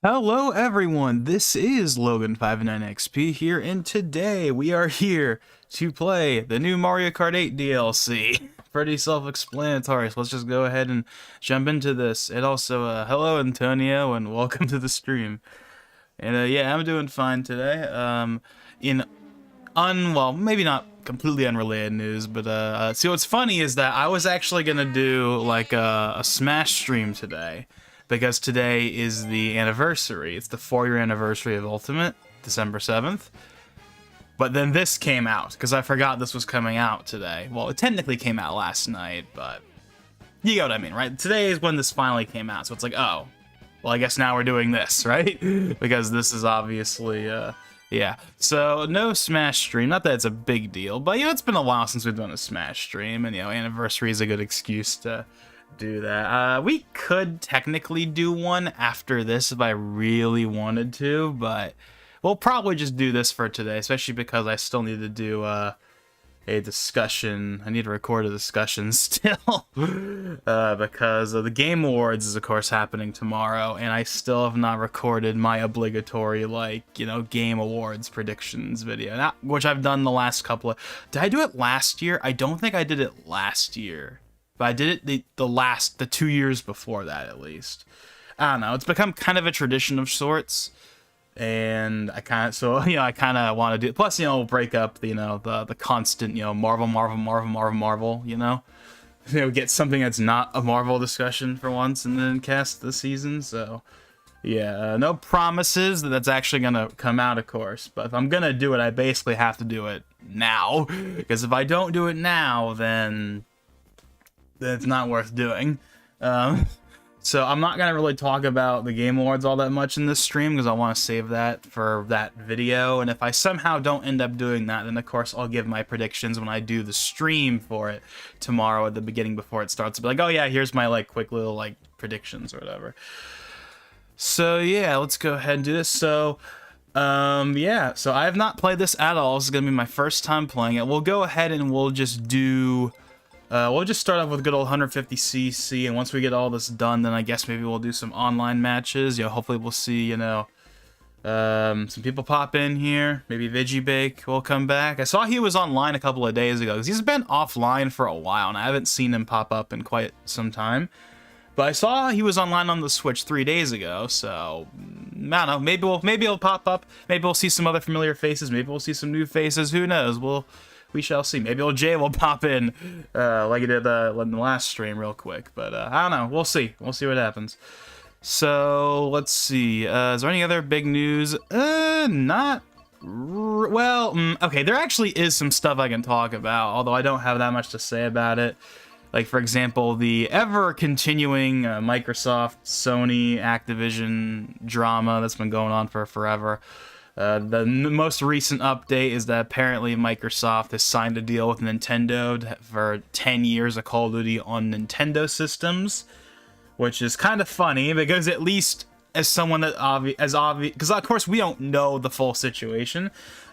Hello everyone, this is Logan59XP here, and today we are here to play the new Mario Kart 8 DLC. Pretty self-explanatory, so let's just go ahead and jump into this. And also, hello Antonio, and welcome to the stream. And yeah, I'm doing fine today. Well, maybe not completely unrelated news, but see what's funny is that I was actually gonna do like a Smash stream today. Because today is the anniversary. It's the 4-year anniversary of Ultimate, December 7th. But then this came out, because I forgot this was coming out today. Well, it technically came out last night, but you get what I mean, right? Today is when this finally came out, so it's like, oh, well, I guess now we're doing this, right? Because this is obviously, yeah. So, no Smash stream. Not that it's a big deal, but, it's been a while since we've done a Smash stream, and, anniversary is a good excuse to do that. We could technically do one after this if I really wanted to, but we'll probably just do this for today, especially because I still need to do a discussion. I need to record a discussion still because the Game Awards is of course happening tomorrow, and I still have not recorded my obligatory Game Awards predictions video, which I've done the last couple of. Did I do it last year? I don't think I did it last year. But I did it the 2 years before that, at least. I don't know. It's become kind of a tradition of sorts, and I kind of want to do it. Plus, we'll break up the constant Marvel. Get something that's not a Marvel discussion for once, and then cast the season. So yeah, no promises that that's actually gonna come out, of course. But if I'm gonna do it, I basically have to do it now, because if I don't do it now, then it's not worth doing. So I'm not gonna really talk about the Game Awards all that much in this stream, because I want to save that for that video, and if I somehow don't end up doing that, then of course I'll give my predictions when I do the stream for it tomorrow at the beginning before it starts. I'll be like, oh yeah, here's my quick little predictions or whatever. So yeah, let's go ahead and do this. So yeah, so I have not played this at all. This is gonna be my first time playing it. We'll go ahead and we'll just do we'll just start off with good old 150cc, and once we get all this done, then I guess maybe we'll do some online matches. Hopefully we'll see, some people pop in here. Maybe VeggieBake will come back. I saw he was online a couple of days ago, because he's been offline for a while, and I haven't seen him pop up in quite some time. But I saw he was online on the Switch 3 days ago, so I don't know. Maybe he'll pop up. Maybe we'll see some other familiar faces. Maybe we'll see some new faces. Who knows? We shall see. Maybe old Jay will pop in like he did in the last stream real quick. But I don't know. We'll see. We'll see what happens. So, let's see. Is there any other big news? Not... Well, okay, there actually is some stuff I can talk about, although I don't have that much to say about it. Like, for example, the ever-continuing Microsoft, Sony, Activision drama that's been going on for forever. The most recent update is that apparently Microsoft has signed a deal with Nintendo for 10 years of Call of Duty on Nintendo systems, which is kind of funny, because at least as someone that obvious, because of course we don't know the full situation,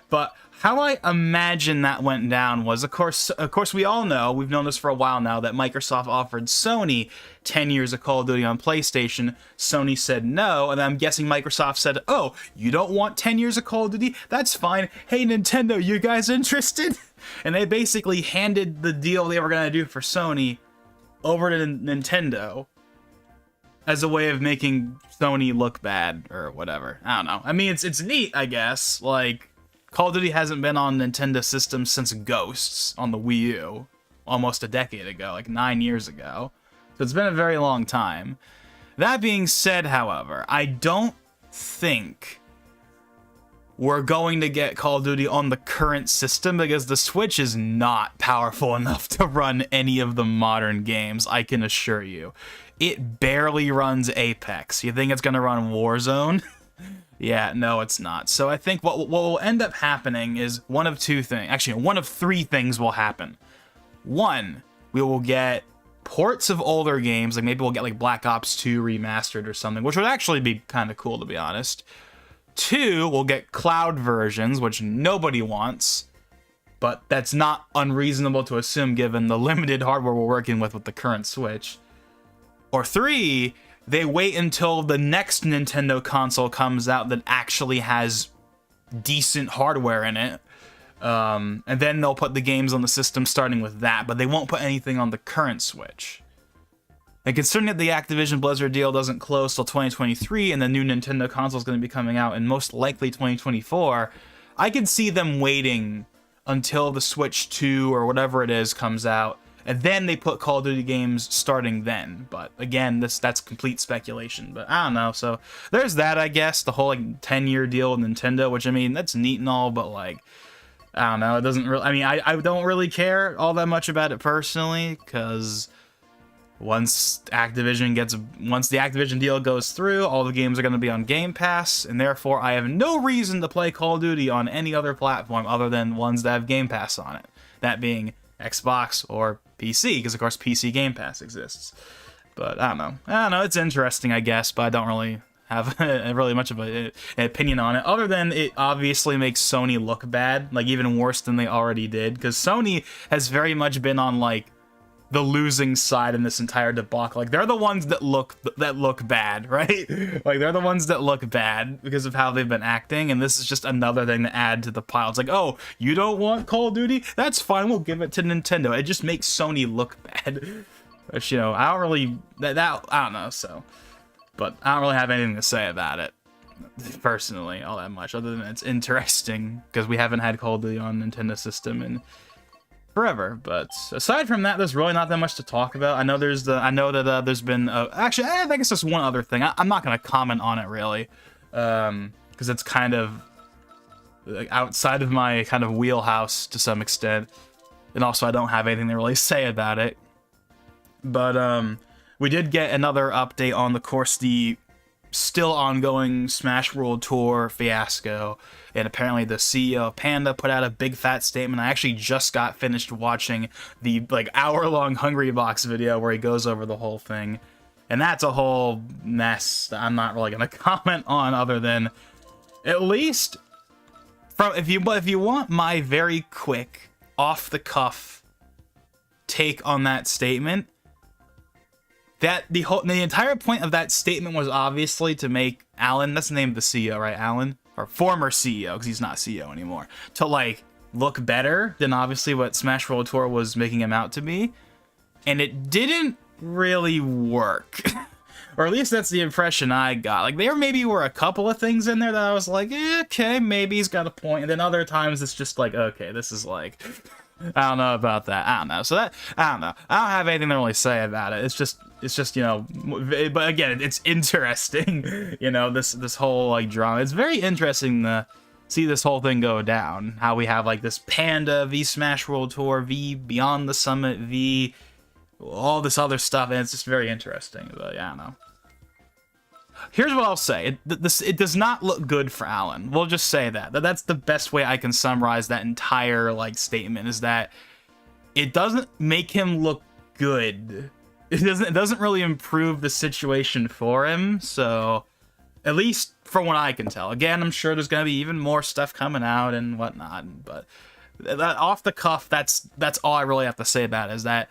but how I imagine that went down was, of course we all know, we've known this for a while now, that Microsoft offered Sony 10 years of Call of Duty on PlayStation. Sony said no, and I'm guessing Microsoft said, oh, you don't want 10 years of Call of Duty? That's fine. Hey, Nintendo, you guys interested? And they basically handed the deal they were going to do for Sony over to Nintendo as a way of making Sony look bad, or whatever. I don't know. I mean, it's neat, I guess. Call of Duty hasn't been on Nintendo systems since Ghosts on the Wii U, almost a decade ago, 9 years ago. So it's been a very long time. That being said, however, I don't think we're going to get Call of Duty on the current system, because the Switch is not powerful enough to run any of the modern games, I can assure you. It barely runs Apex. You think it's going to run Warzone? Yeah, no, it's not. So I think what will end up happening is one of two things. Actually, one of three things will happen. One, we will get ports of older games, maybe we'll get Black Ops 2 remastered or something, which would actually be kind of cool, to be honest. Two, we'll get cloud versions, which nobody wants. but that's not unreasonable to assume given the limited hardware we're working with the current Switch. Or 3, they wait until the next Nintendo console comes out that actually has decent hardware in it, and then they'll put the games on the system starting with that, but they won't put anything on the current Switch. And considering that the Activision Blizzard deal doesn't close till 2023 and the new Nintendo console is going to be coming out in most likely 2024, I can see them waiting until the Switch 2 or whatever it is comes out, and then they put Call of Duty games starting then. But again, that's complete speculation, but I don't know. So there's that, I guess, the whole like 10-year deal with Nintendo, which I mean, that's neat and all, but like, I don't know, it doesn't really, I mean, I don't really care all that much about it personally, because once the Activision deal goes through, all the games are going to be on Game Pass, and therefore I have no reason to play Call of Duty on any other platform other than ones that have Game Pass on it. That being Xbox or PC, because of course PC Game Pass exists. But I don't know, it's interesting, I guess, but I don't really have really much of an opinion on it, other than it obviously makes Sony look bad, like even worse than they already did, because Sony has very much been on like the losing side in this entire debacle. Like, they're the ones that look bad, right? Like, they're the ones that look bad because of how they've been acting, and this is just another thing to add to the pile. It's like, oh, you don't want Call of Duty? That's fine, we'll give it to Nintendo. It just makes Sony look bad. Which, you know, I don't really, I don't know, so. But I don't really have anything to say about it, personally, all that much, other than it's interesting, because we haven't had Call of Duty on Nintendo system in forever. But aside from that, there's really not that much to talk about. I know that there's been actually, I think it's just one other thing. I'm not going to comment on it really, because it's kind of like outside of my kind of wheelhouse to some extent, and also I don't have anything to really say about it. But we did get another update on, of course, the still ongoing Smash World Tour fiasco, and apparently the CEO of Panda put out a big fat statement. I actually just got finished watching the like hour-long Hungry Box video where he goes over the whole thing, and that's a whole mess that I'm not really gonna comment on, other than at least from if you want my very quick off the cuff take on that statement. That the entire point of that statement was obviously to make Alan, that's the name of the CEO, right? Alan, or former CEO, because he's not CEO anymore, to like look better than obviously what Smash World Tour was making him out to be, and it didn't really work, or at least that's the impression I got. Like, there maybe were a couple of things in there that I was like, okay, maybe he's got a point, and then other times it's just like, okay, this is like, I don't know about that. I don't know. So that, I don't know. I don't have anything to really say about it. It's just, you know, but again, it's interesting, you know, this whole like drama. It's very interesting to see this whole thing go down. How we have like this Panda v Smash World Tour v Beyond the Summit v all this other stuff, and it's just very interesting. But yeah, I don't know. Here's what I'll say. It does not look good for Alan. We'll just say that. That's the best way I can summarize that entire like statement, is that it doesn't make him look good. It doesn't really improve the situation for him. So, at least from what I can tell. Again, I'm sure there's gonna be even more stuff coming out and whatnot. But that off the cuff, that's all I really have to say about it, is that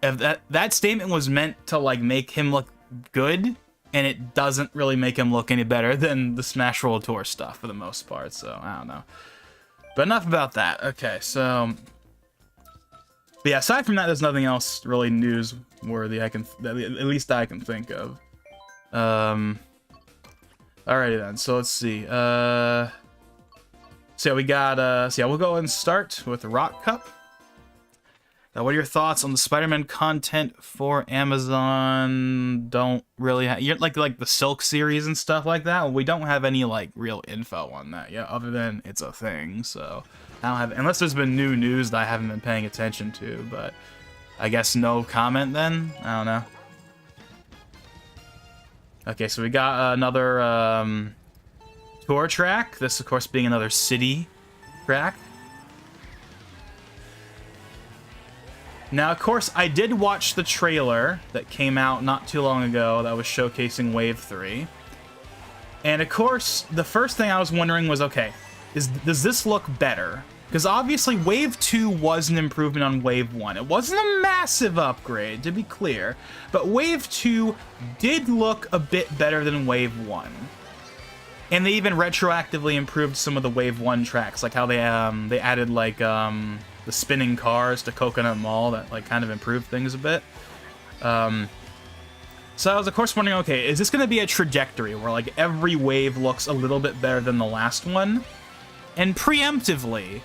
if that statement was meant to like make him look good, and it doesn't really make him look any better than the Smash World Tour stuff for the most part, so I don't know. But enough about that. Okay, so, but yeah, aside from that, there's nothing else really newsworthy at least I can think of. Alrighty then, so let's see. So yeah, we got, so yeah, we'll go and start with the Rock Cup. Now, what are your thoughts on the Spider-Man content for Amazon? Don't really have, like the Silk series and stuff like that. We don't have any like real info on that yet, other than it's a thing. So I don't have, unless there's been new news that I haven't been paying attention to. But I guess no comment then. I don't know. Okay, so we got another tour track. This, of course, being another city track. Now, of course, I did watch the trailer that came out not too long ago that was showcasing Wave 3. And, of course, the first thing I was wondering was, okay, does this look better Because obviously Wave 2 was an improvement on Wave 1. It wasn't a massive upgrade, to be clear, but Wave 2 did look a bit better than Wave 1. And they even retroactively improved some of the Wave 1 tracks, like how they added like the spinning cars to Coconut Mall that like kind of improved things a bit. So I was of course wondering, okay, is this going to be a trajectory where like every wave looks a little bit better than the last one? And preemptively,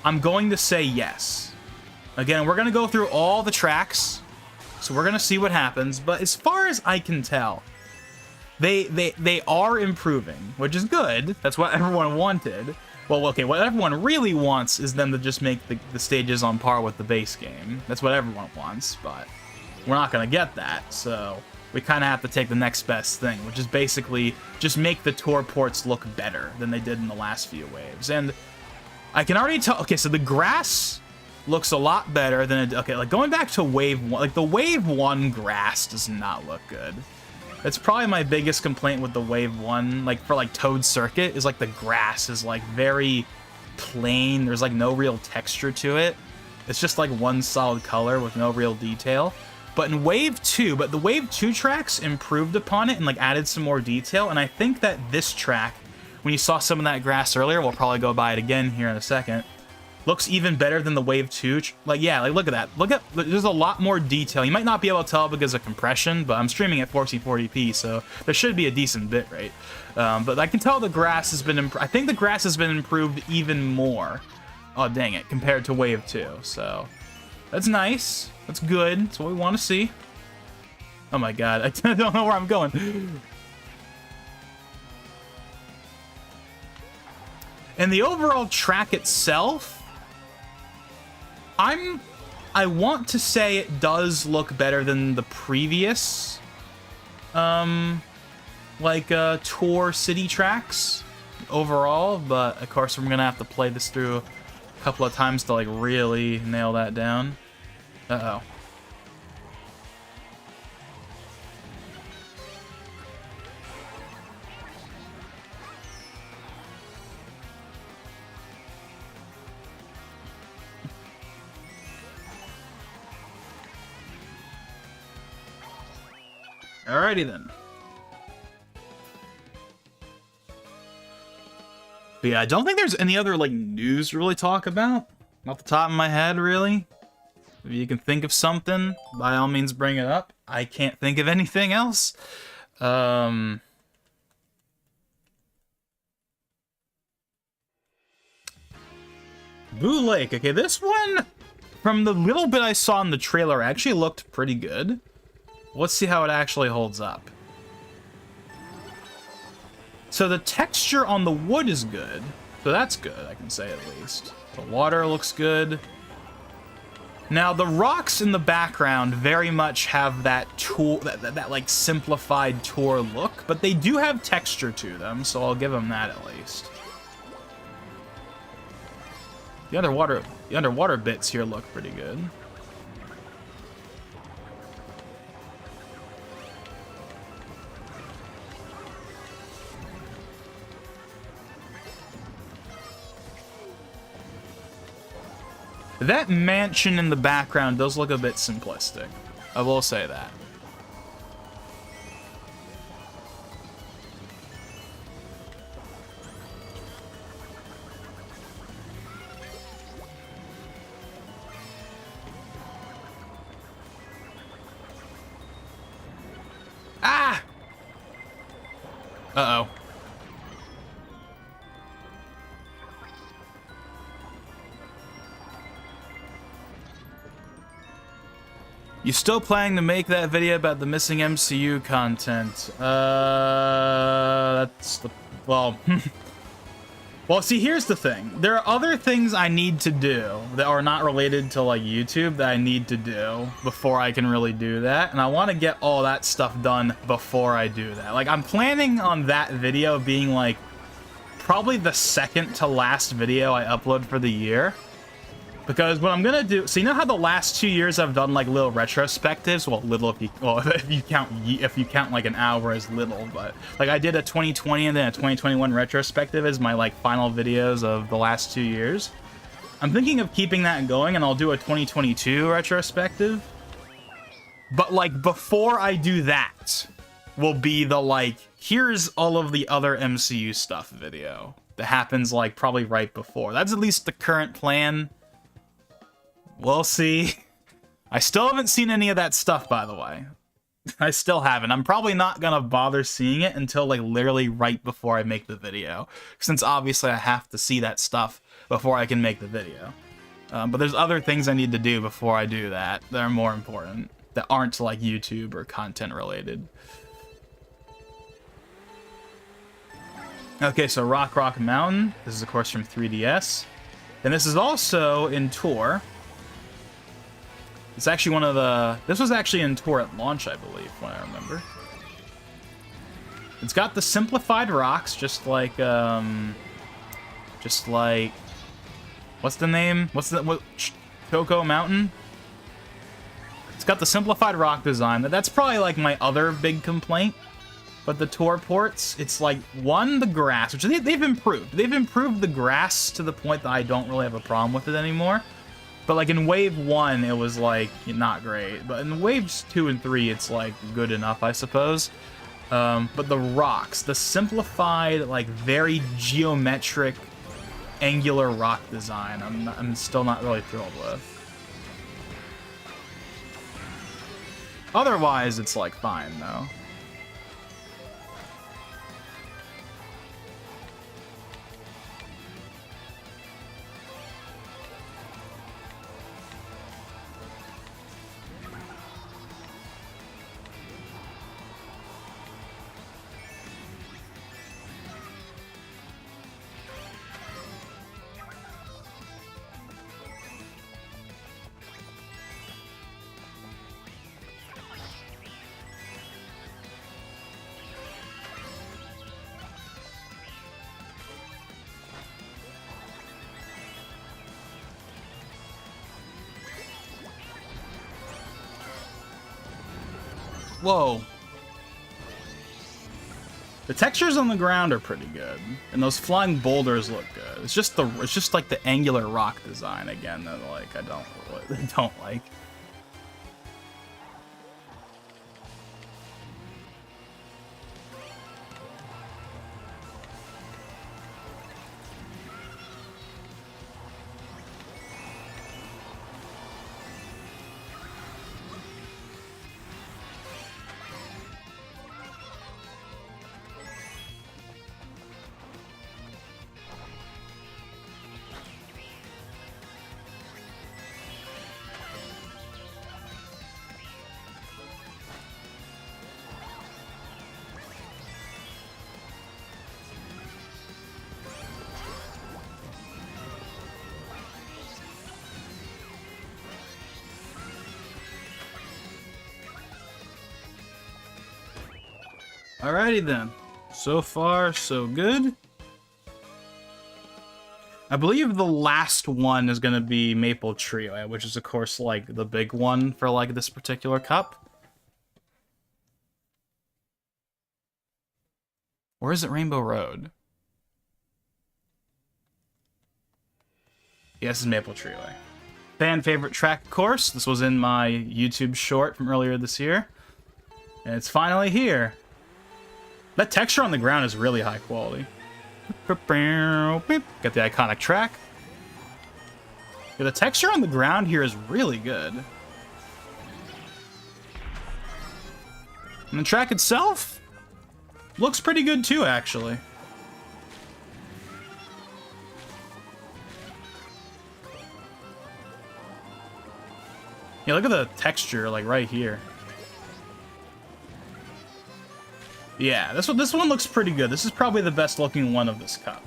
I'm going to say yes. Again, we're going to go through all the tracks, so we're going to see what happens, but as far as I can tell, they are improving, which is good. That's what everyone wanted. Well, okay, what everyone really wants is them to just make the stages on par with the base game. That's what everyone wants, but we're not going to get that, so we kind of have to take the next best thing, which is basically just make the tour ports look better than they did in the last few waves. And I can already tell, okay, so the grass looks a lot better than it, okay, like going back to Wave 1, like the Wave 1 grass does not look good. That's probably my biggest complaint with the Wave 1, like for like Toad Circuit, is like the grass is like very plain. There's like no real texture to it. It's just like one solid color with no real detail. But in Wave 2, the Wave 2 tracks improved upon it and like added some more detail, and I think that this track, when you saw some of that grass earlier, we'll probably go by it again here in a second, looks even better than the Wave 2. Like, yeah, like, look at that. There's a lot more detail. You might not be able to tell because of compression, but I'm streaming at 1440p, so there should be a decent bit rate. But I can tell the grass has been I think the grass has been improved even more. Oh, dang it, compared to Wave 2, so that's nice. That's good. That's what we want to see. Oh my god, I don't know where I'm going. And the overall track itself, I want to say it does look better than the previous, tour city tracks overall, but of course we're gonna have to play this through a couple of times to like really nail that down. Uh-oh. Alrighty then. But yeah, I don't think there's any other like news to really talk about. Off the top of my head, really. If you can think of something, by all means bring it up. I can't think of anything else. Boo Lake. Okay, this one, from the little bit I saw in the trailer, actually looked pretty good. Let's see how it actually holds up. So the texture on the wood is good. So that's good, I can say at least. The water looks good. Now, the rocks in the background very much have that tool, that like simplified tour look, but they do have texture to them, so I'll give them that at least. The underwater bits here look pretty good. That mansion in the background does look a bit simplistic. I will say that. Ah! Uh-oh. You still planning to make that video about the missing MCU content? That's the... Well... Well, see, here's the thing. There are other things I need to do that are not related to, like, YouTube that I need to do before I can really do that. And I want to get all that stuff done before I do that. Like, I'm planning on that video being, like, probably the second to last video I upload for the year. Because what I'm gonna do, so you know how the last 2 years I've done like little retrospectives? Well, little if you count like an hour as little, but like I did a 2020 and then a 2021 retrospective as my like final videos of the last 2 years. I'm thinking of keeping that going, and I'll do a 2022 retrospective. But, like, before I do that, will be the, like, here's all of the other MCU stuff video that happens, like, probably right before. That's at least the current plan. We'll see. I still haven't seen any of that stuff, by the way. I still haven't. I'm probably not gonna bother seeing it until, like, literally right before I make the video. Since, obviously, I have to see that stuff before I can make the video. But there's other things I need to do before I do that that are more important, that aren't, like, YouTube or content related. Okay, so Rock Mountain. This is, of course, from 3DS. And this is also in Tour. It's actually one of the... This was actually in Tour at launch, I believe, when I remember. It's got the simplified rocks, just like... What's the name? Choco Mountain? It's got the simplified rock design. That's probably, like, my other big complaint. But the Tour ports, it's like, one, the grass, which they've improved. They've improved the grass to the point that I don't really have a problem with it anymore. But, like, in Wave 1, it was, like, not great. But in Waves 2 and 3, it's, like, good enough, I suppose. But the rocks, the simplified, like, very geometric, angular rock design, I'm still not really thrilled with. Otherwise, it's, like, fine, though. Whoa. The textures on the ground are pretty good, and those flying boulders look good. It's just like the angular rock design again that, like, I don't like. Alrighty then. So far, so good. I believe the last one is going to be Maple Trio, which is, of course, like, the big one for, like, this particular cup. Or is it Rainbow Road? Yes, it's Maple Trio. Fan favorite track, of course. This was in my YouTube short from earlier this year. And it's finally here. That texture on the ground is really high quality. Got the iconic track. Yeah, the texture on the ground here is really good. And the track itself looks pretty good too, actually. Yeah, look at the texture, like, right here. Yeah, this one looks pretty good. This is probably the best looking one of this cup.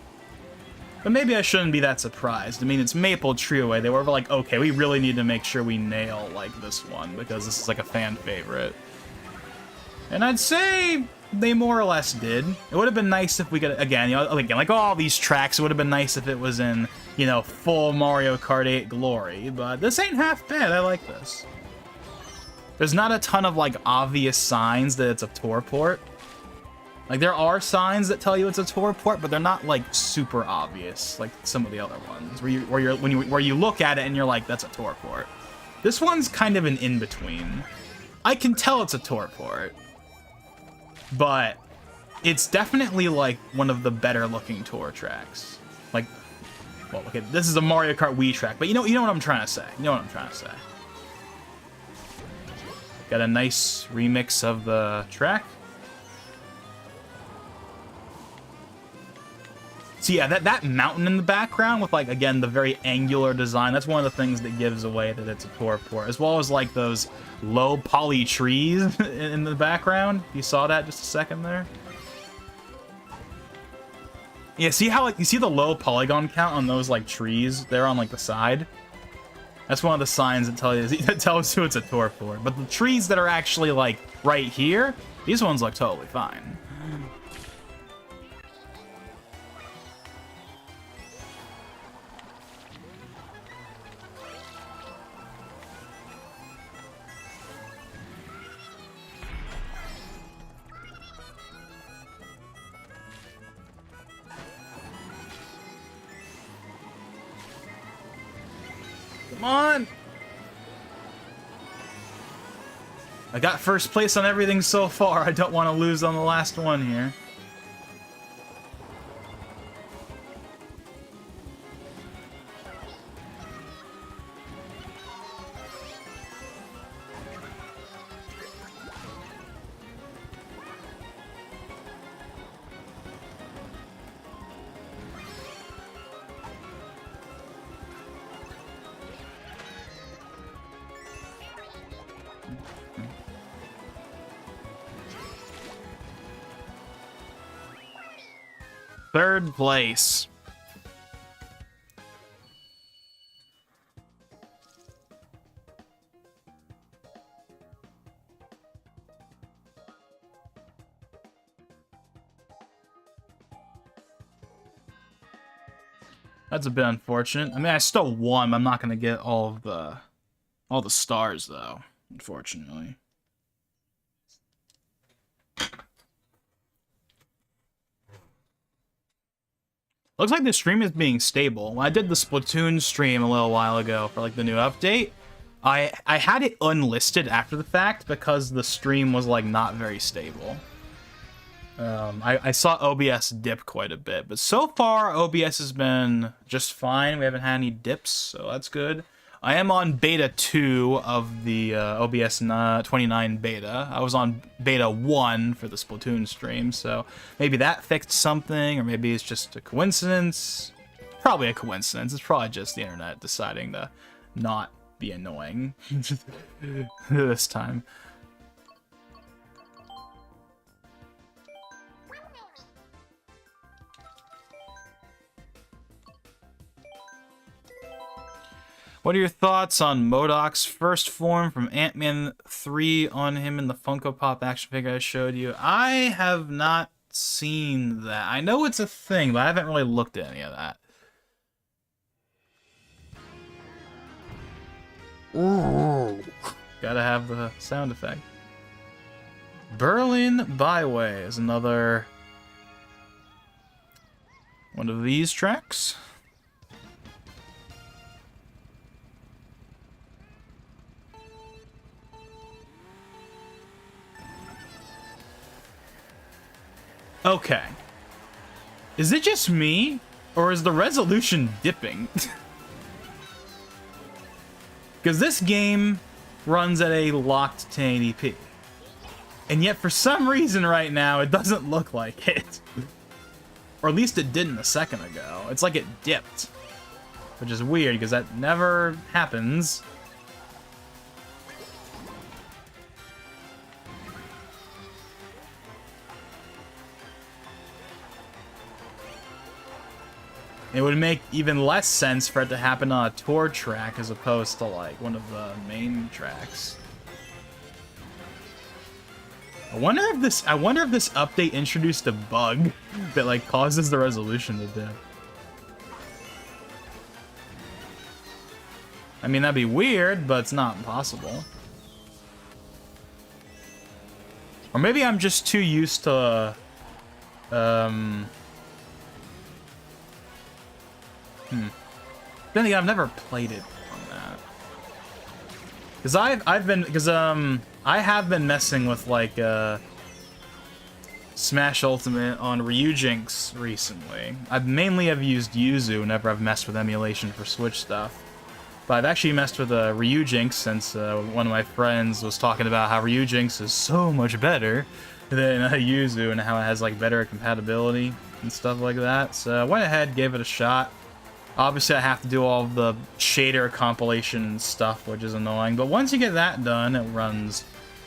But maybe I shouldn't be that surprised. I mean, it's Maple Trio. They were like, okay, we really need to make sure we nail, like, this one, because this is, like, a fan favorite. And I'd say they more or less did. It would have been nice if we could, again, you know, like all these tracks, it would have been nice if it was in, you know, full Mario Kart 8 glory. But this ain't half bad. I like this. There's not a ton of, like, obvious signs that it's a tour port. Like, there are signs that tell you it's a tour port, but they're not, like, super obvious, like some of the other ones, where you look at it and you're like, that's a tour port. This one's kind of an in-between. I can tell it's a tour port, but it's definitely, like, one of the better-looking tour tracks. Like, well, okay, this is a Mario Kart Wii track, but you know what I'm trying to say. You know what I'm trying to say. Got a nice remix of the track. So yeah, that mountain in the background with, like, again, the very angular design, that's one of the things that gives away that it's a tour port, as well as, like, those low poly trees in the background. You saw that just a second there? Yeah, see how, like, you see the low polygon count on those, like, trees there on, like, the side? That's one of the signs that tells you it's a tour port. But the trees that are actually, like, right here, these ones look totally fine. Come on! I got first place on everything so far. I don't want to lose on the last one here. Third place. That's a bit unfortunate. I mean, I still won, but I'm not gonna get all the stars though, unfortunately. Looks like the stream is being stable. When I did the Splatoon stream a little while ago for, like, the new update, I had it unlisted after the fact because the stream was, like, not very stable. I saw OBS dip quite a bit, but so far OBS has been just fine. We haven't had any dips, so that's good. I am on beta 2 of the OBS 29 beta. I was on beta 1 for the Splatoon stream, so maybe that fixed something, or maybe it's just a coincidence. Probably a coincidence. It's probably just the internet deciding to not be annoying this time. What are your thoughts on MODOK's first form from Ant-Man 3 on him in the Funko Pop action figure I showed you? I have not seen that. I know it's a thing, but I haven't really looked at any of that. Ooh. Gotta have the sound effect. Berlin Byway is another one of these tracks. Okay. Is it just me, or is the resolution dipping? Because this game runs at a locked 1080p. And yet, for some reason right now, it doesn't look like it. Or at least it didn't a second ago. It's like it dipped. Which is weird, because that never happens. It would make even less sense for it to happen on a tour track as opposed to, like, one of the main tracks. I wonder if this update introduced a bug that, like, causes the resolution to dip. I mean, that'd be weird, but it's not impossible. Or maybe I'm just too used to Then again, I've never played it on that. Cause I have been messing with like Smash Ultimate on Ryujinx recently. I mainly have used Yuzu whenever I've messed with emulation for Switch stuff. But I've actually messed with Ryujinx since one of my friends was talking about how Ryujinx is so much better than Yuzu and how it has like better compatibility and stuff like that. So I went ahead, gave it a shot. Obviously I have to do all the shader compilation and stuff, which is annoying. But once you get that done, it runs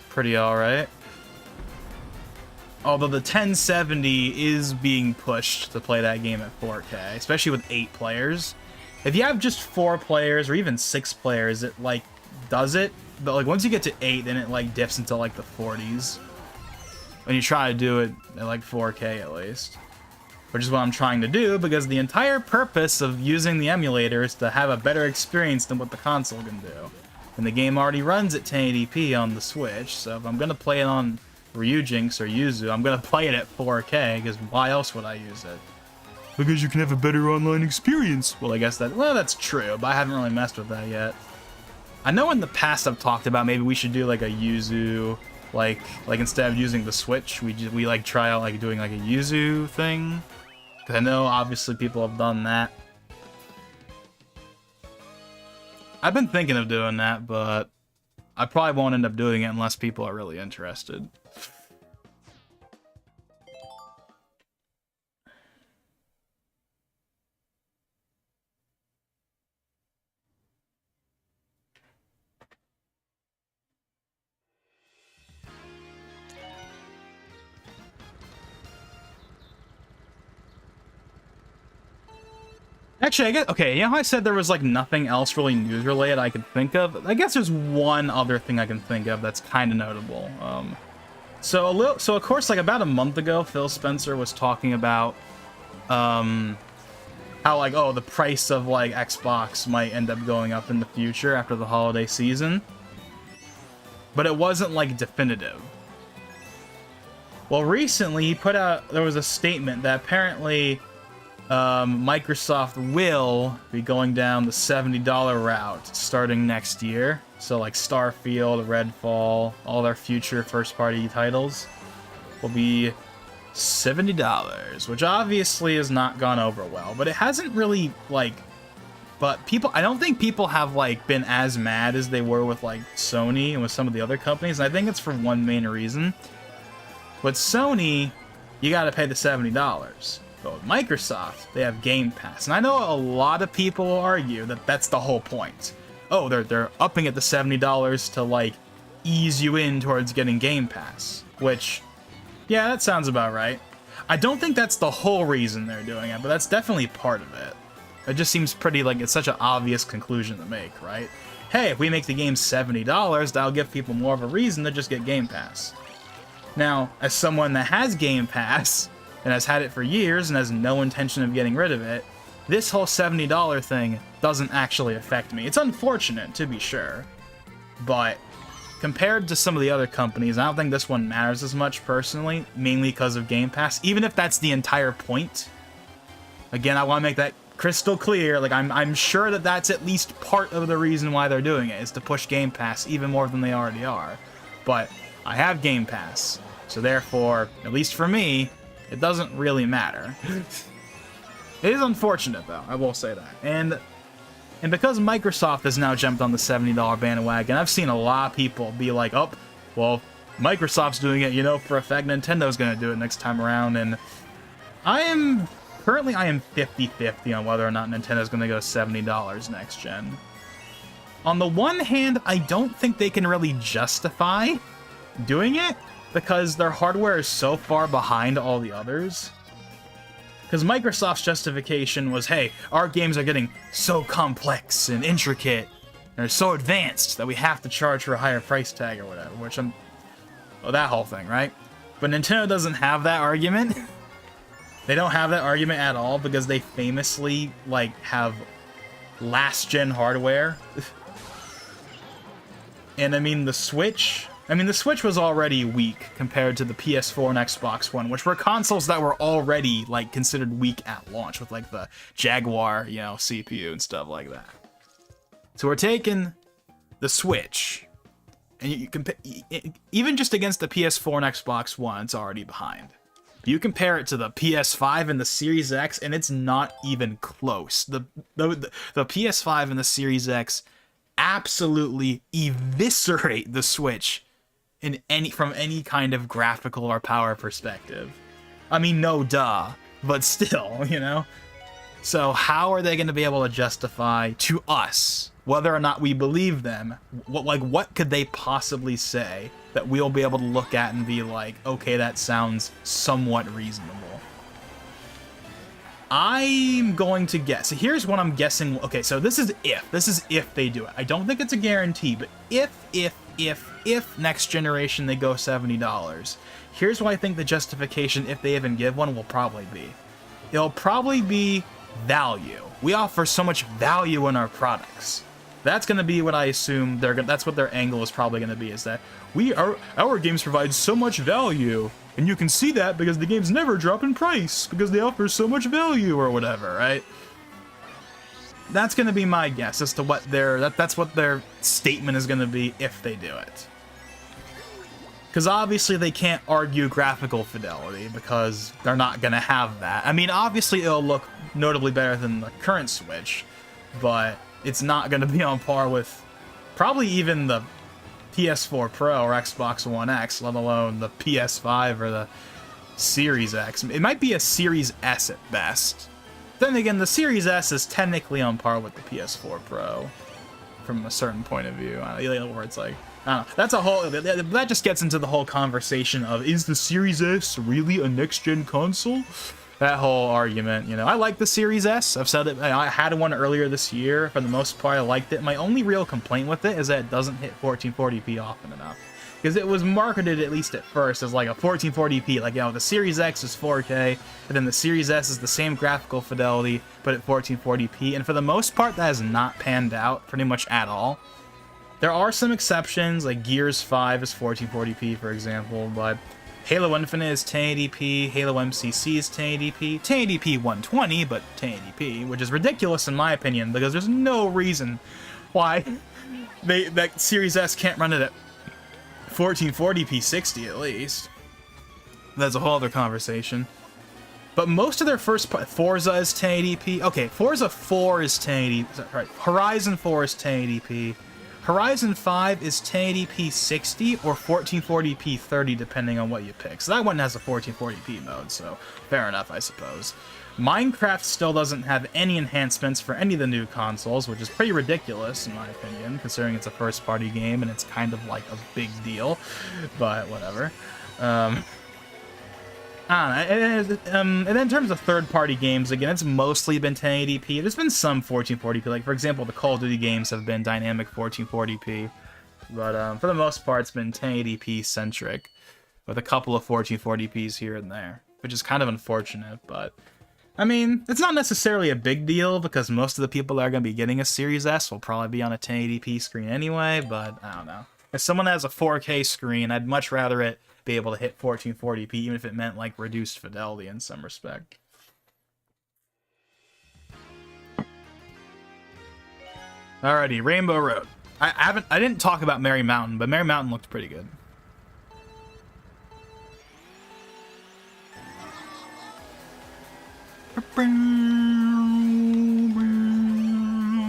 pretty alright. Although the 1070 is being pushed to play that game at 4K, especially with 8 players. If you have just 4 players or even 6 players, it like does it. But like once you get to 8, then it like dips into like the 40s. When you try to do it at like 4K at least. Which is what I'm trying to do, because the entire purpose of using the emulator is to have a better experience than what the console can do. And the game already runs at 1080p on the Switch, so if I'm going to play it on Ryujinx or Yuzu, I'm going to play it at 4K, because why else would I use it? Because you can have a better online experience. Well, I guess that's true, but I haven't really messed with that yet. I know in the past I've talked about maybe we should do like a Yuzu, like instead of using the Switch, we like try out like doing like a Yuzu thing. Because I know obviously people have done that. I've been thinking of doing that, but I probably won't end up doing it unless people are really interested. Actually, I guess, okay, you know how I said there was like nothing else really news related I could think of? I guess there's one other thing I can think of that's kind of notable. So of course, like about a month ago, Phil Spencer was talking about how like, oh, the price of like Xbox might end up going up in the future after the holiday season. But it wasn't like definitive. Well, recently he put out, there was a statement that apparently Microsoft will be going down the $70 route starting next year. So like Starfield, Redfall, all their future first-party titles will be $70, which obviously has not gone over well, but it hasn't really like, but people, I don't think people have like been as mad as they were with like Sony and with some of the other companies. And I think it's for one main reason. With Sony, you got to pay the $70. But with Microsoft, they have Game Pass. And I know a lot of people will argue that that's the whole point. Oh, they're upping it to $70 to, like, ease you in towards getting Game Pass. Which, yeah, that sounds about right. I don't think that's the whole reason they're doing it, but that's definitely part of it. It just seems pretty, like, it's such an obvious conclusion to make, right? Hey, if we make the game $70, that'll give people more of a reason to just get Game Pass. Now, as someone that has Game Pass and has had it for years and has no intention of getting rid of it, this whole $70 thing doesn't actually affect me. It's unfortunate, to be sure, but compared to some of the other companies, I don't think this one matters as much personally, mainly because of Game Pass, even if that's the entire point. Again, I want to make that crystal clear. Like, I'm sure that that's at least part of the reason why they're doing it, is to push Game Pass even more than they already are. But I have Game Pass, so therefore, at least for me, it doesn't really matter. It is unfortunate, though, I will say that. And because Microsoft has now jumped on the $70 bandwagon, I've seen a lot of people be like, oh, well, Microsoft's doing it, you know, for a fact Nintendo's going to do it next time around. And currently I am 50-50 on whether or not Nintendo's going to go $70 next gen. On the one hand, I don't think they can really justify doing it, because their hardware is so far behind all the others. Because Microsoft's justification was, hey, our games are getting so complex and intricate, and they're so advanced that we have to charge for a higher price tag or whatever, which well, that whole thing, right? But Nintendo doesn't have that argument. They don't have that argument at all, because they famously, like, have last-gen hardware. And I mean, the Switch I mean, the Switch was already weak compared to the PS4 and Xbox One, which were consoles that were already, like, considered weak at launch with, like, the Jaguar, you know, CPU and stuff like that. So we're taking the Switch, and you compare, even just against the PS4 and Xbox One, it's already behind. You compare it to the PS5 and the Series X, and it's not even close. The PS5 and the Series X absolutely eviscerate the Switch from any kind of graphical or power perspective. I mean, no duh, but still, you know? So how are they going to be able to justify to us whether or not we believe them? What could they possibly say that we'll be able to look at and be like, okay, that sounds somewhat reasonable? I'm going to guess. So here's what I'm guessing. Okay, so this is if they do it. I don't think it's a guarantee, but if next generation they go $70, here's what I think the justification, if they even give one, will probably be. It'll probably be value. We offer so much value in our products. That's going to be what I assume that's what their angle is probably going to be, is that our games provide so much value, and you can see that because the games never drop in price because they offer so much value or whatever, right? That's going to be my guess as to what that's what their statement is going to be if they do it. Because obviously they can't argue graphical fidelity because they're not going to have that. I mean, obviously it'll look notably better than the current Switch, but it's not going to be on par with probably even the PS4 Pro or Xbox One X, let alone the PS5 or the Series X. It might be a Series S at best. Then again, the Series S is technically on par with the PS4 Pro from a certain point of view, where it's like, I don't know. That's a whole, that just gets into the whole conversation of, is the Series S really a next-gen console? That whole argument, you know. I like the Series S. I've said it. I had one earlier this year. For the most part, I liked it. My only real complaint with it is that it doesn't hit 1440p often enough. Because it was marketed, at least at first, as like a 1440p. Like, you know, the Series X is 4K, and then the Series S is the same graphical fidelity, but at 1440p. And for the most part, that has not panned out pretty much at all. There are some exceptions, like Gears 5 is 1440p, for example, but Halo Infinite is 1080p, Halo MCC is 1080p, 1080p 120, but 1080p, which is ridiculous in my opinion, because there's no reason why that Series S can't run it at 1440p 60 at least. That's a whole other conversation. But most of their first part, Forza is 1080p. Okay, Forza 4 is 1080p. Right, Horizon 4 is 1080p. Horizon 5 is 1080p 60 or 1440p 30, depending on what you pick. So that one has a 1440p mode, so fair enough, I suppose. Minecraft still doesn't have any enhancements for any of the new consoles, which is pretty ridiculous, in my opinion, considering it's a first-party game and it's kind of like a big deal. But whatever. I don't know. And then in terms of third-party games, again, it's mostly been 1080p. There's been some 1440p, like, for example, the Call of Duty games have been dynamic 1440p. But for the most part, it's been 1080p-centric, with a couple of 1440ps here and there, which is kind of unfortunate, but I mean, it's not necessarily a big deal, because most of the people that are going to be getting a Series S will probably be on a 1080p screen anyway, but I don't know. If someone has a 4K screen, I'd much rather it be able to hit 1440p, even if it meant like reduced fidelity in some respect. Alrighty, Rainbow Road. I didn't talk about Merry Mountain, but Merry Mountain looked pretty good.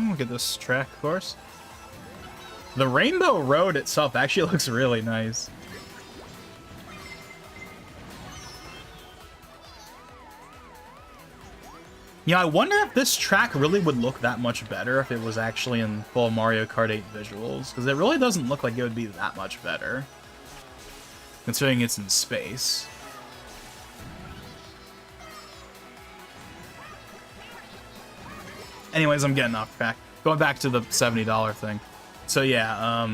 Look at this track, of course. The Rainbow Road itself actually looks really nice. Yeah, I wonder if this track really would look that much better if it was actually in full Mario Kart 8 visuals, because it really doesn't look like it would be that much better, considering it's in space. Anyways, I'm getting off track. Going back to the $70 thing. So yeah,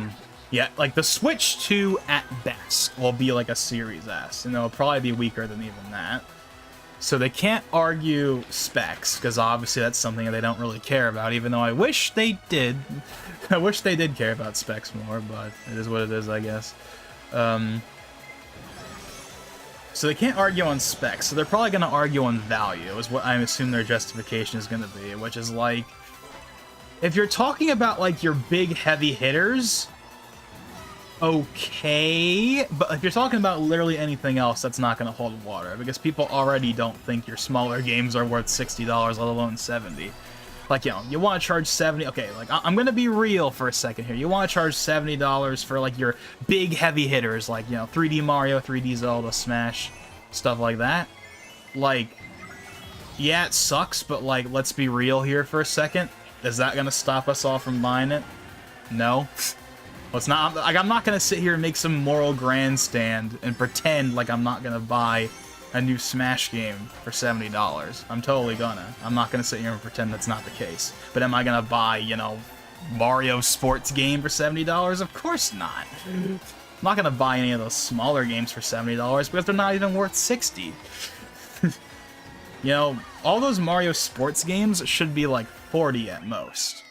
like the Switch 2 at best will be like a Series S, and it'll probably be weaker than even that. So they can't argue specs, because obviously that's something that they don't really care about, even though I wish they did. I wish they did care about specs more, but it is what it is, I guess. So they can't argue on specs, so they're probably going to argue on value, is what I assume their justification is going to be, which is like, if you're talking about like your big heavy hitters, okay, but if you're talking about literally anything else, that's not going to hold water, because people already don't think your smaller games are worth $60, let alone $70. Like, you know, you want to charge $70, okay, like, I'm going to be real for a second here. You want to charge $70 for, like, your big heavy hitters, like, you know, 3D Mario, 3D Zelda, Smash, stuff like that. Like, yeah, it sucks, but, like, let's be real here for a second. Is that going to stop us all from buying it? No. Well, it's not, like, I'm not going to sit here and make some moral grandstand and pretend like I'm not going to buy a new Smash game for $70. I'm totally gonna. I'm not gonna sit here and pretend that's not the case. But am I gonna buy, you know, Mario sports game for $70? Of course not. I'm not gonna buy any of those smaller games for $70 because they're not even worth $60. You know, all those Mario sports games should be like $40 at most.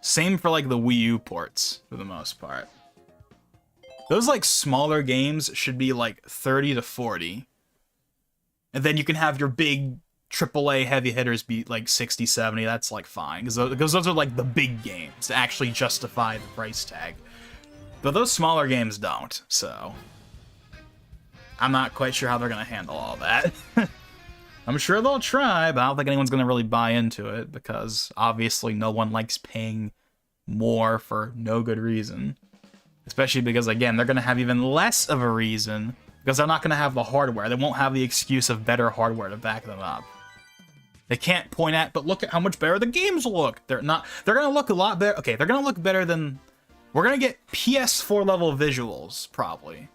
Same for, like, the Wii U ports, for the most part. Those, like, smaller games should be, like, 30 to 40. And then you can have your big AAA heavy hitters be, like, 60, 70. That's, like, fine. Because those are, like, the big games to actually justify the price tag. But those smaller games don't, so... I'm not quite sure how they're going to handle all that. I'm sure they'll try, but I don't think anyone's going to really buy into it, because obviously no one likes paying more for no good reason. Especially because, again, they're going to have even less of a reason, because they're not going to have the hardware. They won't have the excuse of better hardware to back them up. They can't point at, but look at how much better the games look. They're going to look a lot better. Okay, they're going to look better than... We're going to get PS4 level visuals, probably.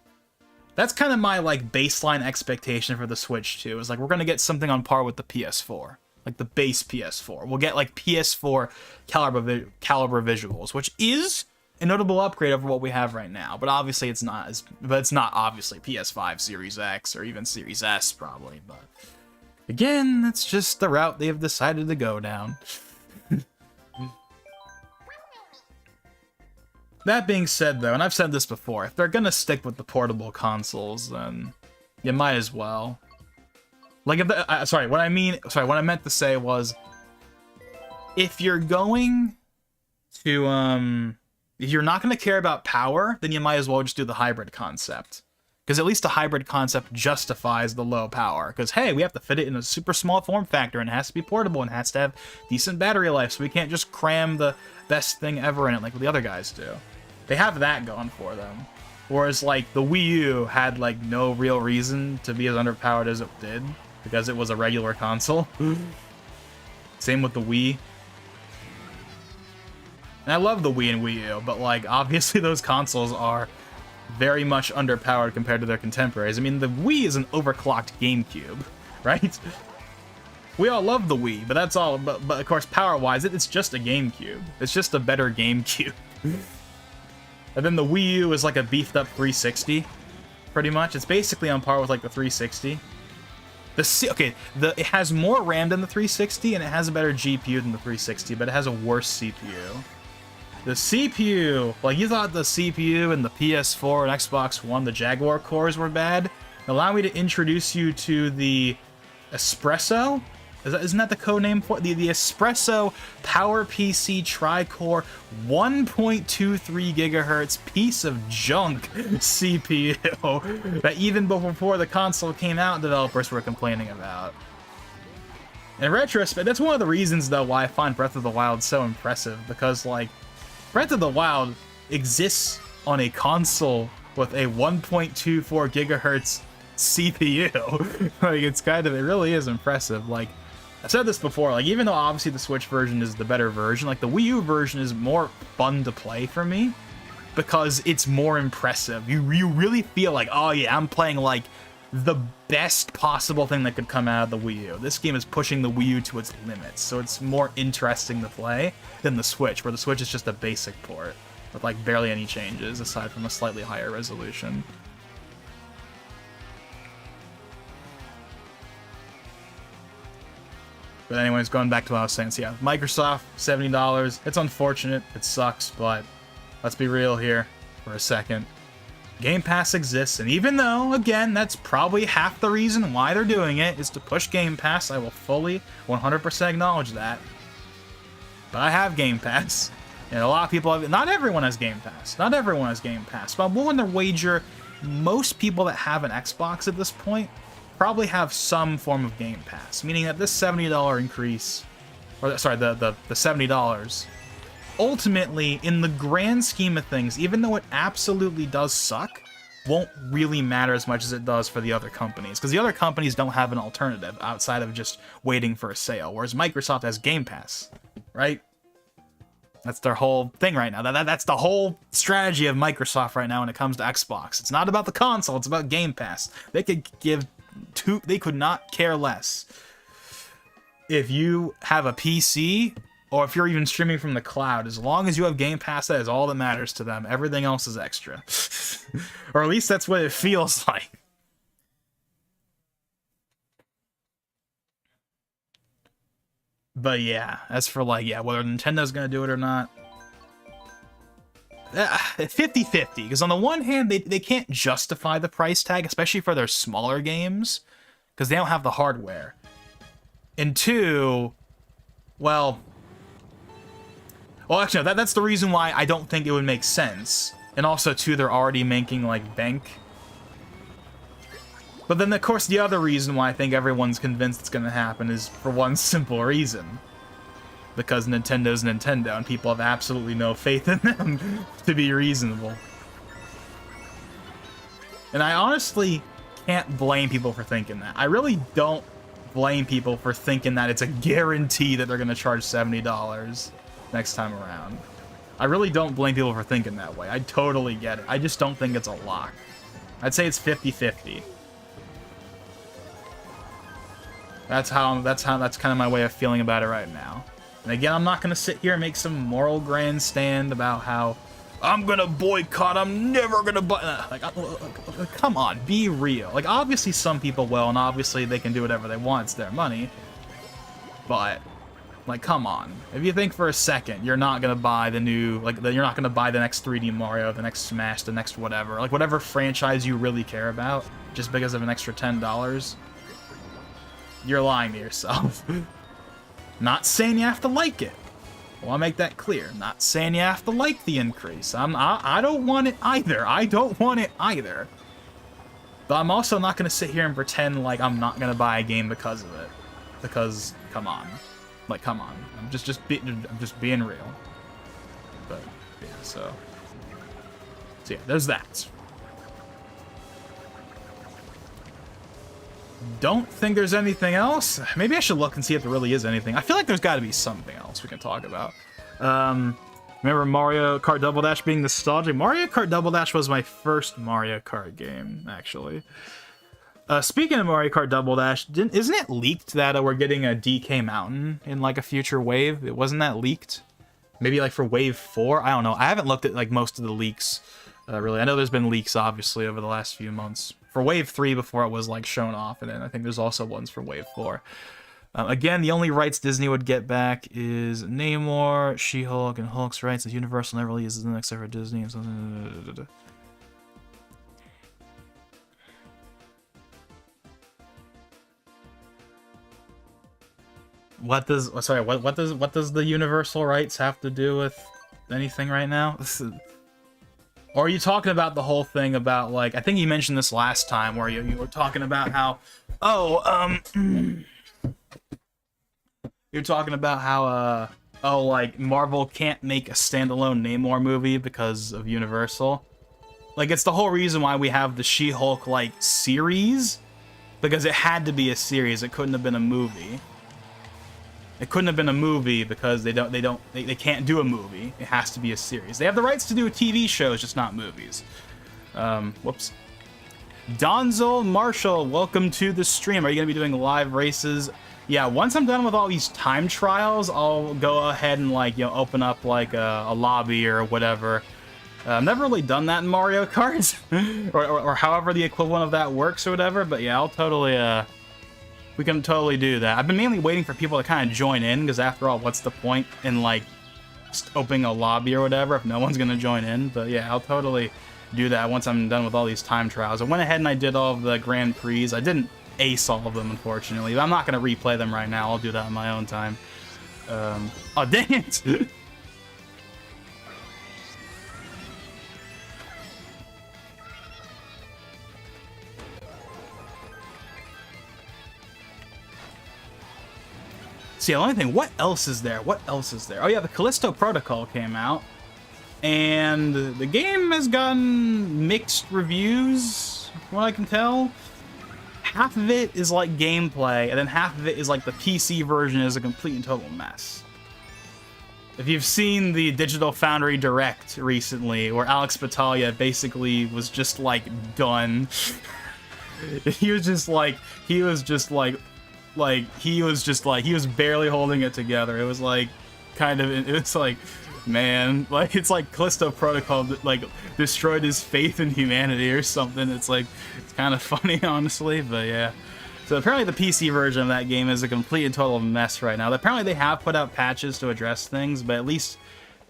That's kind of my, like, baseline expectation for the Switch 2, is, like, we're gonna get something on par with the PS4. Like, the base PS4. We'll get, like, PS4 caliber visuals, which is a notable upgrade over what we have right now. But obviously it's not obviously PS5 Series X or even Series S, probably. But, again, that's just the route they've decided to go down. That being said, though, and I've said this before, if they're gonna stick with the portable consoles, then you might as well. Like, if what I meant to say was, if you're going to, if you're not gonna care about power, then you might as well just do the hybrid concept. Because at least the hybrid concept justifies the low power. Because, hey, we have to fit it in a super small form factor, and it has to be portable, and it has to have decent battery life, so we can't just cram the best thing ever in it like the other guys do. They have that going for them. Whereas, like, the Wii U had, like, no real reason to be as underpowered as it did, because it was a regular console. Same with the Wii. And I love the Wii and Wii U, but, like, obviously those consoles are very much underpowered compared to their contemporaries. I mean, the Wii is an overclocked GameCube, right? We all love the Wii, but that's all. But of course, power-wise, it's just a GameCube. It's just a better GameCube. And then the Wii U is like a beefed-up 360, pretty much. It's basically on par with like the 360. It has more RAM than the 360, and it has a better GPU than the 360, but it has a worse CPU. The CPU, like, you thought the CPU and the PS4 and Xbox One, the Jaguar cores were bad? Allow me to introduce you to the Espresso? Isn't that the code name for it? The Espresso PowerPC Tri-Core 1.23 gigahertz piece of junk CPU that even before the console came out, developers were complaining about. In retrospect, that's one of the reasons, though, why I find Breath of the Wild so impressive, because, like, Breath of the Wild exists on a console with a 1.24 gigahertz CPU. Like, it really is impressive. Like, I've said this before, like, even though obviously the Switch version is the better version, like, the Wii U version is more fun to play for me because it's more impressive. You really feel like, oh yeah, I'm playing, like, the best possible thing that could come out of the Wii U. This game is pushing the Wii U to its limits, so it's more interesting to play than the Switch, where the Switch is just a basic port with, like, barely any changes aside from a slightly higher resolution. But anyways, going back to what I was saying. So yeah, Microsoft, $70. It's unfortunate. It sucks, but let's be real here for a second. Game Pass exists, and even though, again, that's probably half the reason why they're doing it, is to push Game Pass, I will fully 100% acknowledge that. But I have Game Pass, and a lot of people have, not everyone has Game Pass. Not everyone has Game Pass, but I'm willing to wager most people that have an Xbox at this point probably have some form of Game Pass, meaning that this $70 increase, or sorry, the $70, ultimately, in the grand scheme of things, even though it absolutely does suck, won't really matter as much as it does for the other companies, because the other companies don't have an alternative outside of just waiting for a sale, whereas Microsoft has Game Pass, right? That's their whole thing right now. That's the whole strategy of Microsoft right now when it comes to Xbox. It's not about the console, it's about Game Pass. They could not care less if you have a PC or if you're even streaming from the cloud. As long as you have Game Pass, that is all that matters to them. Everything else is extra. Or at least that's what it feels like. But yeah, as for like, yeah, whether Nintendo's gonna do it or not, 50-50, because on the one hand, they can't justify the price tag, especially for their smaller games, because they don't have the hardware. And two, well, actually, no, that's the reason why I don't think it would make sense. And also, too, they're already making, like, bank. But then, of course, the other reason why I think everyone's convinced it's going to happen is for one simple reason. Because Nintendo's Nintendo, and people have absolutely no faith in them to be reasonable. And I honestly can't blame people for thinking that. I really don't blame people for thinking that it's a guarantee that they're going to charge $70 next time around. I really don't blame people for thinking that way. I totally get it. I just don't think it's a lock. I'd say it's 50-50. That's kind of my way of feeling about it right now. And again, I'm not going to sit here and make some moral grandstand about how I'm going to boycott, I'm never going to buy. Like, come on, be real. Like, obviously some people will, and obviously they can do whatever they want, it's their money. But, like, come on. If you think for a second you're not going to buy the new, like, you're not going to buy the next 3D Mario, the next Smash, the next whatever, like, whatever franchise you really care about, just because of an extra $10, you're lying to yourself. Not saying you have to like it. I want to make that clear. Not saying you have to like the increase. I don't want it either. I don't want it either. But I'm also not going to sit here and pretend like I'm not going to buy a game because of it. Because, come on. Like, come on. I'm just being real. But, yeah, so yeah, there's that. Don't think there's anything else. Maybe I should look and see if there really is anything. I feel like there's got to be something else we can talk about. Remember Mario Kart Double Dash being nostalgic? Mario Kart Double Dash was my first Mario Kart game, actually. Speaking of Mario Kart Double Dash, isn't it leaked that we're getting a DK Mountain in like a future wave? It wasn't that leaked? Maybe like for Wave 4? I don't know. I haven't looked at like most of the leaks, really. I know there's been leaks, obviously, over the last few months. For Wave 3 before it was like shown off, and then I think there's also ones for Wave 4. Again, the only rights Disney would get back is Namor, She-Hulk, and Hulk's rights, as Universal never releases them except for Disney. And something. What does the Universal rights have to do with anything right now? Or are you talking about the whole thing about, like, I think you mentioned this last time, where you were talking about how, you're talking about how, like, Marvel can't make a standalone Namor movie because of Universal? Like, it's the whole reason why we have the She-Hulk, like, series, because it had to be a series, it couldn't have been a movie. It couldn't have been a movie because they can't do a movie. It has to be a series. They have the rights to do TV shows, just not movies. Whoops. Donzel Marshall, welcome to the stream. Are you going to be doing live races? Yeah, once I'm done with all these time trials, I'll go ahead and, like, you know, open up, like, a lobby or whatever. I've never really done that in Mario Kart, or however the equivalent of that works or whatever, but yeah, I'll totally We can totally do that. I've been mainly waiting for people to kind of join in, because after all, what's the point in, like, just opening a lobby or whatever if no one's going to join in? But yeah, I'll totally do that once I'm done with all these time trials. I went ahead and I did all of the Grand Prix. I didn't ace all of them, unfortunately, but I'm not going to replay them right now. I'll do that on my own time. Oh, dang it! See, the only thing, what else is there? What else is there? Oh yeah, the Callisto Protocol came out, and the game has gotten mixed reviews, from what I can tell. Half of it is like gameplay, and then half of it is like the PC version is a complete and total mess. If you've seen the Digital Foundry Direct recently, where Alex Battaglia basically was just like done. he was barely holding it together. It was like, it's like, man, like, it's like Callisto Protocol like destroyed his faith in humanity or something. It's like, it's kind of funny, honestly, but yeah. So apparently the PC version of that game is a complete and total mess right now. Apparently they have put out patches to address things, but at least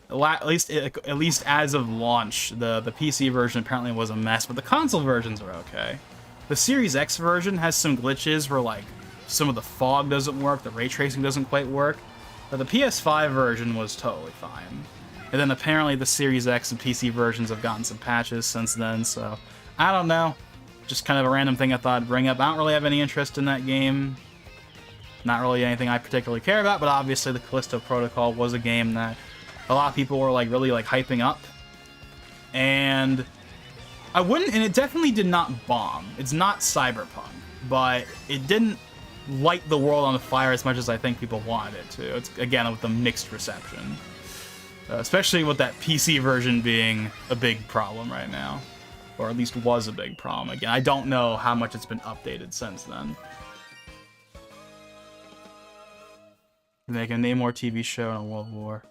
as of launch, the PC version apparently was a mess, but the console versions are okay. The Series X version has some glitches where, like, some of the fog doesn't work, the ray tracing doesn't quite work, but the PS5 version was totally fine. And then apparently the Series X and PC versions have gotten some patches since then, so I don't know. Just kind of a random thing I thought I'd bring up. I don't really have any interest in that game. Not really anything I particularly care about, but obviously the Callisto Protocol was a game that a lot of people were like really like hyping up. And and it definitely did not bomb. It's not Cyberpunk, but it didn't light the world on fire as much as I think people wanted it to. It's, again, with the mixed reception. Especially with that PC version being a big problem right now. Or at least was a big problem. Again, I don't know how much it's been updated since then. They can name more TV show in a World War.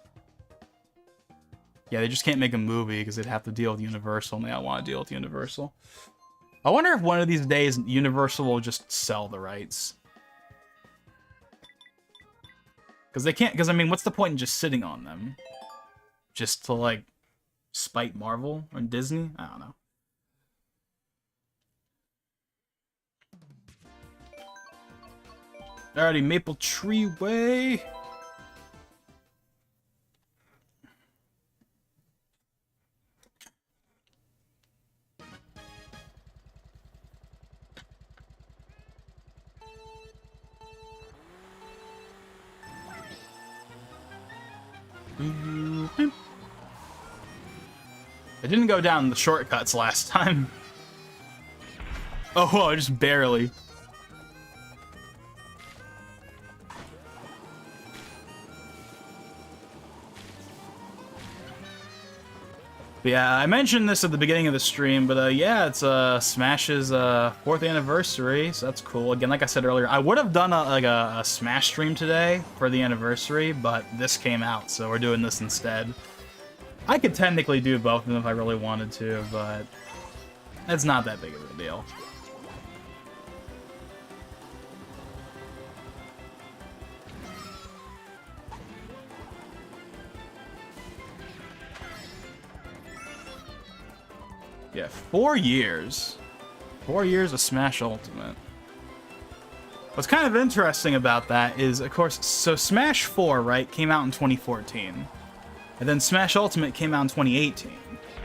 Yeah, they just can't make a movie because they'd have to deal with Universal, and they don't want to deal with Universal. I wonder if one of these days Universal will just sell the rights. Because they can't, because I mean, what's the point in just sitting on them? Just to, like, spite Marvel or Disney? I don't know. Alrighty, Maple Tree Way. I didn't go down the shortcuts last time. Oh, whoa, just barely. But yeah, I mentioned this at the beginning of the stream, but yeah, it's Smash's 4th anniversary, so that's cool. Again, like I said earlier, I would have done a Smash stream today for the anniversary, but this came out, so we're doing this instead. I could technically do both of them if I really wanted to, but it's not that big of a deal. Yeah, 4 years. 4 years of Smash Ultimate. What's kind of interesting about that is, of course, so Smash 4, right, came out in 2014. And then Smash Ultimate came out in 2018.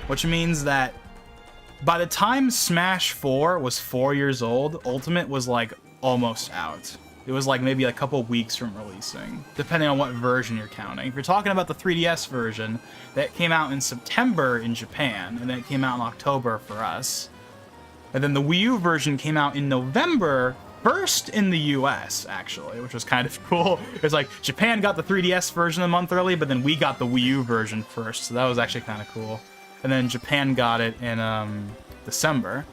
Which means that by the time Smash 4 was 4 years old, Ultimate was, like, almost out. It was, like, maybe a couple weeks from releasing, depending on what version you're counting. If you're talking about the 3DS version, that came out in September in Japan, and then it came out in October for us. And then the Wii U version came out in November, first in the US, actually, which was kind of cool. It was like, Japan got the 3DS version a month early, but then we got the Wii U version first, so that was actually kind of cool. And then Japan got it in December.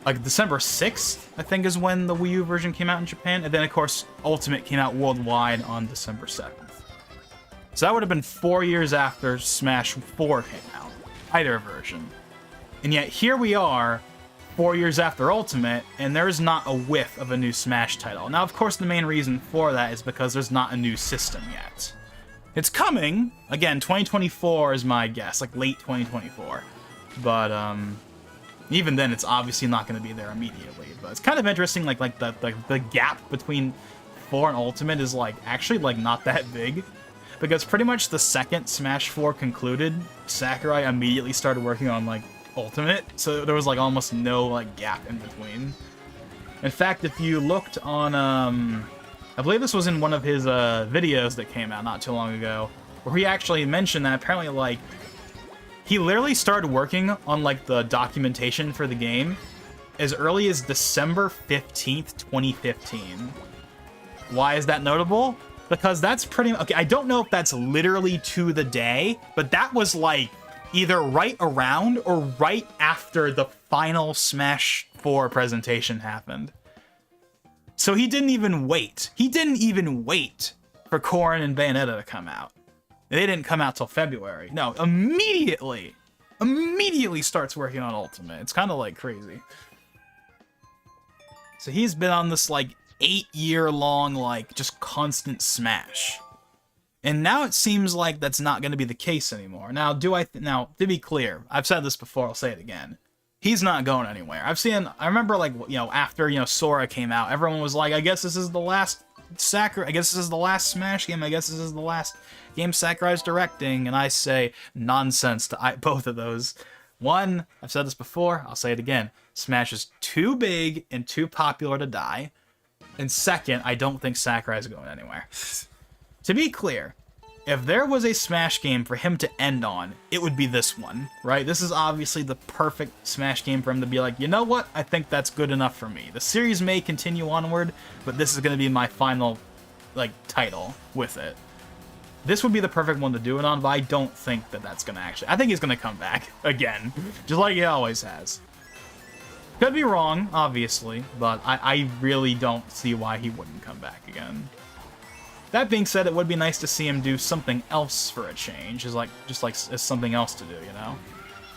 Like, December 6th, I think, is when the Wii U version came out in Japan. And then, of course, Ultimate came out worldwide on December 7th. So that would have been 4 years after Smash 4 came out. Either version. And yet, here we are, 4 years after Ultimate, and there's not a whiff of a new Smash title. Now, of course, the main reason for that is because there's not a new system yet. It's coming. Again, 2024 is my guess, like late 2024. But even then, it's obviously not going to be there immediately. But it's kind of interesting, like the gap between 4 and Ultimate is like actually like not that big, because pretty much the second Smash 4 concluded, Sakurai immediately started working on like Ultimate, so there was like almost no like gap in between. In fact, if you looked on I believe this was in one of his videos that came out not too long ago, where he actually mentioned that apparently like he literally started working on like the documentation for the game as early as December 15th, 2015. Why is that notable? Because that's pretty okay, I don't know if that's literally to the day, but that was like either right around or right after the final Smash 4 presentation happened. So he didn't even wait. He didn't even wait for Corrin and Bayonetta to come out. They didn't come out till February. No, immediately starts working on Ultimate. It's kind of like crazy. So he's been on this like 8-year-long like just constant Smash. And now it seems like that's not going to be the case anymore. Now, now, to be clear, I've said this before, I'll say it again. He's not going anywhere. I remember, like, you know, after, you know, Sora came out, everyone was like, I guess this is the last I guess this is the last Smash game, I guess this is the last game Sakurai's directing, and I say nonsense to both of those. One, I've said this before, I'll say it again, Smash is too big and too popular to die. And second, I don't think Sakurai's going anywhere. To be clear, if there was a Smash game for him to end on, it would be this one, right? This is obviously the perfect Smash game for him to be like, you know what? I think that's good enough for me. The series may continue onward, but this is going to be my final, like, title with it. This would be the perfect one to do it on, but I don't think that that's going to actually... I think he's going to come back again, just like he always has. Could be wrong, obviously, but I really don't see why he wouldn't come back again. That being said, it would be nice to see him do something else for a change, just like as something else to do, you know?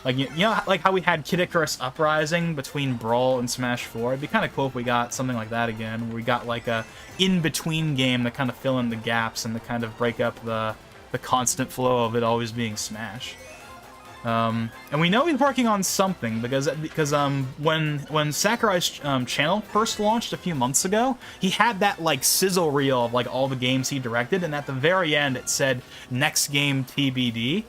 Like, you know, like how we had Kid Icarus Uprising between Brawl and Smash 4? It'd be kind of cool if we got something like that again, where we got like a in-between game to kind of fill in the gaps and to kind of break up the constant flow of it always being Smash. And we know he's working on something because when Sakurai's channel first launched a few months ago, he had that like sizzle reel of like all the games he directed, and at the very end it said next game TBD.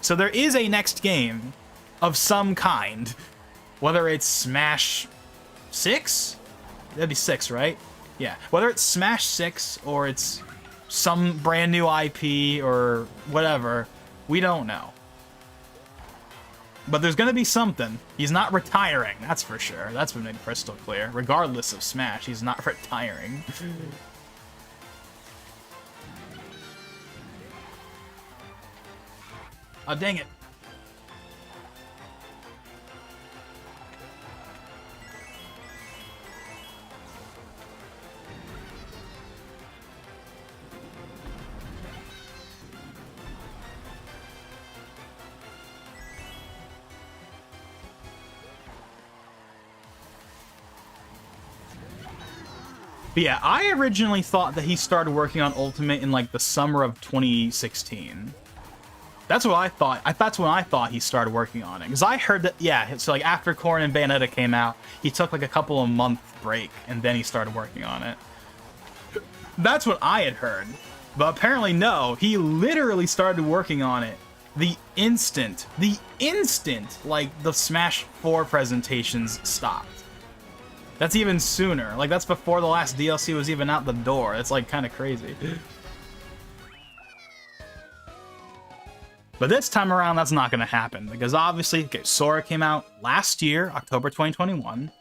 So there is a next game of some kind, whether it's Smash 6, that'd be 6, right? Yeah, whether it's Smash 6 or it's some brand new IP or whatever, we don't know. But there's gonna be something. He's not retiring, that's for sure. That's been made crystal clear. Regardless of Smash, he's not retiring. Oh, dang it. But yeah, I originally thought that he started working on Ultimate in like the summer of 2016. That's what I thought. That's when I thought he started working on it. Because I heard that, yeah, so like after Corrin and Bayonetta came out, he took like a couple of month break and then he started working on it. That's what I had heard. But apparently no, he literally started working on it the instant like the Smash 4 presentations stopped. That's even sooner. Like, that's before the last DLC was even out the door. It's, like, kind of crazy. But this time around, that's not going to happen. Because, obviously, okay, Sora came out last year, October 2021.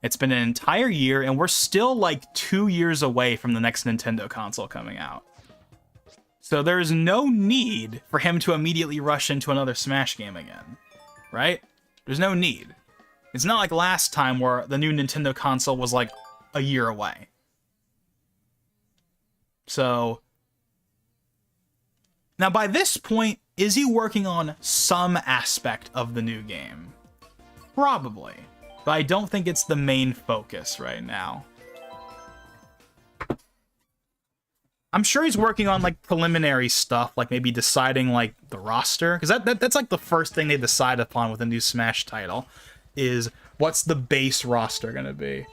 It's been an entire year, and we're still, like, 2 years away from the next Nintendo console coming out. So there's no need for him to immediately rush into another Smash game again. Right? There's no need. It's not like last time where the new Nintendo console was like a year away. So, now by this point, is he working on some aspect of the new game? Probably. but I don't think it's the main focus right now. I'm sure he's working on like preliminary stuff, like maybe deciding like the roster, because that's like the first thing they decide upon with a new Smash title, is what's the base roster gonna be.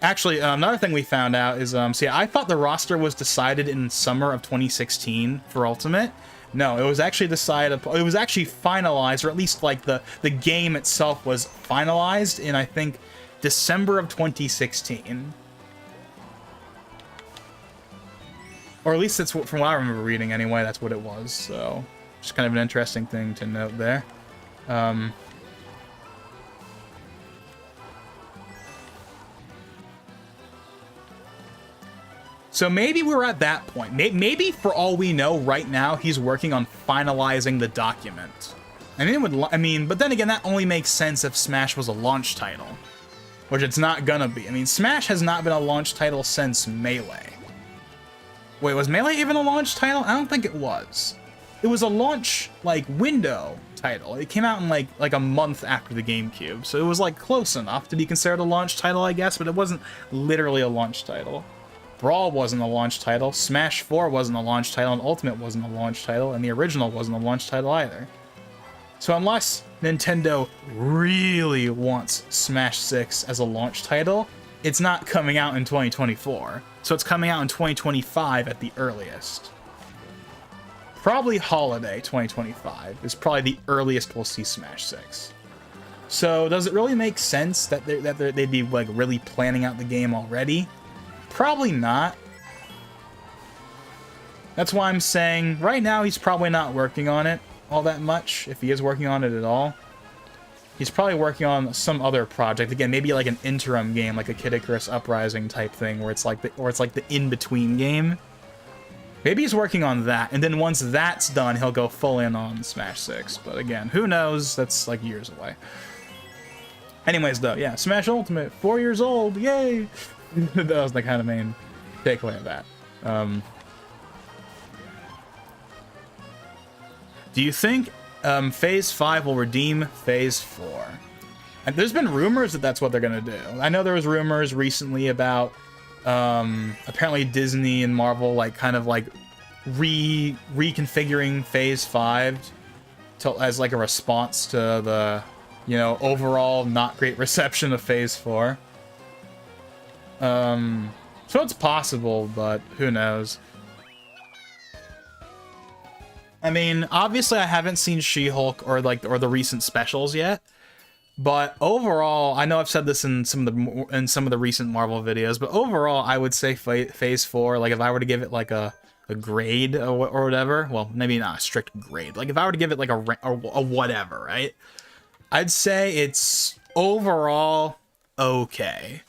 Actually, another thing we found out is, see, I thought the roster was decided in summer of 2016 for Ultimate. No, it was actually decided, it was actually finalized, or at least like the game itself was finalized in, I think, December of 2016. Or at least that's what, from what I remember reading anyway, that's what it was. So, just kind of an interesting thing to note there. So maybe we're at that point. Maybe for all we know right now, he's working on finalizing the document. And it would, I mean, but then again, that only makes sense if Smash was a launch title, which it's not gonna be. I mean, Smash has not been a launch title since Melee. Wait, was Melee even a launch title? I don't think it was. It was a launch, like, window title. It came out in, like a month after the GameCube, so it was, like, close enough to be considered a launch title, I guess, but it wasn't literally a launch title. Brawl wasn't a launch title, Smash 4 wasn't a launch title, and Ultimate wasn't a launch title, and the original wasn't a launch title either. So unless Nintendo really wants Smash 6 as a launch title, it's not coming out in 2024. So it's coming out in 2025 at the earliest. Probably holiday 2025 is probably the earliest we'll see Smash 6. So does it really make sense that they'd be like really planning out the game already? Probably not. That's why I'm saying right now he's probably not working on it all that much, if he is working on it at all. He's probably working on some other project. Again, maybe like an interim game, like a Kid Icarus Uprising type thing, where it's like the in-between game. Maybe he's working on that, and then once that's done, he'll go full in on Smash 6. But again, who knows? That's like years away. Anyways, though, yeah, Smash Ultimate, 4 years old, yay! That was the kind of main takeaway of that. Do you think Phase 5 will redeem Phase 4? And there's been rumors that that's what they're gonna do. I know there was rumors recently about apparently Disney and Marvel like kind of like reconfiguring Phase 5 as like a response to the, you know, overall not great reception of Phase 4. So it's possible, but who knows? I mean, obviously I haven't seen She-Hulk or the recent specials yet, but overall, I know I've said this in some of the recent Marvel videos, but overall, I would say Phase 4, like if I were to give it like a grade or whatever, well, maybe not a strict grade, like if I were to give it like a whatever, right? I'd say it's overall okay.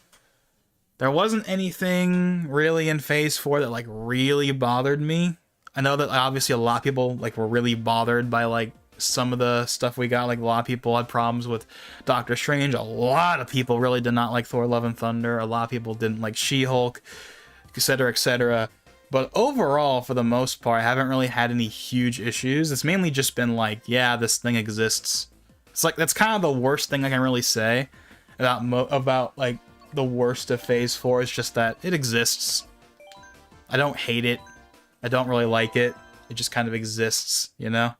There wasn't anything really in Phase 4 that like really bothered me. I know that obviously a lot of people like were really bothered by like some of the stuff we got. Like a lot of people had problems with Doctor Strange. A lot of people really did not like Thor: Love and Thunder. A lot of people didn't like She-Hulk, etc., etc. But overall, for the most part, I haven't really had any huge issues. It's mainly just been like, yeah, this thing exists. It's like that's kind of the worst thing I can really say about like the worst of Phase 4 is just that it exists. I don't hate it. I don't really like it. It just kind of exists, you know?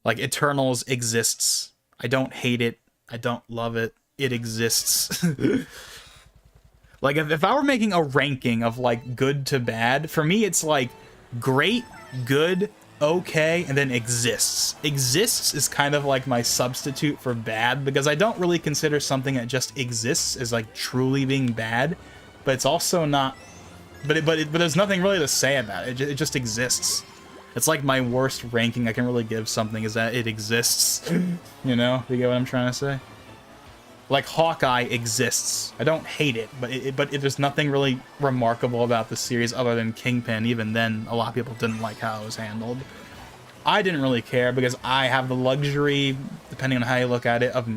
Like, Eternals exists. I don't hate it. I don't love it. It exists. Like, if I were making a ranking of, like, good to bad, for me it's, like, great, good, okay, and then exists. Exists is kind of like my substitute for bad, because I don't really consider something that just exists as, like, truly being bad, but it's also not... But there's nothing really to say about it. It just exists. It's like my worst ranking I can really give something is that it exists. You know? You get what I'm trying to say? Like Hawkeye exists. I don't hate it, but there's nothing really remarkable about the series other than Kingpin. Even then, a lot of people didn't like how it was handled. I didn't really care because I have the luxury, depending on how you look at it, of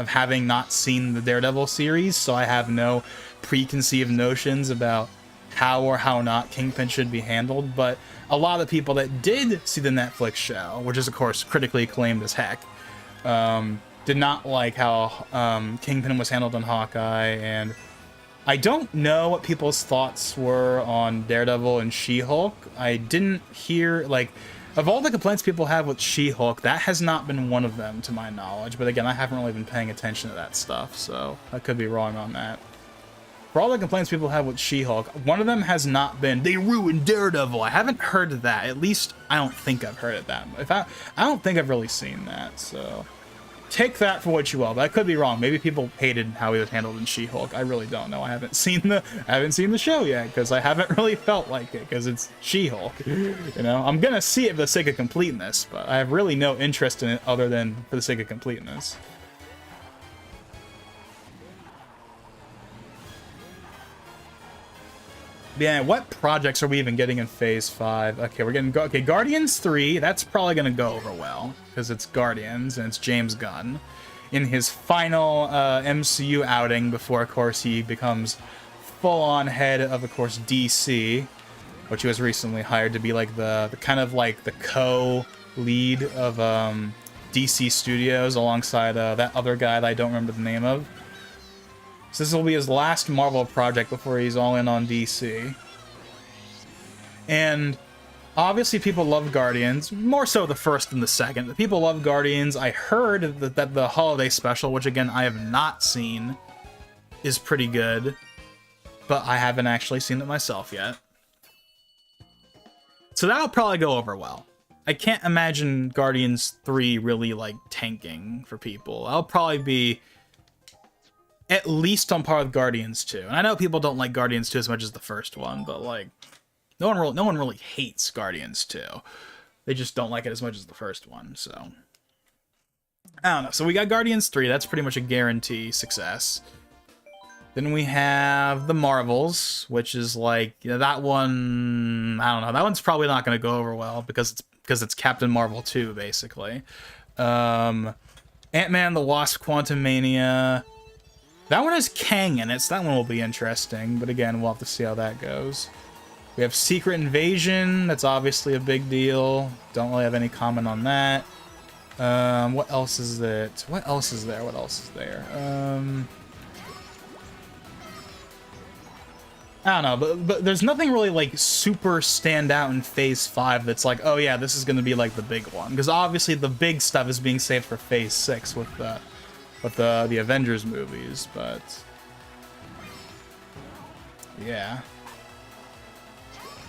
having not seen the Daredevil series, so I have no preconceived notions about how or how not Kingpin should be handled. But a lot of the people that did see the Netflix show, which is of course critically acclaimed as heck, did not like how Kingpin was handled on Hawkeye, and I don't know what people's thoughts were on Daredevil and She-Hulk. I didn't hear, like, of all the complaints people have with She-Hulk, that has not been one of them, to my knowledge. But again, I haven't really been paying attention to that stuff, so I could be wrong on that. For all the complaints people have with She-Hulk, one of them has not been, they ruined Daredevil. I haven't heard that. At least, I don't think I've heard it that much. I don't think I've really seen that, so take that for what you will, but I could be wrong. Maybe people hated how he was handled in She-Hulk. I really don't know. I haven't seen the show yet, because I haven't really felt like it, because it's She-Hulk. You know, I'm gonna see it for the sake of completeness, but I have really no interest in it other than for the sake of completeness. Yeah, what projects are we even getting in Phase 5? Okay, we're getting... Okay, Guardians 3, that's probably going to go over well, because it's Guardians, and it's James Gunn in his final MCU outing before, of course, he becomes full-on head of course, DC, which he was recently hired to be, like, the kind of, like, the co-lead of DC Studios alongside that other guy that I don't remember the name of. So this will be his last Marvel project before he's all in on DC. And obviously people love Guardians, more so the first than the second. The people love Guardians. I heard that the holiday special, which again I have not seen, is pretty good. But I haven't actually seen it myself yet. So that'll probably go over well. I can't imagine Guardians 3 really, like, tanking for people. I'll probably be at least on par with Guardians 2. And I know people don't like Guardians 2 as much as the first one, but, like, no one really hates Guardians 2. They just don't like it as much as the first one, so I don't know. So we got Guardians 3, that's pretty much a guarantee success. Then we have the Marvels, which is like, you know, that one, I don't know, that one's probably not going to go over well because it's Captain Marvel 2, basically. Ant-Man the Wasp: Quantumania. That one has Kang in it, so that one will be interesting. But again, we'll have to see how that goes. We have Secret Invasion. That's obviously a big deal. Don't really have any comment on that. What else is it? What else is there? What else is there? I don't know, but there's nothing really, like, super stand out in Phase 5 that's like, oh yeah, this is going to be, like, the big one. Because obviously the big stuff is being saved for Phase 6 with the Avengers movies, but yeah.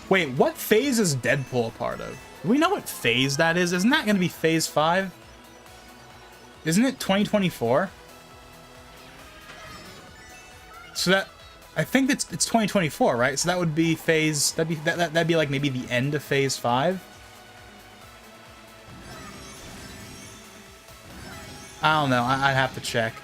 Wait, what phase is Deadpool a part of? Do we know what phase that is? Isn't that going to be Phase 5? Isn't it 2024? So that, I think it's 2024, right? So that would be phase, that'd be like maybe the end of Phase 5. I don't know. I'd have to check.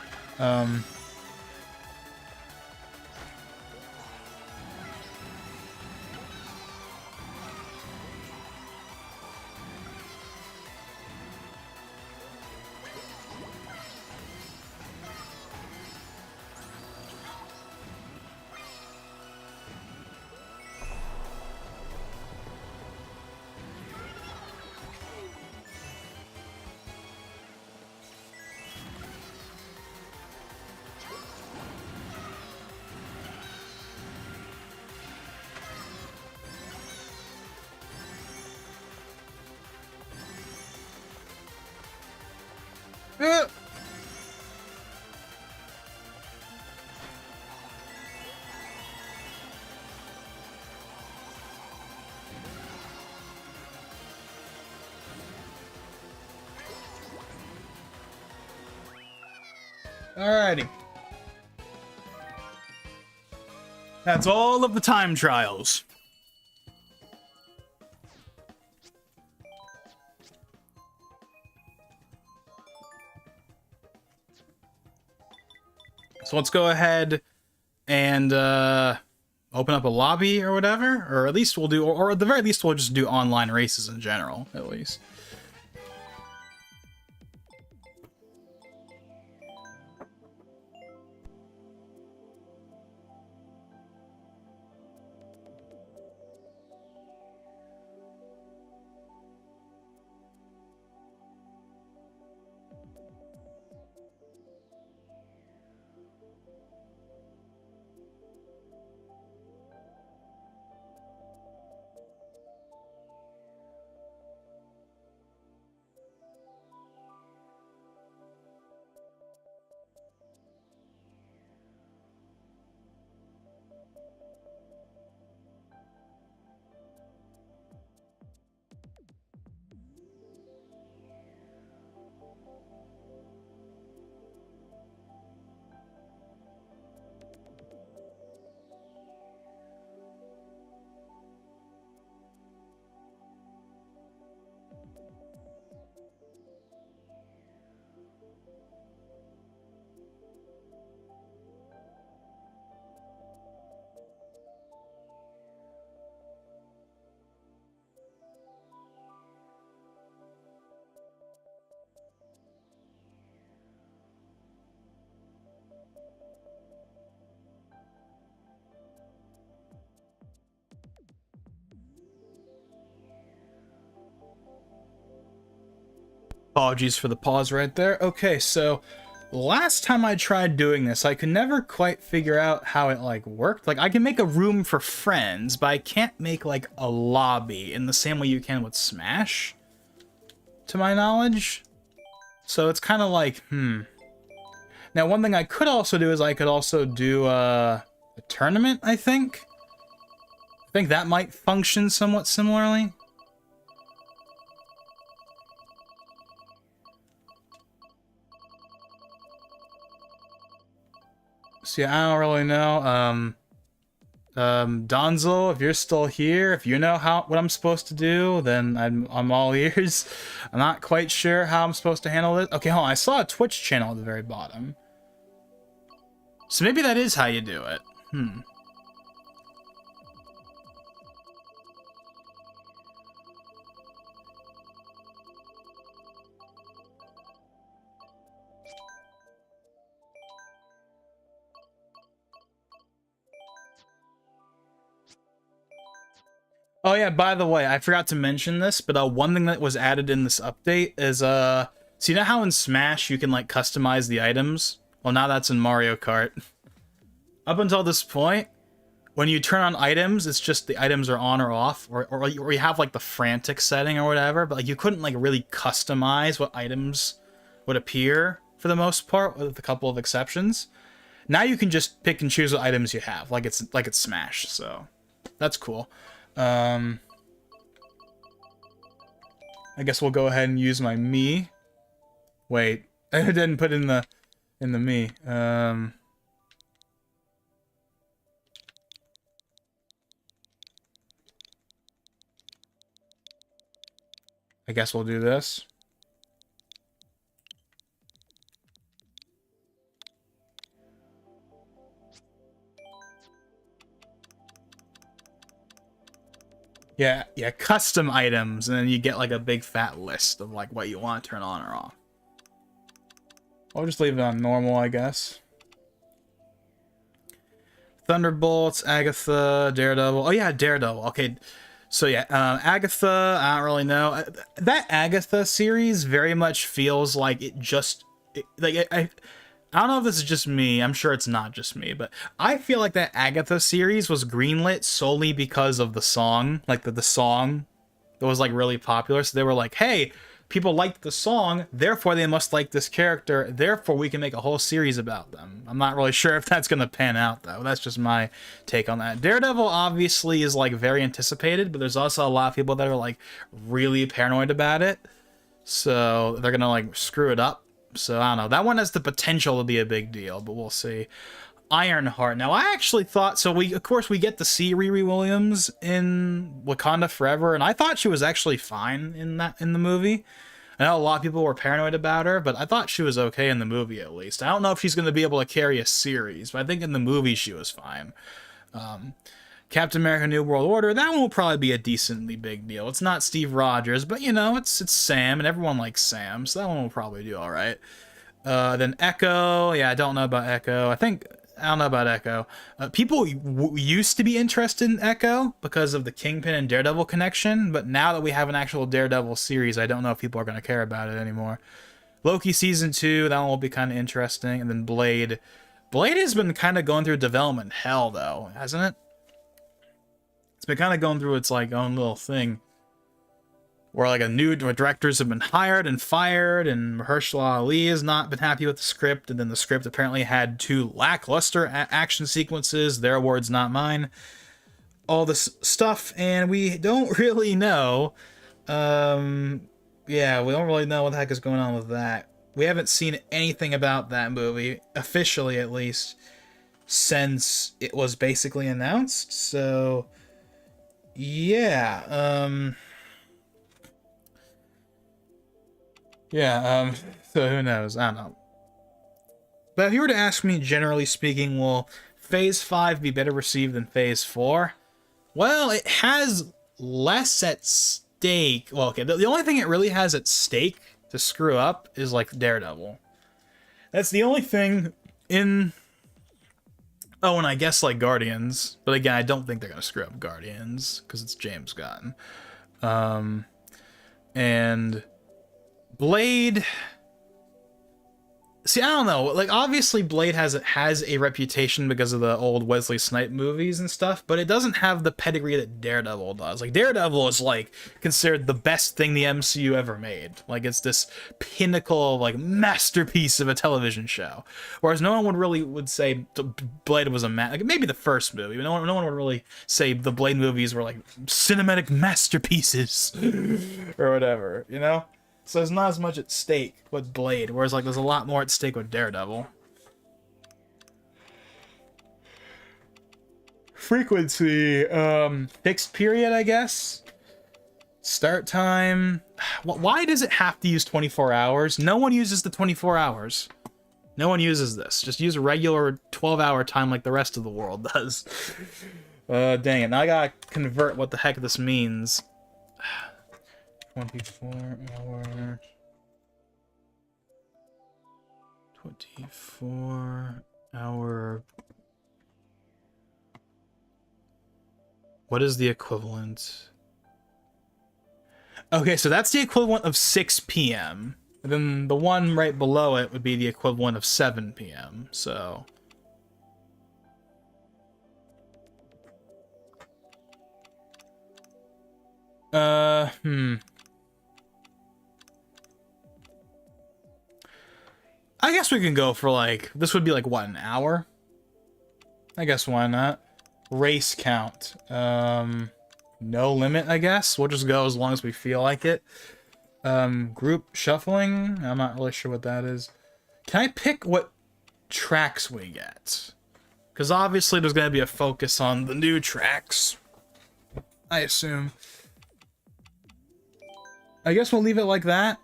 Alrighty. That's all of the time trials. So let's go ahead and open up a lobby or whatever, or at least we'll do, or at the very least we'll just do online races in general, at least. Apologies for the pause right there. Okay, so last time I tried doing this, I could never quite figure out how it, like, worked. Like, I can make a room for friends, but I can't make, like, a lobby in the same way you can with Smash, to my knowledge. So it's kind of like, Now, one thing I could also do is I could also do a tournament, I think. I think that might function somewhat similarly. So yeah, I don't really know. Donzel, if you're still here, if you know what I'm supposed to do, then I'm all ears. I'm not quite sure how I'm supposed to handle it. Okay, hold on. I saw a Twitch channel at the very bottom. So maybe that is how you do it. Oh yeah, by the way, I forgot to mention this, but one thing that was added in this update is, so you know how in Smash you can, like, customize the items? Well, now that's in Mario Kart. Up until this point, when you turn on items, it's just the items are on or off, or you have, like, the frantic setting or whatever, but, like, you couldn't, like, really customize what items would appear, for the most part, with a couple of exceptions. Now you can just pick and choose what items you have, like it's Smash, so that's cool. I guess we'll go ahead and use my me. Wait, I didn't put in the me. I guess we'll do this. Yeah, custom items, and then you get, like, a big fat list of, like, what you want to turn on or off. I'll just leave it on normal, I guess. Thunderbolts, Agatha, Daredevil. Oh yeah, Daredevil. Okay, so yeah, Agatha, I don't really know. That Agatha series very much feels like I don't know if this is just me. I'm sure it's not just me, but I feel like that Agatha series was greenlit solely because of the song, like the song that was, like, really popular. So they were like, hey, people liked the song, therefore they must like this character, therefore we can make a whole series about them. I'm not really sure if that's gonna pan out, though. That's just my take on that. Daredevil obviously is, like, very anticipated, but there's also a lot of people that are, like, really paranoid about it. So they're gonna, like, screw it up. So, I don't know. That one has the potential to be a big deal, but we'll see. Ironheart. Now, I actually thought... So, of course, we get to see Riri Williams in Wakanda Forever, and I thought she was actually fine in the movie. I know a lot of people were paranoid about her, but I thought she was okay in the movie, at least. I don't know if she's going to be able to carry a series, but I think in the movie she was fine. Captain America New World Order, that one will probably be a decently big deal. It's not Steve Rogers, but, you know, it's Sam, and everyone likes Sam, so that one will probably do all right. Then Echo, yeah, I don't know about Echo. I don't know about Echo. People used to be interested in Echo because of the Kingpin and Daredevil connection, but now that we have an actual Daredevil series, I don't know if people are going to care about it anymore. Loki Season 2, that one will be kind of interesting. And then Blade. Blade has been kind of going through development hell, though, hasn't it? It's been kind of going through its, like, own little thing. Where, like, new directors have been hired and fired, and Mahershala Ali has not been happy with the script, and then the script apparently had 2 lackluster action sequences, their words, not mine. All this stuff, and we don't really know. Yeah, we don't really know what the heck is going on with that. We haven't seen anything about that movie, officially at least, since it was basically announced, so... Yeah, so who knows? I don't know. But if you were to ask me, generally speaking, will Phase 5 be better received than Phase 4? Well, it has less at stake. Well, okay, the only thing it really has at stake to screw up is, like, Daredevil. That's the only thing in... Oh, and I guess, like, Guardians. But again, I don't think they're going to screw up Guardians, because it's James Gunn. And Blade. See, I don't know. Like, obviously, Blade has a reputation because of the old Wesley Snipes movies and stuff, but it doesn't have the pedigree that Daredevil does. Like, Daredevil is, like, considered the best thing the MCU ever made. Like, it's this pinnacle, like, masterpiece of a television show. Whereas no one would say Blade was like, maybe the first movie, but no one would really say the Blade movies were, like, cinematic masterpieces or whatever, you know? So there's not as much at stake with Blade, whereas like there's a lot more at stake with Daredevil. Frequency, fixed period, I guess. Start time. Why does it have to use 24 hours? No one uses the 24 hours. No one uses this. Just use a regular 12-hour time like the rest of the world does. Dang it. Now I gotta convert what the heck this means. 24 hours. 24 hour. What is the equivalent? Okay, so that's the equivalent of 6 p.m. And then the one right below it would be the equivalent of 7 p.m. So I guess we can go for like, this would be like, what, an hour? I guess why not? Race count. No limit, I guess. We'll just go as long as we feel like it. Group shuffling. I'm not really sure what that is. Can I pick what tracks we get? Because obviously there's going to be a focus on the new tracks, I assume. I guess we'll leave it like that.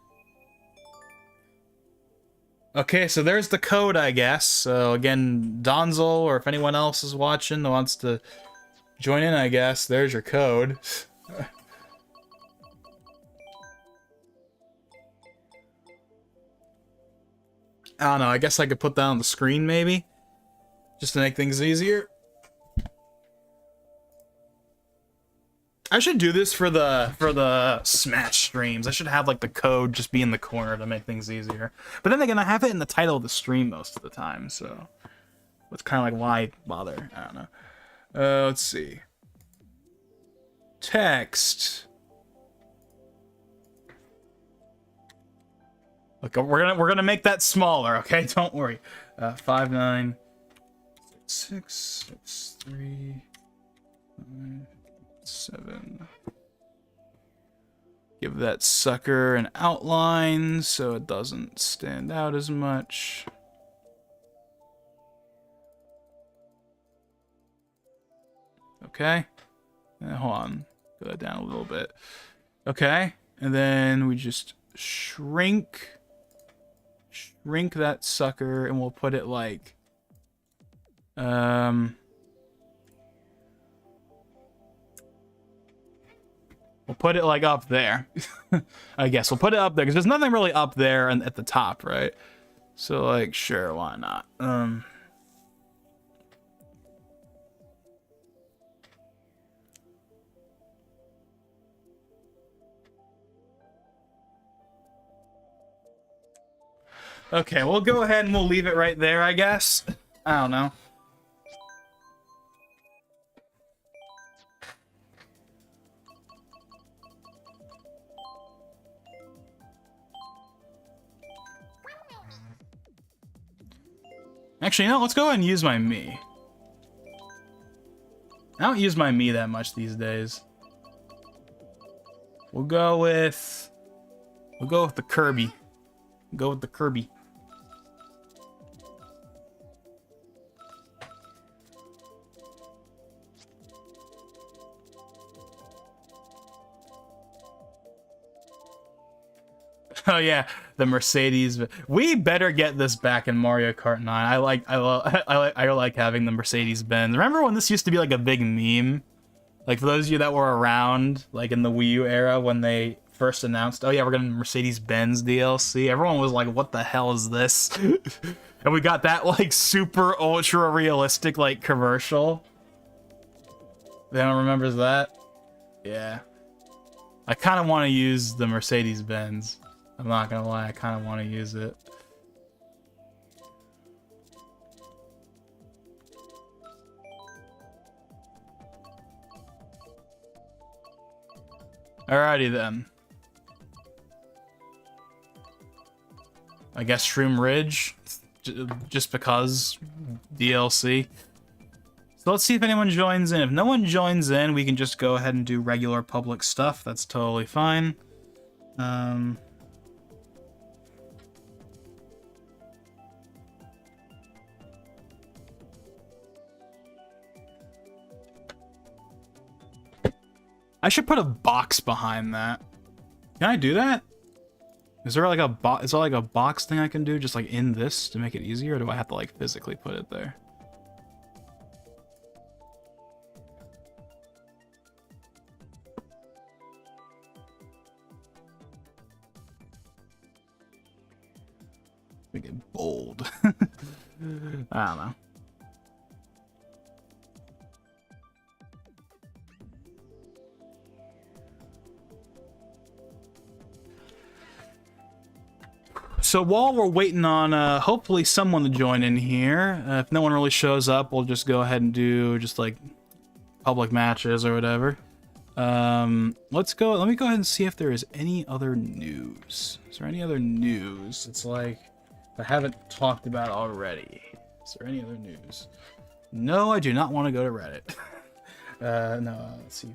Okay, so there's the code, I guess. So again, Donzel, or if anyone else is watching that wants to join in, I guess, there's your code. I don't know, I guess I could put that on the screen, maybe? Just to make things easier. I should do this for the Smash streams. I should have like the code just be in the corner to make things easier. But then again, I have it in the title of the stream most of the time, so it's kind of like, why bother? I don't know. Let's see. Text. Look, we're gonna make that smaller, okay? Don't worry. 596663 7. Give that sucker an outline so it doesn't stand out as much. Okay. Hold on. Go that down a little bit. Okay. And then we just shrink that sucker, and we'll put it like we'll put it like up there. I guess we'll put it up there because there's nothing really up there and at the top, right? So like, sure, why not? Okay, we'll go ahead and we'll leave it right there, I guess. I don't know. Actually, no, let's go ahead and use my Mii. I don't use my Mii that much these days. We'll go with the Kirby. Go with the Kirby. Oh yeah, the Mercedes. We better get this back in Mario Kart 9. I like having the Mercedes Benz. Remember when this used to be like a big meme? Like for those of you that were around, like in the Wii U era when they first announced, oh yeah, we're getting Mercedes Benz DLC. Everyone was like, what the hell is this? And we got that like super ultra realistic like commercial. Anyone remembers that? Yeah. I kind of want to use the Mercedes Benz. I'm not gonna lie, I kind of want to use it. Alrighty then. I guess Shroom Ridge, just because DLC. So let's see if anyone joins in. If no one joins in, we can just go ahead and do regular public stuff. That's totally fine. I should put a box behind that. Can I do that? Is there like a box thing I can do just like in this to make it easier, or do I have to like physically put it there? Make it bold. I don't know. So while we're waiting on hopefully someone to join in here, if no one really shows up, we'll just go ahead and do just like public matches or whatever. Let me go ahead and see if there is any other news. Is there any other news? It's like I haven't talked about already. Is there any other news? No, I do not want to go to Reddit. No, let's see.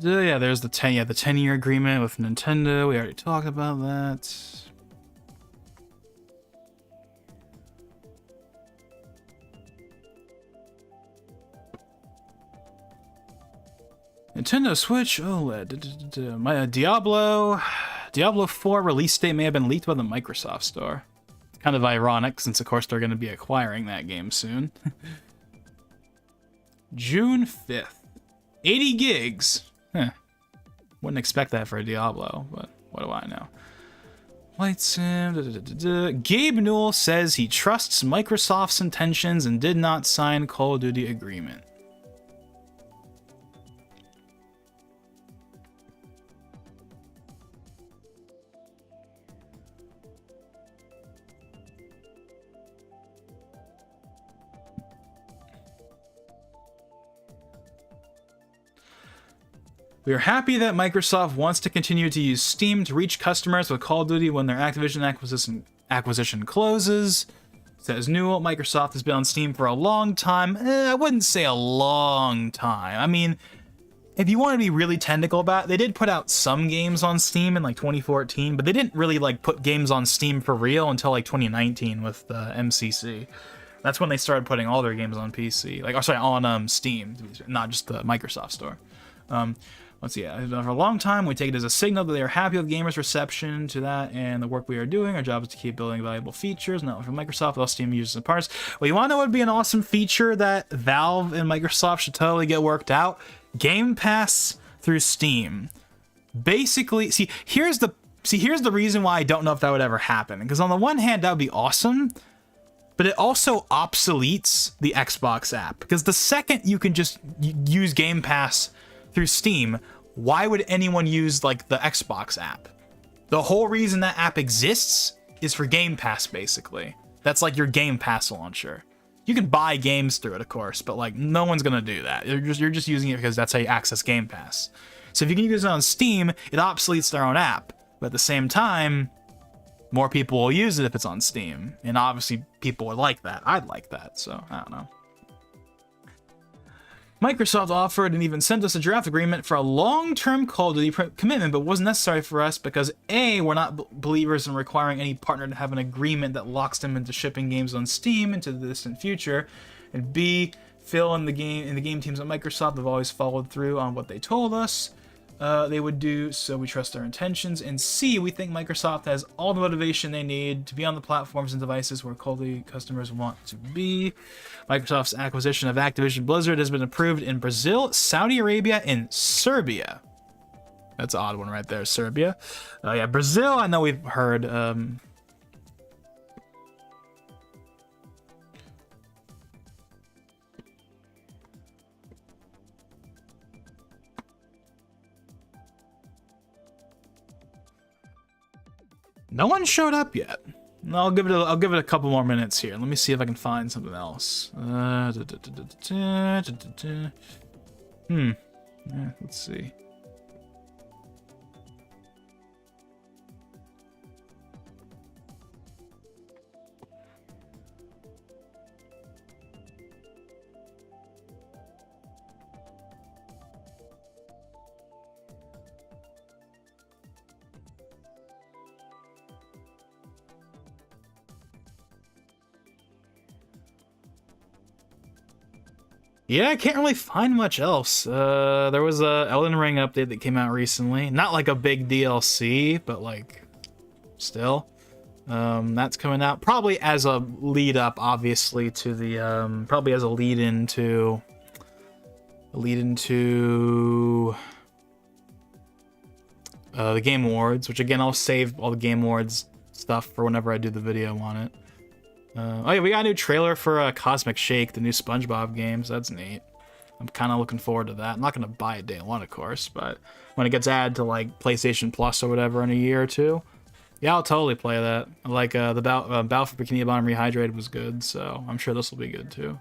Yeah, there's the 10-year agreement with Nintendo. We already talked about that. Nintendo Switch OLED. My Diablo 4 release date may have been leaked by the Microsoft Store. It's kind of ironic since, of course, they're going to be acquiring that game soon. June 5th. 80 gigs. Huh. Wouldn't expect that for a Diablo, but what do I know? Flight Sim. Gabe Newell says he trusts Microsoft's intentions and did not sign Call of Duty agreement. We are happy that Microsoft wants to continue to use Steam to reach customers with Call of Duty when their Activision acquisition closes. Says Newell, Microsoft has been on Steam for a long time. I wouldn't say a long time. I mean, if you want to be really technical about it, they did put out some games on Steam in like 2014, but they didn't really like put games on Steam for real until like 2019 with the MCC. That's when they started putting all their games on PC, on Steam, not just the Microsoft Store. Let's see, for a long time, we take it as a signal that they are happy with gamers' reception to that and the work we are doing. Our job is to keep building valuable features, not from Microsoft, all Steam users and parts. Well, you want to know what would be an awesome feature that Valve and Microsoft should totally get worked out? Game Pass through Steam. Basically, here's the reason why I don't know if that would ever happen. Because on the one hand, that would be awesome, but it also obsoletes the Xbox app. Because the second you can just use Game Pass through Steam, why would anyone use like the Xbox app? The whole reason that app exists is for Game Pass, basically. That's like your Game Pass launcher. You can buy games through it, of course, but like no one's gonna do that. You're just using it because that's how you access Game Pass. So if you can use it on Steam, it obsoletes their own app. But at the same time, more people will use it if it's on Steam. And obviously people would like that. I'd like that, so I don't know. Microsoft offered and even sent us a draft agreement for a long-term Call of Duty commitment, but wasn't necessary for us because A, we're not believers in requiring any partner to have an agreement that locks them into shipping games on Steam into the distant future, and B, Phil and the game teams at Microsoft have always followed through on what they told us. they would do, so we trust their intentions. And C, we think Microsoft has all the motivation they need to be on the platforms and devices where Colby customers want to be. Microsoft's acquisition of Activision Blizzard has been approved in Brazil, Saudi Arabia, and Serbia. That's an odd one right there, Serbia. Yeah, Brazil, I know we've heard. No one showed up yet. I'll give it a couple more minutes here. Let me see if I can find something else. Let's see. Yeah, I can't really find much else. There was a Elden Ring update that came out recently. Not like a big DLC, but like, still. That's coming out probably as a lead up, obviously, to the probably as a lead into the Game Awards, which again I'll save all the Game Awards stuff for whenever I do the video on it. Oh yeah, we got a new trailer for Cosmic Shake, the new SpongeBob game, so that's neat. I'm kind of looking forward to that. I'm not going to buy it day one, of course, but when it gets added to like PlayStation Plus or whatever in a year or two, yeah, I'll totally play that. Like the Battle for Bikini Bottom Rehydrated was good, so I'm sure this will be good too.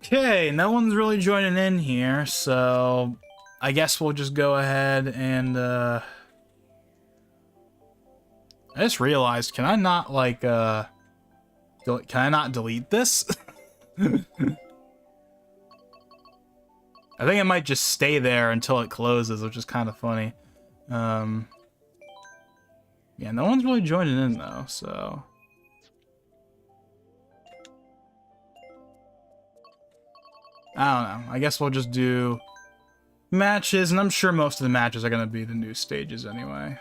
Okay, no one's really joining in here, so I guess we'll just go ahead and I just realized, can I not like can I not delete this? I think it might just stay there until it closes, which is kind of funny. Yeah, no one's really joining in though, so I don't know. I guess we'll just do matches, and I'm sure most of the matches are going to be the new stages anyway.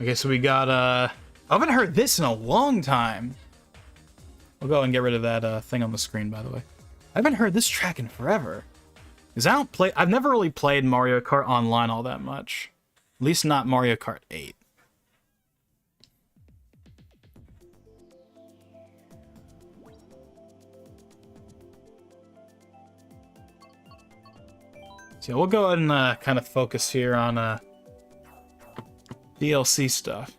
Okay, so we got, I haven't heard this in a long time. We'll go and get rid of that thing on the screen, by the way. I haven't heard this track in forever. Because I've never really played Mario Kart Online all that much. At least not Mario Kart 8. So we'll go ahead and kind of focus here on DLC stuff.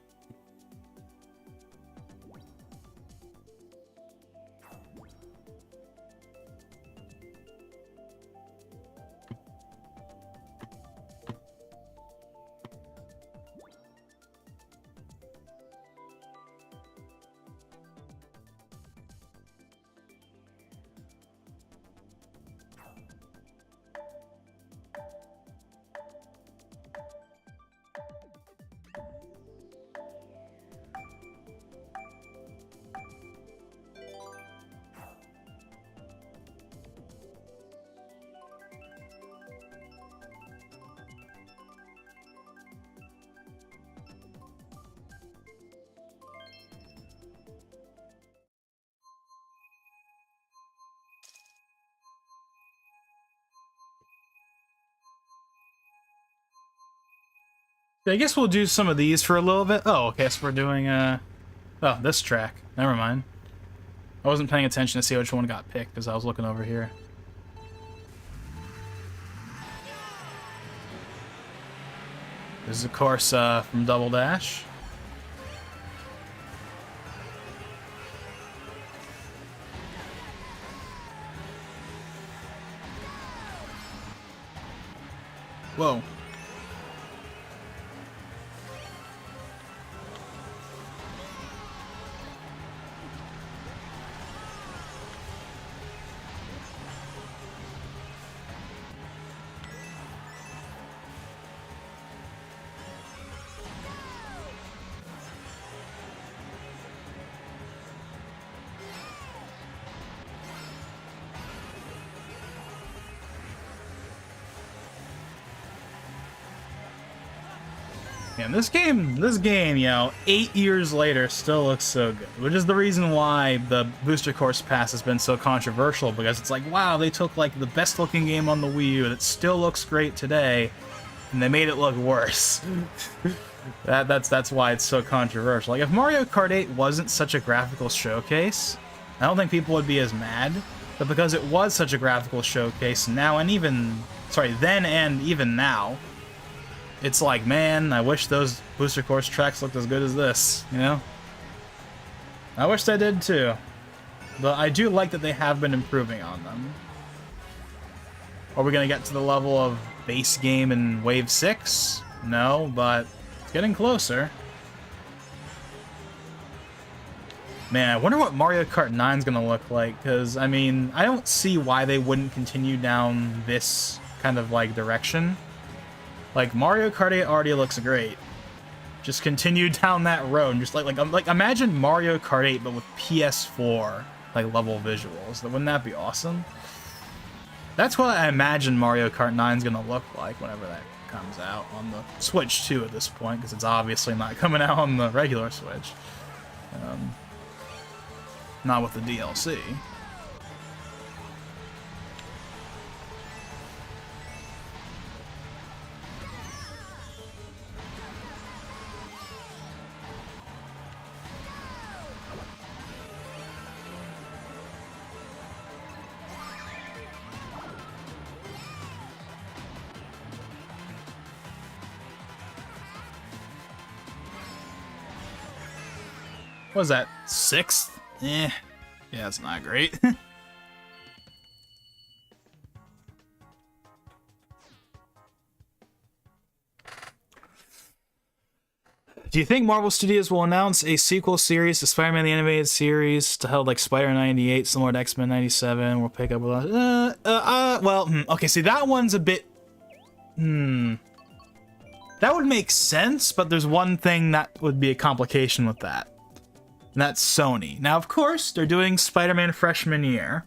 I guess we'll do some of these for a little bit. Oh, okay, so we're doing, oh, this track. Never mind. I wasn't paying attention to see which one got picked because I was looking over here. This is, of course, from Double Dash. Whoa. And this game, you know, 8 years later still looks so good, which is the reason why the Booster Course Pass has been so controversial, because it's like, wow, they took like the best looking game on the Wii U that still looks great today, and they made it look worse. That's why it's so controversial. Like, if Mario Kart 8 wasn't such a graphical showcase, I don't think people would be as mad, but because it was such a graphical showcase now, and even, sorry, then and even now, it's like, man, I wish those Booster Course tracks looked as good as this, you know? I wish they did too. But I do like that they have been improving on them. Are we gonna get to the level of base game in Wave 6? No, but it's getting closer. Man, I wonder what Mario Kart 9 is gonna look like, because, I mean, I don't see why they wouldn't continue down this kind of, like, direction. Like, Mario Kart 8 already looks great. Just continue down that road. Just like imagine Mario Kart 8, but with PS4 like level visuals. Wouldn't that be awesome? That's what I imagine Mario Kart 9 is gonna look like whenever that comes out on the Switch too. At this point, because it's obviously not coming out on the regular Switch. Not with the DLC. What was that? 6th? Eh. Yeah, it's not great. Do you think Marvel Studios will announce a sequel series to Spider-Man the Animated Series to held like Spider 98, similar to X-Men 97? We'll pick up with okay, see, that one's a bit... That would make sense, but there's one thing that would be a complication with that. And that's Sony. Now, of course, they're doing Spider-Man Freshman Year.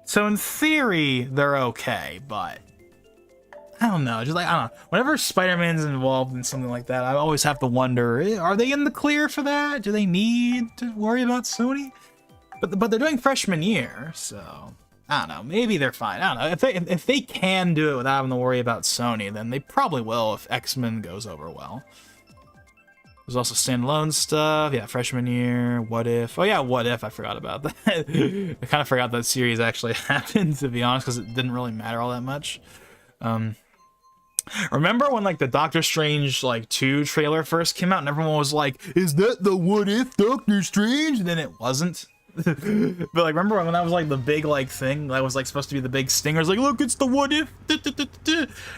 So in theory, they're okay, but... I don't know, just like, I don't know. Whenever Spider-Man's involved in something like that, I always have to wonder, are they in the clear for that? Do they need to worry about Sony? But they're doing Freshman Year, so... I don't know, maybe they're fine. I don't know, if they can do it without having to worry about Sony, then they probably will if X-Men goes over well. There's also standalone stuff. Yeah, Freshman Year, What If. Oh yeah, What If, I forgot about that. I kind of forgot that series actually happened, to be honest, because it didn't really matter all that much. Remember when like the Doctor Strange like 2 trailer first came out and everyone was like, is that the What If Doctor Strange? And then it wasn't. But like, remember when that was like the big like thing that was like supposed to be the big stinger? It's like, look, it's the What If.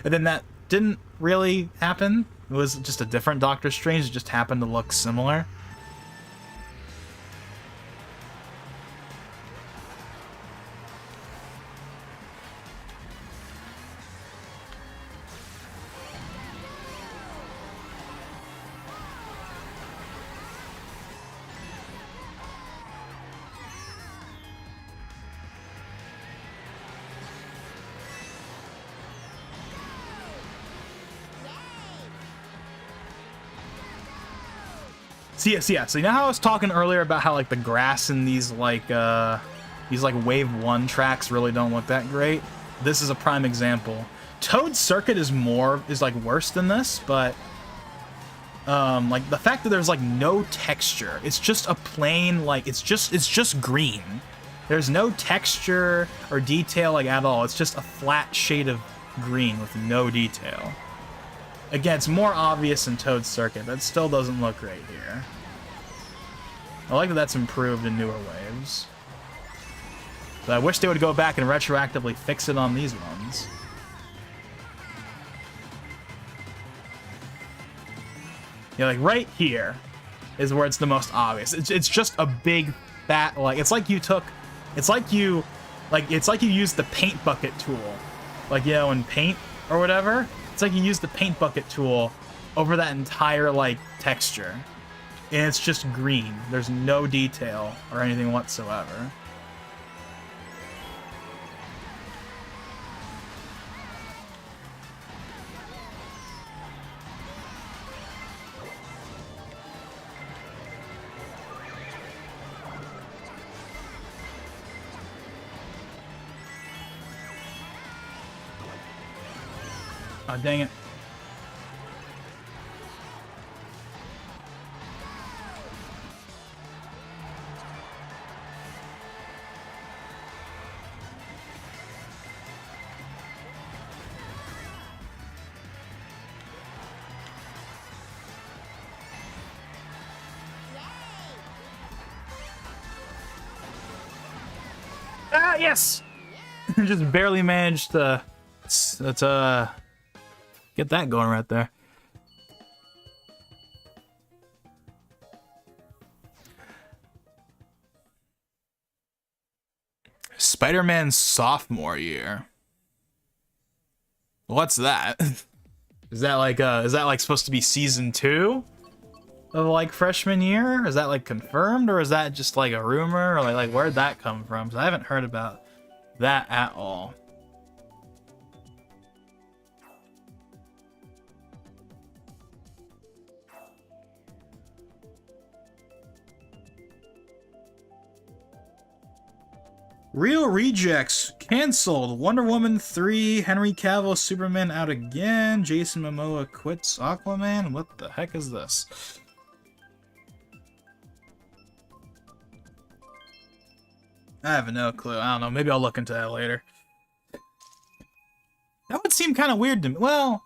And then that didn't really happen. It was just a different Doctor Strange. It just happened to look similar. So yes, yeah. So you know how I was talking earlier about how like the grass in these like Wave 1 tracks really don't look that great? This is a prime example. Toad Circuit is like worse than this, but like the fact that there's like no texture, it's just a plain, like it's just green. There's no texture or detail like at all. It's just a flat shade of green with no detail. Again, it's more obvious in Toad Circuit, but it still doesn't look great here. I like that that's improved in newer waves. But I wish they would go back and retroactively fix it on these ones. Yeah, like right here is where it's the most obvious. It's just a big fat, like it's like you used the paint bucket tool, like, you know, in Paint or whatever. It's like you use the paint bucket tool over that entire like texture, and it's just green. There's no detail or anything whatsoever. Oh, dang it. Ah, yes! Just barely managed to get that going right there. Spider-Man sophomore year. What's that? Is that like supposed to be season 2 of like freshman year? Is that like confirmed, or is that just like a rumor, or like where'd that come from? 'Cause I haven't heard about that at all. Real Rejects canceled. Wonder Woman 3, Henry Cavill Superman out again. Jason Momoa quits Aquaman. What the heck is this? I have no clue. I don't know. Maybe I'll look into that later. That would seem kind of weird to me. Well,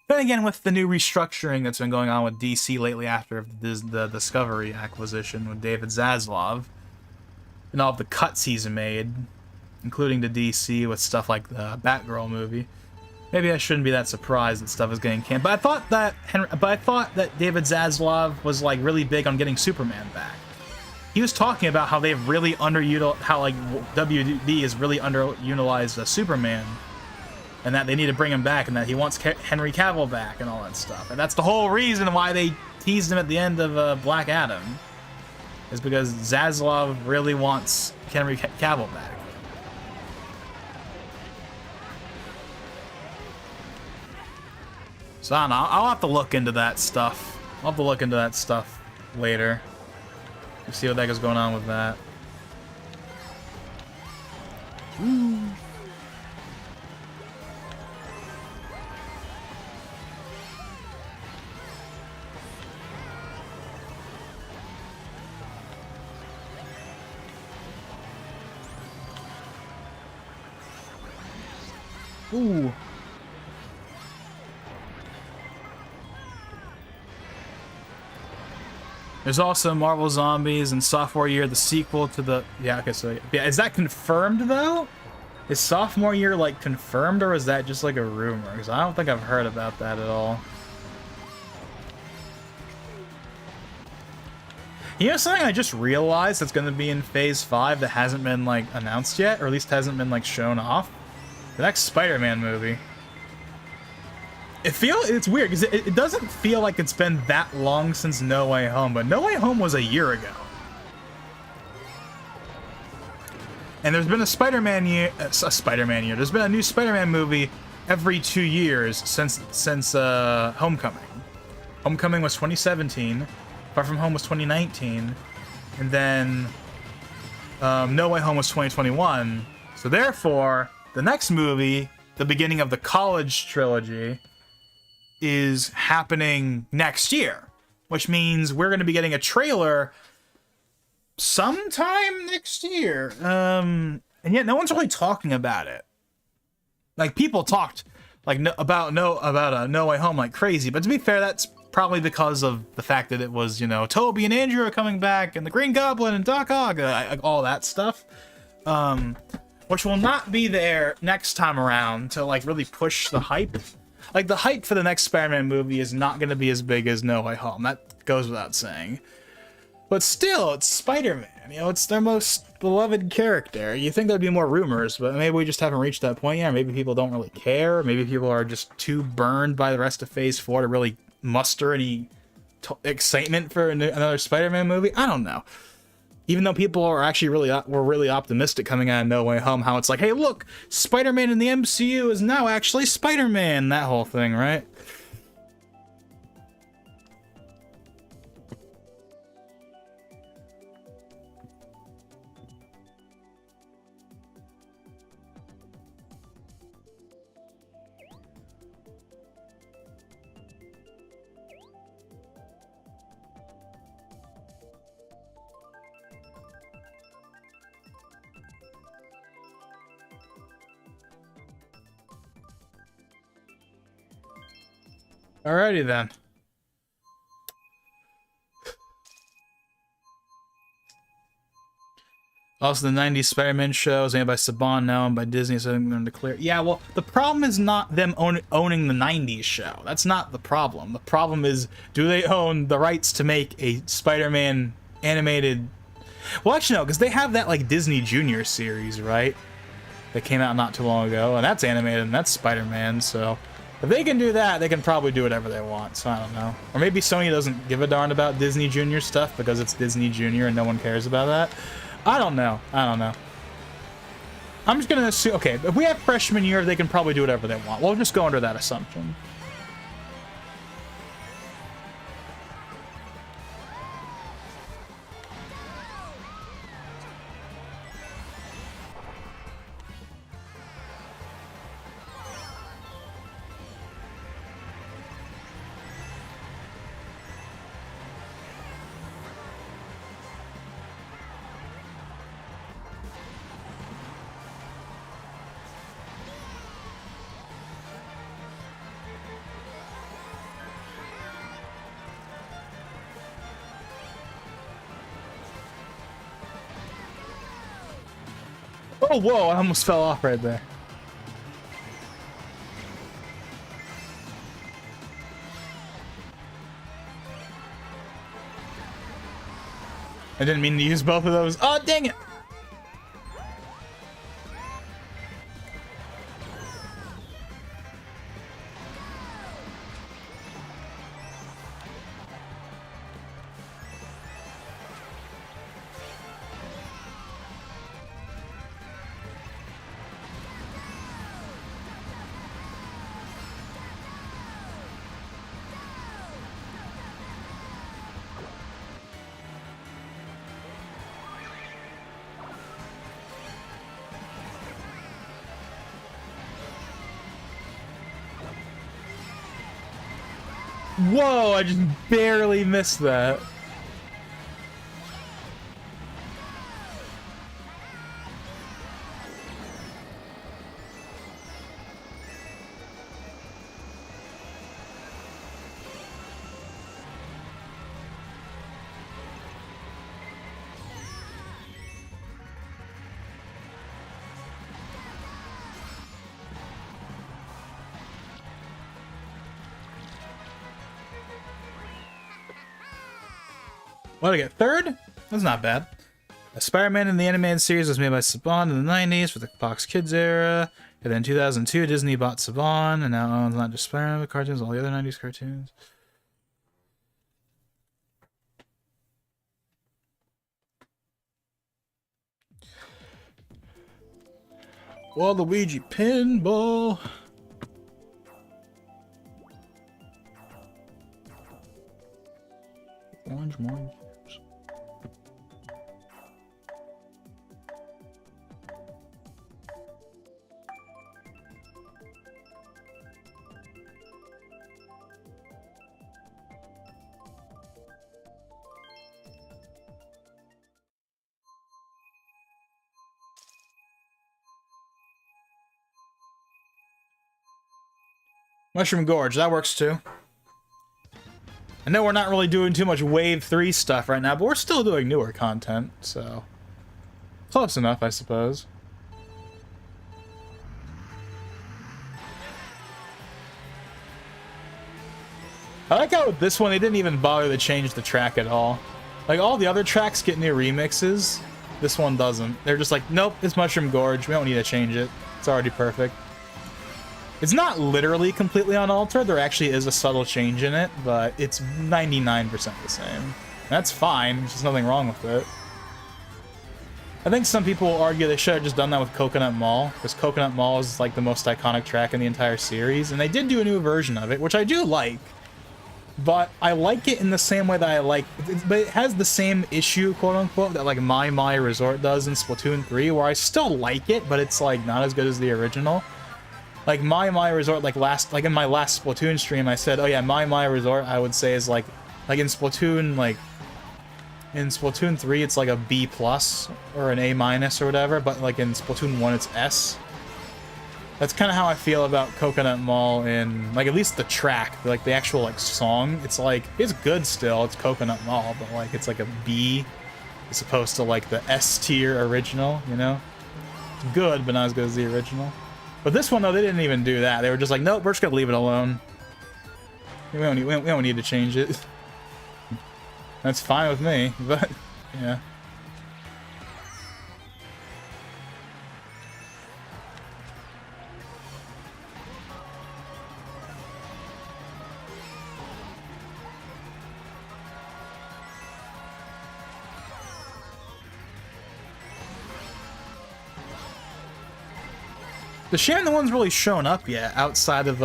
then again, with the new restructuring that's been going on with DC lately after the Discovery acquisition with David Zaslav, and all of the cuts he's made, including to DC with stuff like the Batgirl movie, maybe I shouldn't be that surprised that stuff is getting canned. But I thought that David Zaslav was like really big on getting Superman back. He was talking about how they've really WB is really underutilized Superman, and that they need to bring him back, and that he wants Henry Cavill back and all that stuff. And that's the whole reason why they teased him at the end of Black Adam. Is because Zaslav really wants Henry Cavill back. So I don't know, I'll have to look into that stuff. I'll have to look into that stuff later. See what the heck is going on with that. Ooh. Ooh. There's also Marvel Zombies and Sophomore Year, the sequel to the... Yeah, okay, so... Yeah, is that confirmed, though? Is Sophomore Year, like, confirmed, or is that just, like, a rumor? Because I don't think I've heard about that at all. You know something I just realized that's going to be in Phase 5 that hasn't been, like, announced yet? Or at least hasn't been, like, shown off? The next Spider-Man movie. It's weird, because it doesn't feel like it's been that long since No Way Home, but No Way Home was a year ago. And there's been a Spider-Man year, there's been a new Spider-Man movie every 2 years since Homecoming. Homecoming was 2017, Far From Home was 2019, and then No Way Home was 2021. So therefore, the next movie the beginning of the college trilogy is happening next year, which means we're going to be getting a trailer sometime next year. And yet no one's really talking about it. Like, people talked like about No Way Home like crazy, but to be fair, that's probably because of the fact that it was, you know, Toby and Andrew are coming back, and the Green Goblin and Doc Ock, all that stuff, which will not be there next time around to like really push the hype. Like, the hype for the next Spider-Man movie is not going to be as big as No Way Home. That goes without saying. But still, it's Spider-Man. You know, it's their most beloved character. You think there'd be more rumors, but maybe we just haven't reached that point yet. Maybe people don't really care. Maybe people are just too burned by the rest of Phase 4 to really muster any excitement for another Spider-Man movie. I don't know. Even though people are actually really optimistic coming out of No Way Home, how it's like, hey, look, Spider-Man in the MCU is now actually Spider-Man. That whole thing, right? Alrighty then. Also, the 90s Spider-Man show is made by Saban now and by Disney, so I'm going to declare. Yeah, well, the problem is not them owning the 90s show. That's not the problem. The problem is, do they own the rights to make a Spider-Man animated... Well, actually, no, because they have that, like, Disney Junior series, right? That came out not too long ago, and that's animated, and that's Spider-Man, so... If they can do that, they can probably do whatever they want, so I don't know. Or maybe Sony doesn't give a darn about Disney Junior stuff because it's Disney Junior and no one cares about that. I don't know. I don't know. I'm just gonna assume, okay, if we have freshman year, they can probably do whatever they want. We'll just go under that assumption. Oh, whoa, I almost fell off right there. I didn't mean to use both of those. Oh, dang it! Whoa, I just barely missed that. What did I get? Third? That's not bad. Spider-Man in the animated series was made by Saban in the 90s for the Fox Kids era. And then in 2002, Disney bought Saban and now owns not just Spider-Man, but cartoons, all the other 90s cartoons. Waluigi pinball. Orange. Mushroom Gorge, that works too. I know we're not really doing too much Wave 3 stuff right now, but we're still doing newer content, so... close enough, I suppose. I like how with this one, they didn't even bother to change the track at all. Like, all the other tracks get new remixes. This one doesn't. They're just like, nope, it's Mushroom Gorge. We don't need to change it. It's already perfect. It's not literally completely unaltered. There actually is a subtle change in it, but it's 99% the same. That's fine. There's just nothing wrong with it. I think some people will argue they should have just done that with Coconut Mall, because Coconut Mall is like the most iconic track in the entire series, and they did do a new version of it, which I do like. But I like it in the same way that I like... but it has the same issue, quote-unquote, that, like, My Resort does in Splatoon 3, where I still like it, but it's, like, not as good as the original. Like, My Resort, like, in my last Splatoon stream, I said, oh yeah, My Resort, I would say, is, like in Splatoon, like... in Splatoon 3, it's, like, a B+, or an A- or whatever, but, like, in Splatoon 1, it's S. That's kind of how I feel about Coconut Mall in, like, at least the track, like, the actual, like, song. It's, like, it's good still, it's Coconut Mall, but, like, it's, like, a B as opposed to, like, the S-tier original, you know? It's good, but not as good as the original. But this one, though, they didn't even do that. They were just like, nope, we're just gonna leave it alone. We don't need to change it. That's fine with me, but, yeah. The shame no one's really shown up yet outside of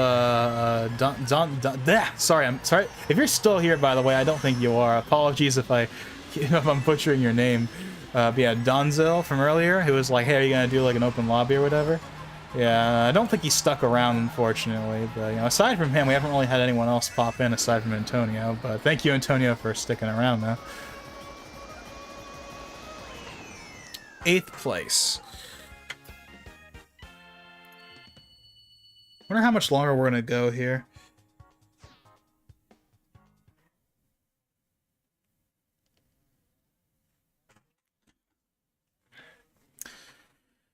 sorry, I'm sorry if you're still here. By the way, I don't think you are. Apologies if I'm butchering your name. But yeah, Donzel from earlier, who was like, "Hey, are you gonna do like an open lobby or whatever?" Yeah, I don't think he stuck around, unfortunately. But you know, aside from him, we haven't really had anyone else pop in aside from Antonio. But thank you, Antonio, for sticking around, though. 8th place. Wonder how much longer we're gonna go here.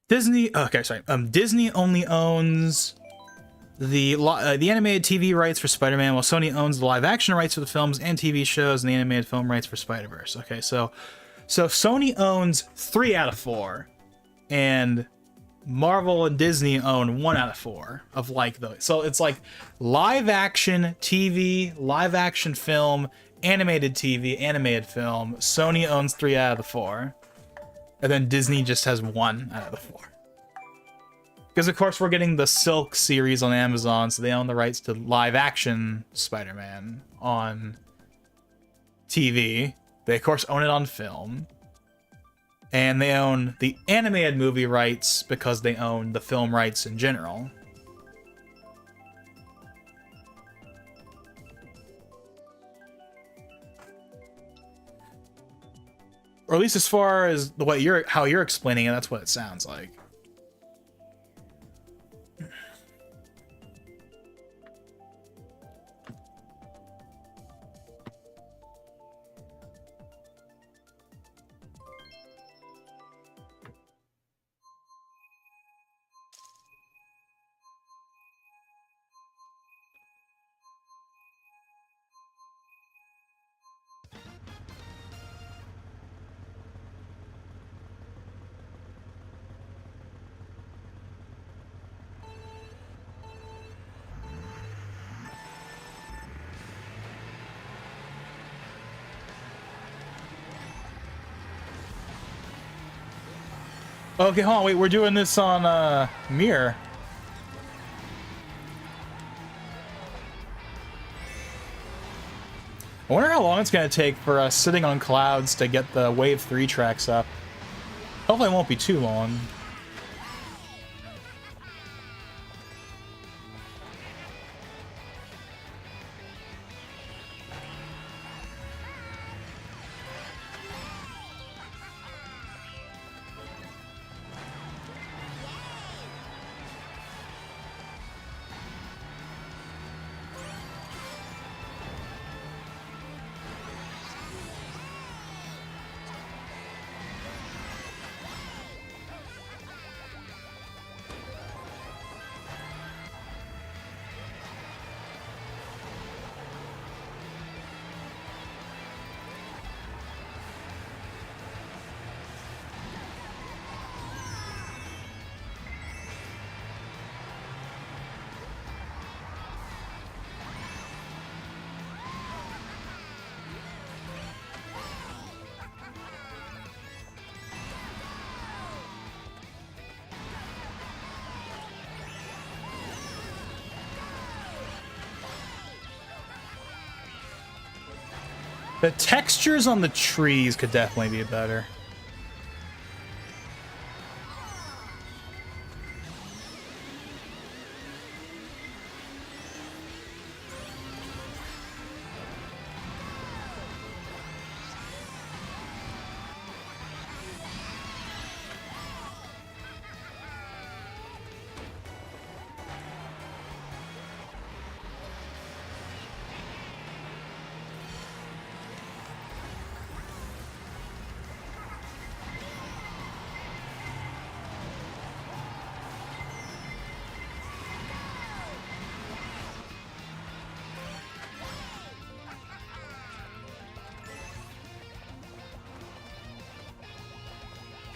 Disney. Okay, sorry. Disney only owns the animated TV rights for Spider-Man, while Sony owns the live-action rights for the films and TV shows and the animated film rights for Spider-Verse. Okay, so Sony owns 3 out of 4, and Marvel and Disney own 1 out of 4 of like those. So it's like live action TV, live action film, animated TV, animated film. Sony owns 3 out of the 4. And then Disney just has 1 out of the 4. Because of course we're getting the Silk series on Amazon, so they own the rights to live action Spider-Man on TV. They of course own it on film. And they own the animated movie rights because they own the film rights in general. Or at least as far as the way how you're explaining it, that's what it sounds like. Okay, hold on, wait, we're doing this on, Mirror. I wonder how long it's gonna take for us sitting on clouds to get the Wave 3 tracks up. Hopefully it won't be too long. The textures on the trees could definitely be better.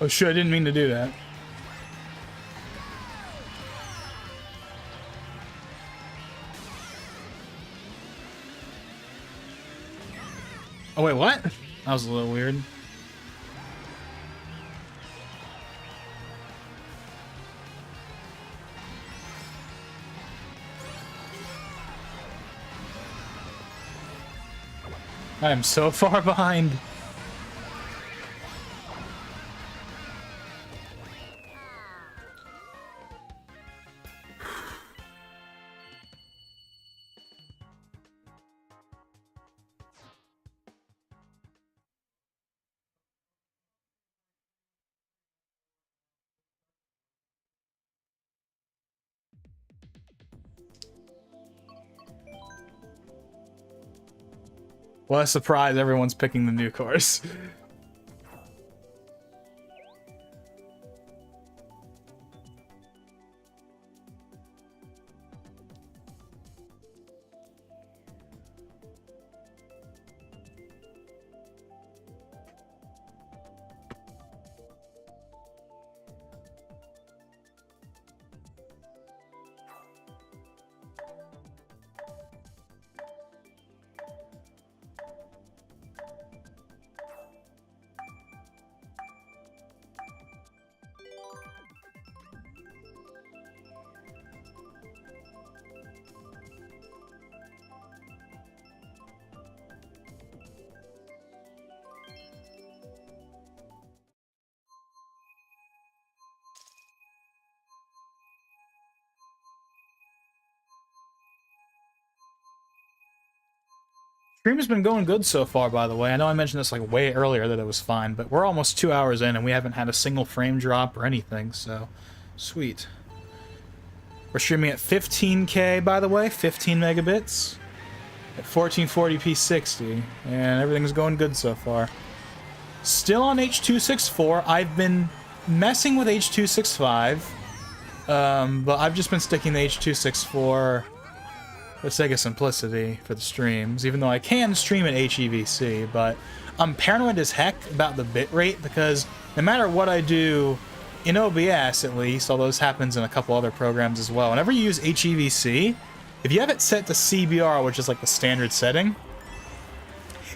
Oh shit, I didn't mean to do that. Oh wait, what? That was a little weird. I am so far behind. What a surprise, everyone's picking the new course. Stream has been going good so far, by the way. I know I mentioned this like way earlier that it was fine, but we're almost 2 hours in and we haven't had a single frame drop or anything, so sweet. We're streaming at 15K, by the way, 15 megabits at 1440p 60, and everything's going good so far. Still on H.264. I've been messing with H.265, but I've just been sticking to H.264 for the sake of simplicity for the streams, even though I can stream at HEVC, but I'm paranoid as heck about the bitrate because no matter what I do, in OBS at least, although this happens in a couple other programs as well, whenever you use HEVC, if you have it set to CBR, which is like the standard setting,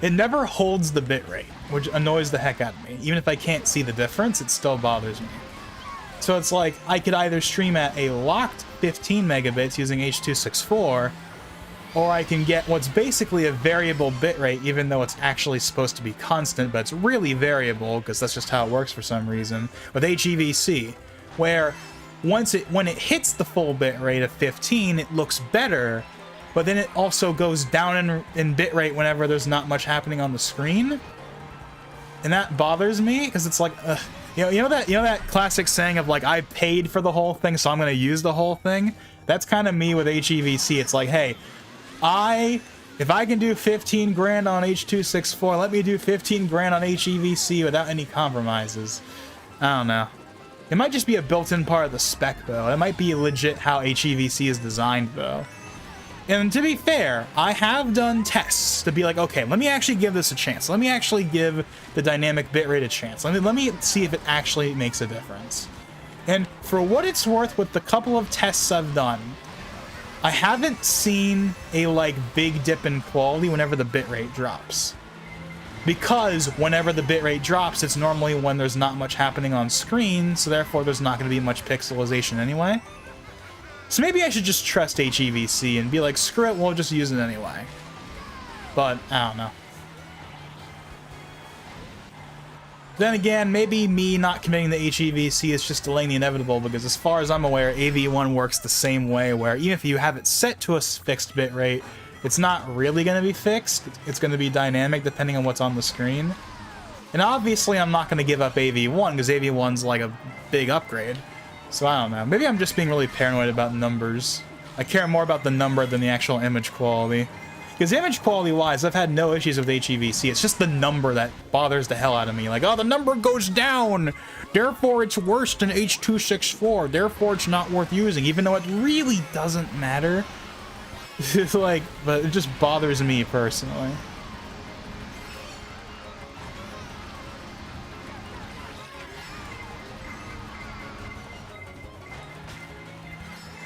it never holds the bitrate, which annoys the heck out of me. Even if I can't see the difference, it still bothers me. So it's like, I could either stream at a locked 15 megabits using H.264, or I can get what's basically a variable bitrate, even though it's actually supposed to be constant, but it's really variable, because that's just how it works for some reason, with HEVC, where when it hits the full bitrate of 15, it looks better, but then it also goes down in bitrate whenever there's not much happening on the screen. And that bothers me, because it's like, you know that classic saying of like, I paid for the whole thing, so I'm going to use the whole thing? That's kind of me with HEVC. It's like, hey, if I can do 15 grand on H.264, let me do 15 grand on HEVC without any compromises. I don't know. It might just be a built-in part of the spec, though. It might be legit how HEVC is designed, though. And to be fair, I have done tests to be like, okay, let me actually give this a chance. Let me actually give the dynamic bitrate a chance. Let me see if it actually makes a difference. And for what it's worth, with the couple of tests I've done, I haven't seen a, like, big dip in quality whenever the bitrate drops. Because whenever the bitrate drops, it's normally when there's not much happening on screen, so therefore there's not going to be much pixelization anyway. So maybe I should just trust HEVC and be like, screw it, we'll just use it anyway. But, I don't know. Then again, maybe me not committing the HEVC is just delaying the inevitable, because as far as I'm aware, AV1 works the same way, where even if you have it set to a fixed bit rate, it's not really going to be fixed. It's going to be dynamic depending on what's on the screen. And obviously I'm not going to give up AV1, because AV1's like a big upgrade. So I don't know. Maybe I'm just being really paranoid about numbers. I care more about the number than the actual image quality. Because image quality-wise, I've had no issues with HEVC. It's just the number that bothers the hell out of me. Like, oh, the number goes down! Therefore, it's worse than H.264. Therefore, it's not worth using, even though it really doesn't matter. It's like, but it just bothers me personally.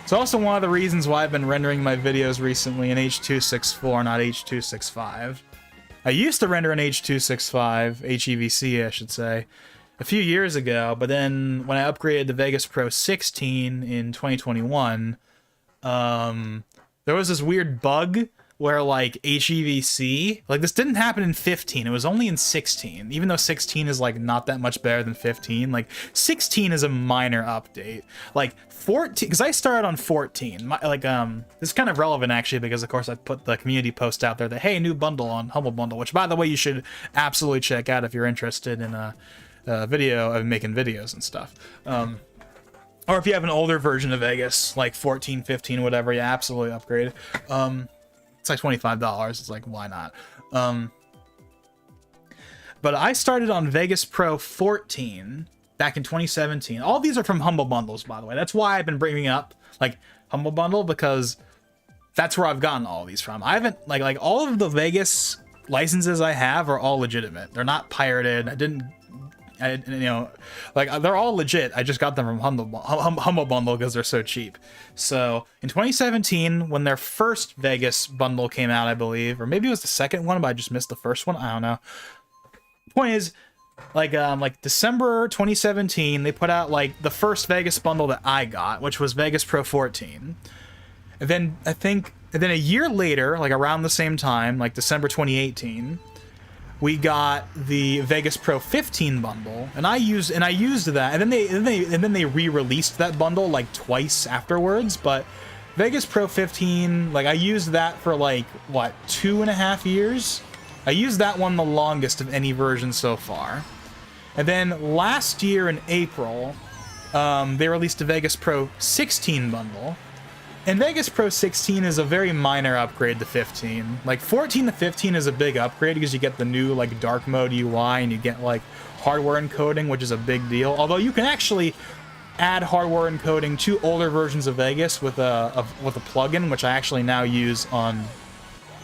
It's also one of the reasons why I've been rendering my videos recently in H.264, not H.265. I used to render in H.265, HEVC I should say, a few years ago, but then when I upgraded to Vegas Pro 16 in 2021, there was this weird bug where, like, HEVC, like, this didn't happen in 15, it was only in 16, even though 16 is, like, not that much better than 15, like, 16 is a minor update, like, 14, because I started on 14, this is kind of relevant, actually, because, of course, I put the community post out there that, hey, new bundle on Humble Bundle, which, by the way, you should absolutely check out if you're interested in a video of making videos and stuff, or if you have an older version of Vegas, like 14, 15, whatever, yeah, absolutely upgrade. It's like $25. It's like, why not? But I started on Vegas Pro 14 back in 2017. All these are from Humble Bundles, by the way. That's why I've been bringing up, like, Humble Bundle, because that's where I've gotten all these from. I haven't, like all of the Vegas licenses I have are all legitimate. They're not pirated. You know, like, they're all legit. I just got them from Humble Bundle because they're so cheap. So, in 2017, when their first Vegas bundle came out, I believe, or maybe it was the second one, but I just missed the first one, I don't know. Point is, like December 2017, they put out, like, the first Vegas bundle that I got, which was Vegas Pro 14. And then, and then a year later, like, around the same time, like December 2018, we got the Vegas Pro 15 bundle, and I used that, and then they re-released that bundle like twice afterwards. But Vegas Pro 15, like, I used that for like what, 2.5 years. I used that one the longest of any version so far. And then last year in April, they released a Vegas Pro 16 bundle. And Vegas Pro 16 is a very minor upgrade to 15. Like, 14 to 15 is a big upgrade because you get the new, like, dark mode UI and you get, like, hardware encoding, which is a big deal. Although you can actually add hardware encoding to older versions of Vegas with a plugin, which I actually now use on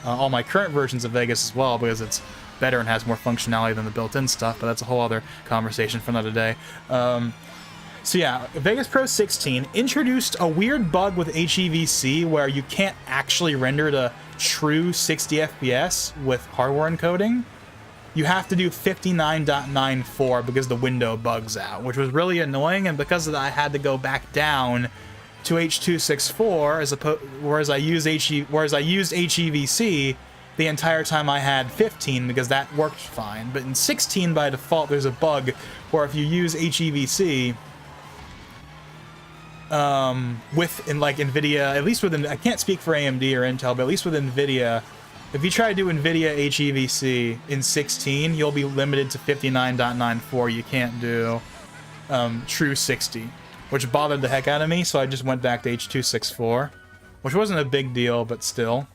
all my current versions of Vegas as well, because it's better and has more functionality than the built-in stuff, but that's a whole other conversation for another day. So yeah, Vegas Pro 16 introduced a weird bug with HEVC where you can't actually render to true 60 FPS with hardware encoding. You have to do 59.94 because the window bugs out, which was really annoying, and because of that I had to go back down to H.264 whereas I used HEVC the entire time I had 15 because that worked fine. But in 16 by default there's a bug where if you use HEVC in like NVIDIA, at least within, I can't speak for AMD or Intel, but at least with NVIDIA, if you try to do NVIDIA HEVC in 16, you'll be limited to 59.94. You can't do true 60, which bothered the heck out of me, so I just went back to H.264, which wasn't a big deal, but still.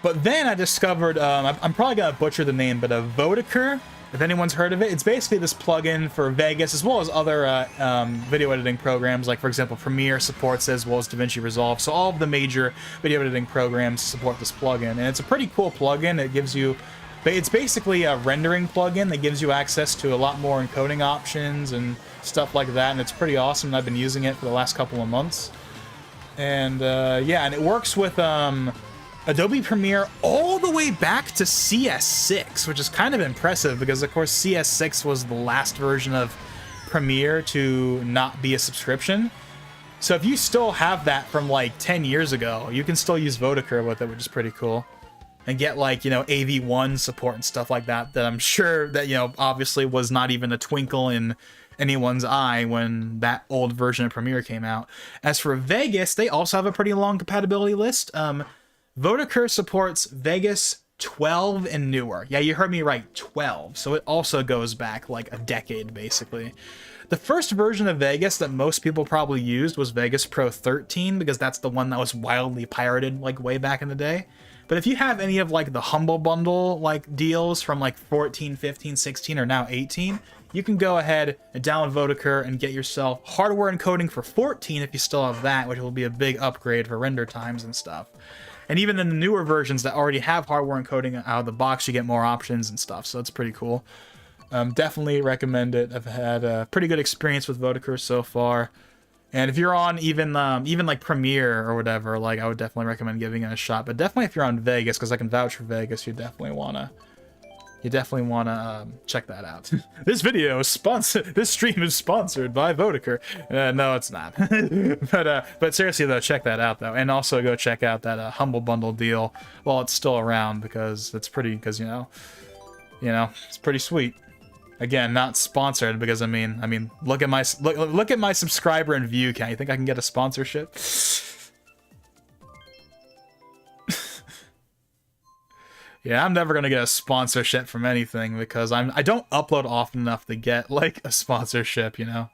But then I discovered, I'm probably gonna butcher the name, but a Vodacur, if anyone's heard of it. It's basically this plugin for Vegas, as well as other video editing programs, like, for example, Premiere supports it, as well as DaVinci Resolve. So all of the major video editing programs support this plugin, and it's a pretty cool plugin. It gives you, it's basically a rendering plugin that gives you access to a lot more encoding options and stuff like that, and it's pretty awesome, and I've been using it for the last couple of months. And yeah, and it works with Adobe Premiere all the way back to CS6, which is kind of impressive because, of course, CS6 was the last version of Premiere to not be a subscription. So if you still have that from like 10 years ago, you can still use Vodacur with it, which is pretty cool. and get like, you know, AV1 support and stuff like that, that I'm sure that, you know, obviously was not even a twinkle in anyone's eye when that old version of Premiere came out. As for Vegas, they also have a pretty long compatibility list. Vodacur supports Vegas 12 and newer. Yeah, you heard me right, 12. So it also goes back like a decade, basically. The first version of Vegas that most people probably used was Vegas Pro 13, because that's the one that was wildly pirated like way back in the day. But if you have any of like the Humble Bundle like deals from like 14, 15, 16, or now 18, you can go ahead and download Vodacur and get yourself hardware encoding for 14 if you still have that, which will be a big upgrade for render times and stuff. And even in the newer versions that already have hardware encoding out of the box, you get more options and stuff, so it's pretty cool. Definitely recommend it. I've had a pretty good experience with Vodacur so far. And if you're on even like Premiere or whatever, like I would definitely recommend giving it a shot. But definitely if you're on Vegas, because I can vouch for Vegas, you definitely wanna check that out. This video is sponsored. This stream is sponsored by Vodacur. No, it's not. But seriously though, check that out though, and also go check out that Humble Bundle deal while it's still around, because it's pretty. Because you know, it's pretty sweet. Again, not sponsored, because I mean, look at my subscriber and view count. You think I can get a sponsorship? Yeah, I'm never gonna get a sponsorship from anything, because I don't upload often enough to get like a sponsorship, you know.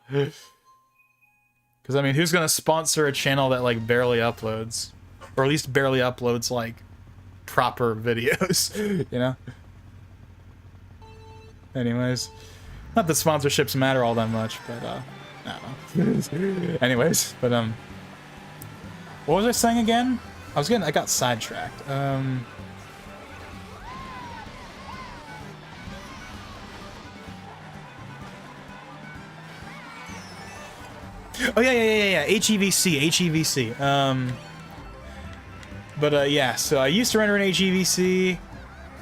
Because I mean, who's gonna sponsor a channel that like barely uploads, or at least barely uploads like proper videos, you know? Anyways, not that sponsorships matter all that much, but I don't know. Anyways, but what was I saying again? I got sidetracked. Oh yeah. HEVC. Yeah. So I used to render in HEVC.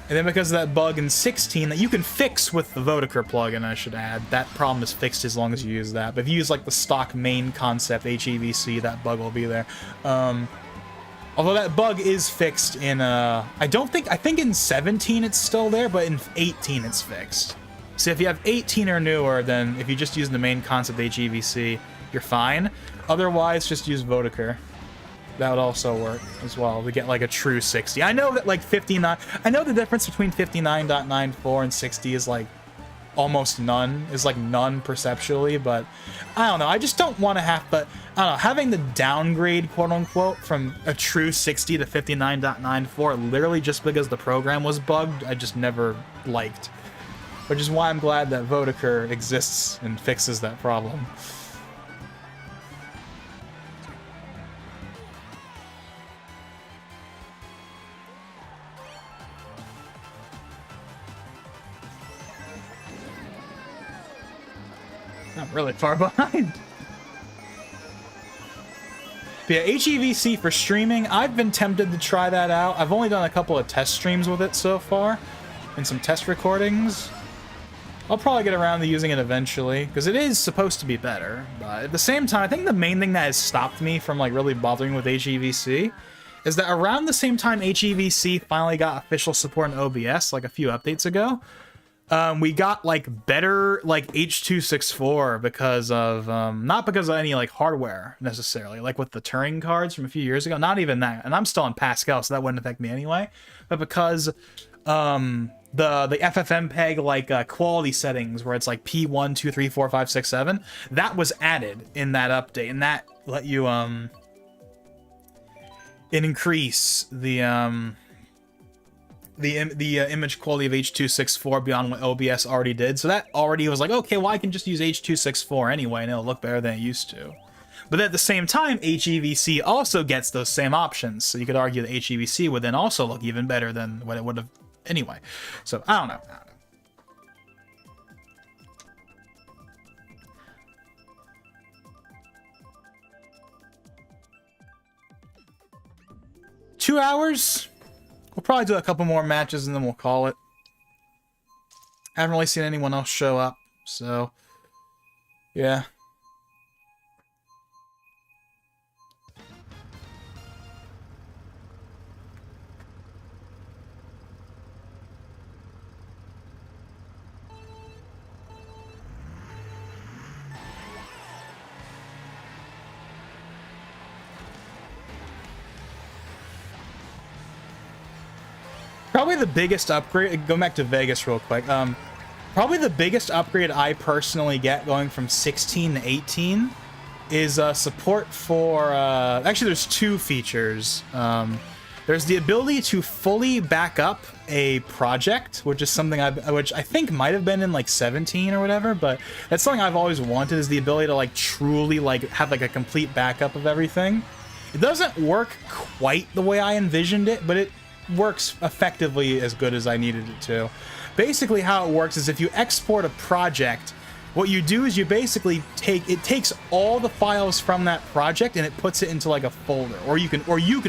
And then because of that bug in 16 that you can fix with the Vodacur plugin, I should add, that problem is fixed as long as you use that. But if you use like the stock main concept HEVC, that bug will be there. Although that bug is fixed in I think in 17 it's still there, but in 18 it's fixed. So if you have 18 or newer, then if you just use the main concept HEVC, you're fine. Otherwise, just use Vodacur. That would also work as well to get like a true 60. I know that like 59, I know the difference between 59.94 and 60 is like almost none, is like none perceptually, but I don't know. I just don't want to have, but I don't know, having the downgrade quote unquote from a true 60 to 59.94 literally just because the program was bugged, I just never liked. Which is why I'm glad that Vodacur exists and fixes that problem. I'm really far behind. But yeah, HEVC for streaming, I've been tempted to try that out. I've only done a couple of test streams with it so far, and some test recordings. I'll probably get around to using it eventually, because it is supposed to be better. But at the same time, I think the main thing that has stopped me from like really bothering with HEVC is that around the same time HEVC finally got official support in OBS, like a few updates ago, we got like better like H.264 because of not because of any like hardware necessarily, like with the Turing cards from a few years ago, not even that, and I'm still in Pascal, so that wouldn't affect me anyway, but because the FFmpeg like quality settings where it's like P1 2 3 4 5 6 7, that was added in that update, and that let you increase the image quality of H.264 beyond what OBS already did. So that already was like, okay, well, I can just use H.264 anyway, and it'll look better than it used to. But at the same time, HEVC also gets those same options. So you could argue that HEVC would then also look even better than what it would have anyway. So I don't know. 2 hours? We'll probably do a couple more matches and then we'll call it. I haven't really seen anyone else show up, so yeah. Probably the biggest upgrade, going back to Vegas real quick, probably the biggest upgrade I personally get going from 16 to 18 is support for, actually there's two features. There's the ability to fully back up a project, which is something which I think might have been in like 17 or whatever, but that's something I've always wanted, is the ability to like truly like have like a complete backup of everything. It doesn't work quite the way I envisioned it, but it works effectively as good as I needed it to. Basically how it works is if you export a project, what you do is you basically takes all the files from that project and it puts it into like a folder, or you can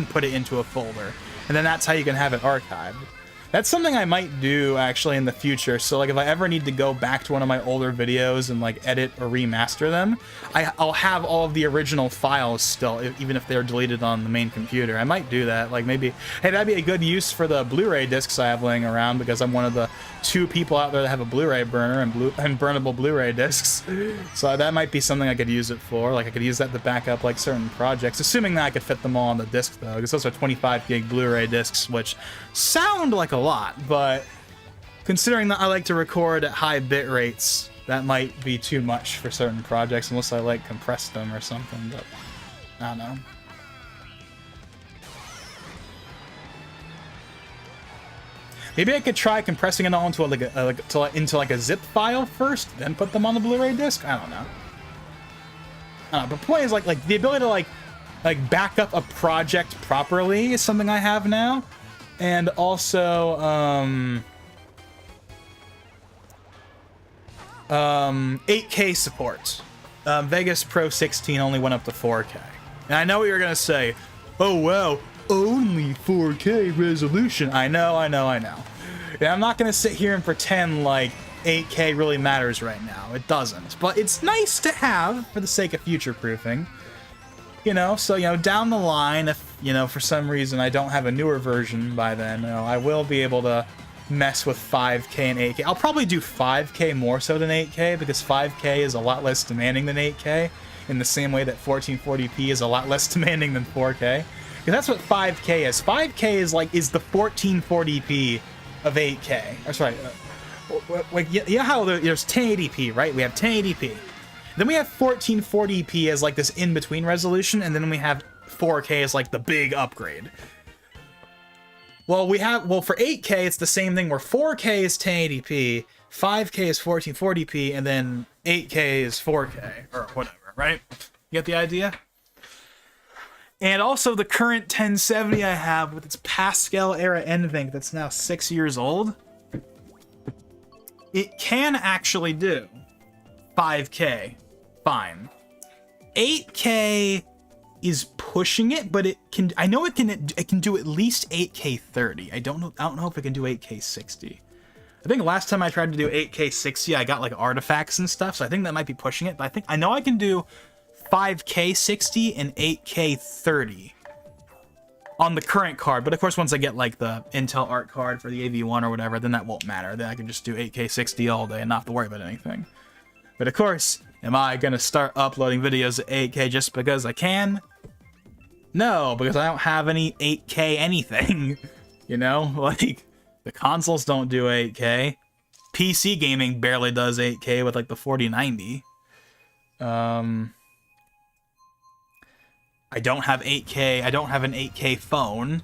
put it into a folder, and then that's how you can have it archived. That's something I might do actually in the future. So like if I ever need to go back to one of my older videos and like edit or remaster them, I'll have all of the original files still, even if they're deleted on the main computer. I might do that. Like maybe, hey, that'd be a good use for the Blu-ray discs I have laying around, because I'm one of the 2 people out there that have a Blu-ray burner and burnable Blu-ray discs. So that might be something I could use it for. Like I could use that to back up like certain projects, assuming that I could fit them all on the disc though, because those are 25 gig Blu-ray discs, which sound like a lot, but considering that I like to record at high bit rates, that might be too much for certain projects unless I like compress them or something, but I don't know. Maybe I could try compressing it all into like a zip file first, then put them on the Blu-ray disc. I don't know. But the point is like the ability to like back up a project properly is something I have now, and also 8K support. Vegas Pro 16 only went up to 4K, and I know what you're gonna say. Oh wow, only 4K resolution. I know. And I'm not gonna sit here and pretend like 8K really matters right now. It doesn't, but it's nice to have for the sake of future-proofing. You know, so, you know, down the line, if, you know, for some reason I don't have a newer version by then, you know, I will be able to mess with 5K and 8K. I'll probably do 5K more so than 8K, because 5K is a lot less demanding than 8K, in the same way that 1440p is a lot less demanding than 4K. Because that's what 5K is. 5K is the 1440p of 8K. Or sorry, like, you know how there's 1080p, right? We have 1080p. Then we have 1440p as like this in-between resolution, and then we have 4K as like the big upgrade. Well, for 8K, it's the same thing, where 4K is 1080p, 5K is 1440p, and then 8K is 4K, or whatever, right? You get the idea? And also the current 1070 I have with its Pascal era NVENC that's now 6 years old, it can actually do 5K. Fine. 8K is pushing it, but it can. I know it can do at least 8K 30. I don't know if it can do 8K 60. I think last time I tried to do 8K 60, I got like artifacts and stuff, so I think that might be pushing it. But I know I can do 5K 60 and 8K 30 on the current card. But of course, once I get like the Intel Art card for the AV1 or whatever, then that won't matter. Then I can just do 8K 60 all day and not have to worry about anything. But of course, am I gonna start uploading videos at 8K just because I can? No, because I don't have any 8K anything. You know, like, the consoles don't do 8K. PC gaming barely does 8K with like the 4090. I don't have 8K. I don't have an 8K phone.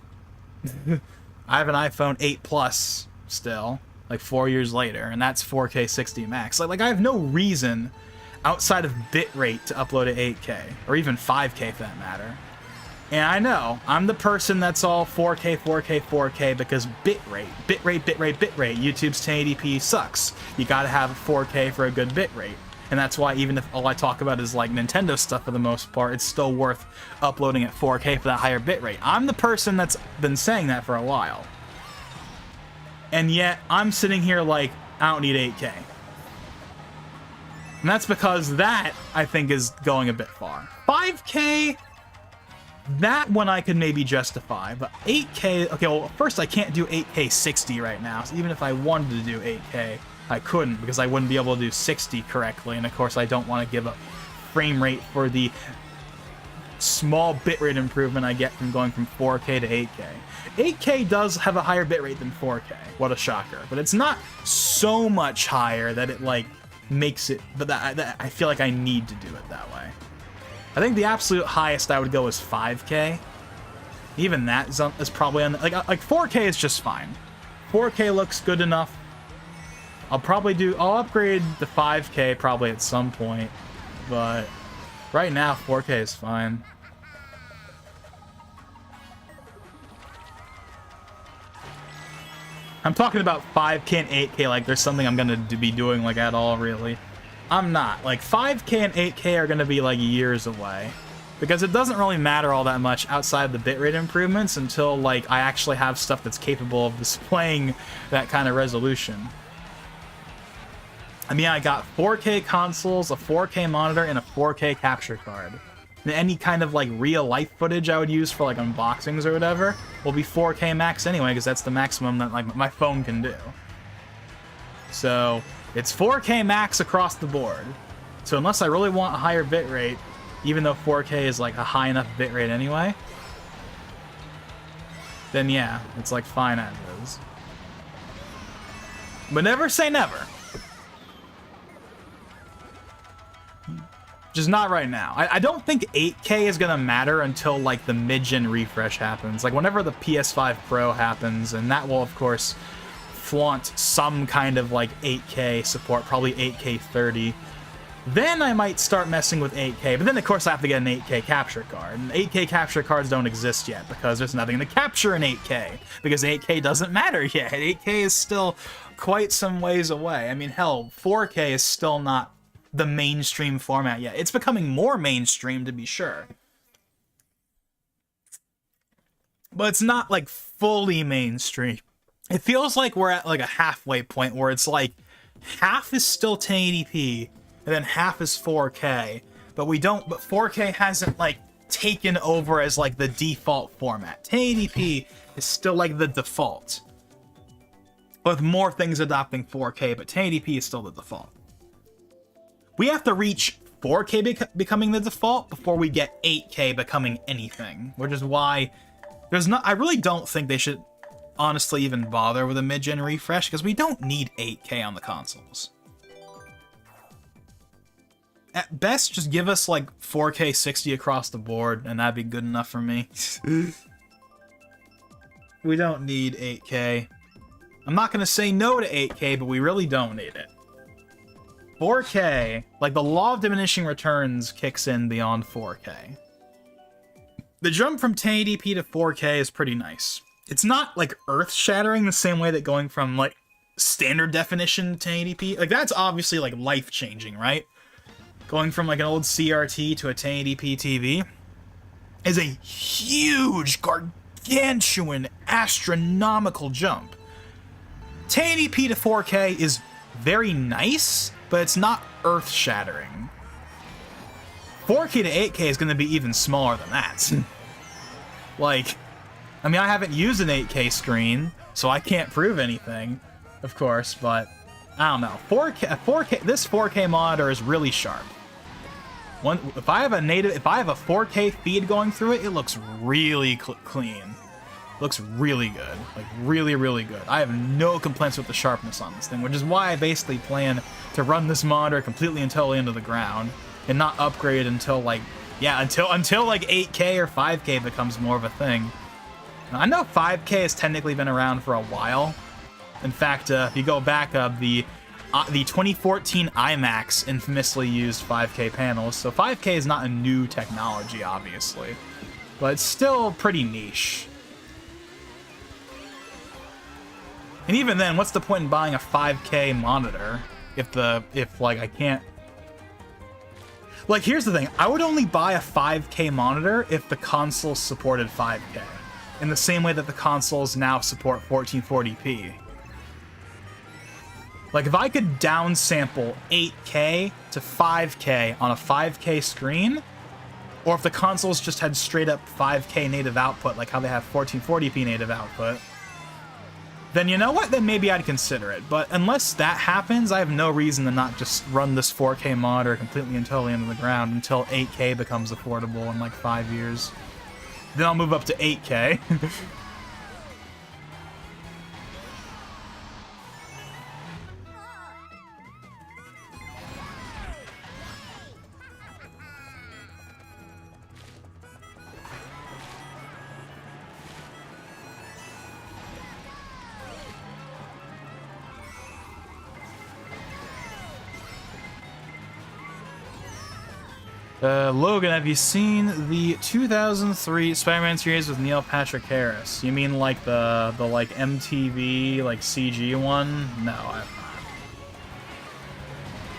I have an iPhone 8 Plus still, like 4 years later, and that's 4K 60 max. Like I have no reason outside of bitrate to upload at 8K, or even 5K for that matter. And I know, I'm the person that's all 4K, 4K, 4K, because bitrate, YouTube's 1080p sucks. You gotta have 4K for a good bitrate. And that's why even if all I talk about is like Nintendo stuff for the most part, it's still worth uploading at 4K for that higher bitrate. I'm the person that's been saying that for a while. And yet, I'm sitting here like, I don't need 8K. And that's because that, I think, is going a bit far. 5K, that one I could maybe justify, but 8K, okay, well, first I can't do 8K 60 right now, so even if I wanted to do 8K, I couldn't, because I wouldn't be able to do 60 correctly, and of course I don't want to give up frame rate for the small bitrate improvement I get from going from 4K to 8K. 8K does have a higher bitrate than 4K. What a shocker. But it's not so much higher that it, like, makes it... But that I feel like I need to do it that way. I think the absolute highest I would go is 5K. Even that is probably on... Like 4K is just fine. 4K looks good enough. I'll upgrade to 5K probably at some point, but right now 4K is fine. I'm talking about 5K and 8K like there's something I'm gonna be doing like at all, really. I'm not. Like 5K and 8K are gonna be like years away, because it doesn't really matter all that much outside the bitrate improvements until like I actually have stuff that's capable of displaying that kind of resolution. I mean, I got 4K consoles, a 4K monitor, and a 4K capture card. And any kind of like real-life footage I would use for like unboxings or whatever will be 4K max anyway, because that's the maximum that like my phone can do. So it's 4K max across the board. So unless I really want a higher bitrate, even though 4K is like a high enough bitrate anyway, then yeah, it's like fine as is. But never say never. Just not right now. I don't think 8K is gonna matter until like the mid-gen refresh happens. Like whenever the PS5 Pro happens, and that will of course flaunt some kind of like 8K support, probably 8K 30. Then I might start messing with 8K, but then of course I have to get an 8K capture card. And 8K capture cards don't exist yet because there's nothing to capture in 8K, because 8K doesn't matter yet. 8K is still quite some ways away. I mean, hell, 4K is still not the mainstream format yet. It's becoming more mainstream, to be sure, but it's not like fully mainstream. It feels like we're at like a halfway point where it's like half is still 1080p and then half is 4K, but 4K hasn't like taken over as like the default format. 1080p is still like the default, with more things adopting 4K, but 1080p is still the default. We have to reach 4K becoming the default before we get 8K becoming anything, which is why I really don't think they should honestly even bother with a mid-gen refresh, because we don't need 8K on the consoles. At best, just give us like 4K 60 across the board, and that'd be good enough for me. We don't need 8K. I'm not gonna say no to 8K, but we really don't need it. 4K, like the law of diminishing returns kicks in beyond 4K. The jump from 1080p to 4K is pretty nice. It's not like earth-shattering the same way that going from like standard definition to 1080p, like that's obviously like life-changing, right? Going from like an old CRT to a 1080p TV is a huge, gargantuan, astronomical jump. 1080p to 4K is very nice, but it's not earth-shattering. 4K to 8K is going to be even smaller than that. Like, I mean, I haven't used an 8K screen, so I can't prove anything, of course, but I don't know. 4K, this 4K monitor is really sharp. If I have a 4K feed going through it, it looks really clean. Looks really good, like really, really good. I have no complaints with the sharpness on this thing, which is why I basically plan to run this monitor completely and totally into the ground and not upgrade until like, yeah, until like 8K or 5K becomes more of a thing. Now, I know 5K has technically been around for a while. In fact, if you go back, the 2014 iMacs infamously used 5K panels, so 5K is not a new technology, obviously, but it's still pretty niche. And even then, what's the point in buying a 5K monitor if like I can't... Like, here's the thing. I would only buy a 5K monitor if the console supported 5K, in the same way that the consoles now support 1440p. Like, if I could downsample 8K to 5K on a 5K screen, or if the consoles just had straight up 5K native output, like how they have 1440p native output, then you know what? Then maybe I'd consider it. But unless that happens, I have no reason to not just run this 4K monitor completely and totally into the ground until 8K becomes affordable in like 5 years. Then I'll move up to 8K. Logan, have you seen the 2003 Spider-Man series with Neil Patrick Harris? You mean like the like MTV like CG one? No,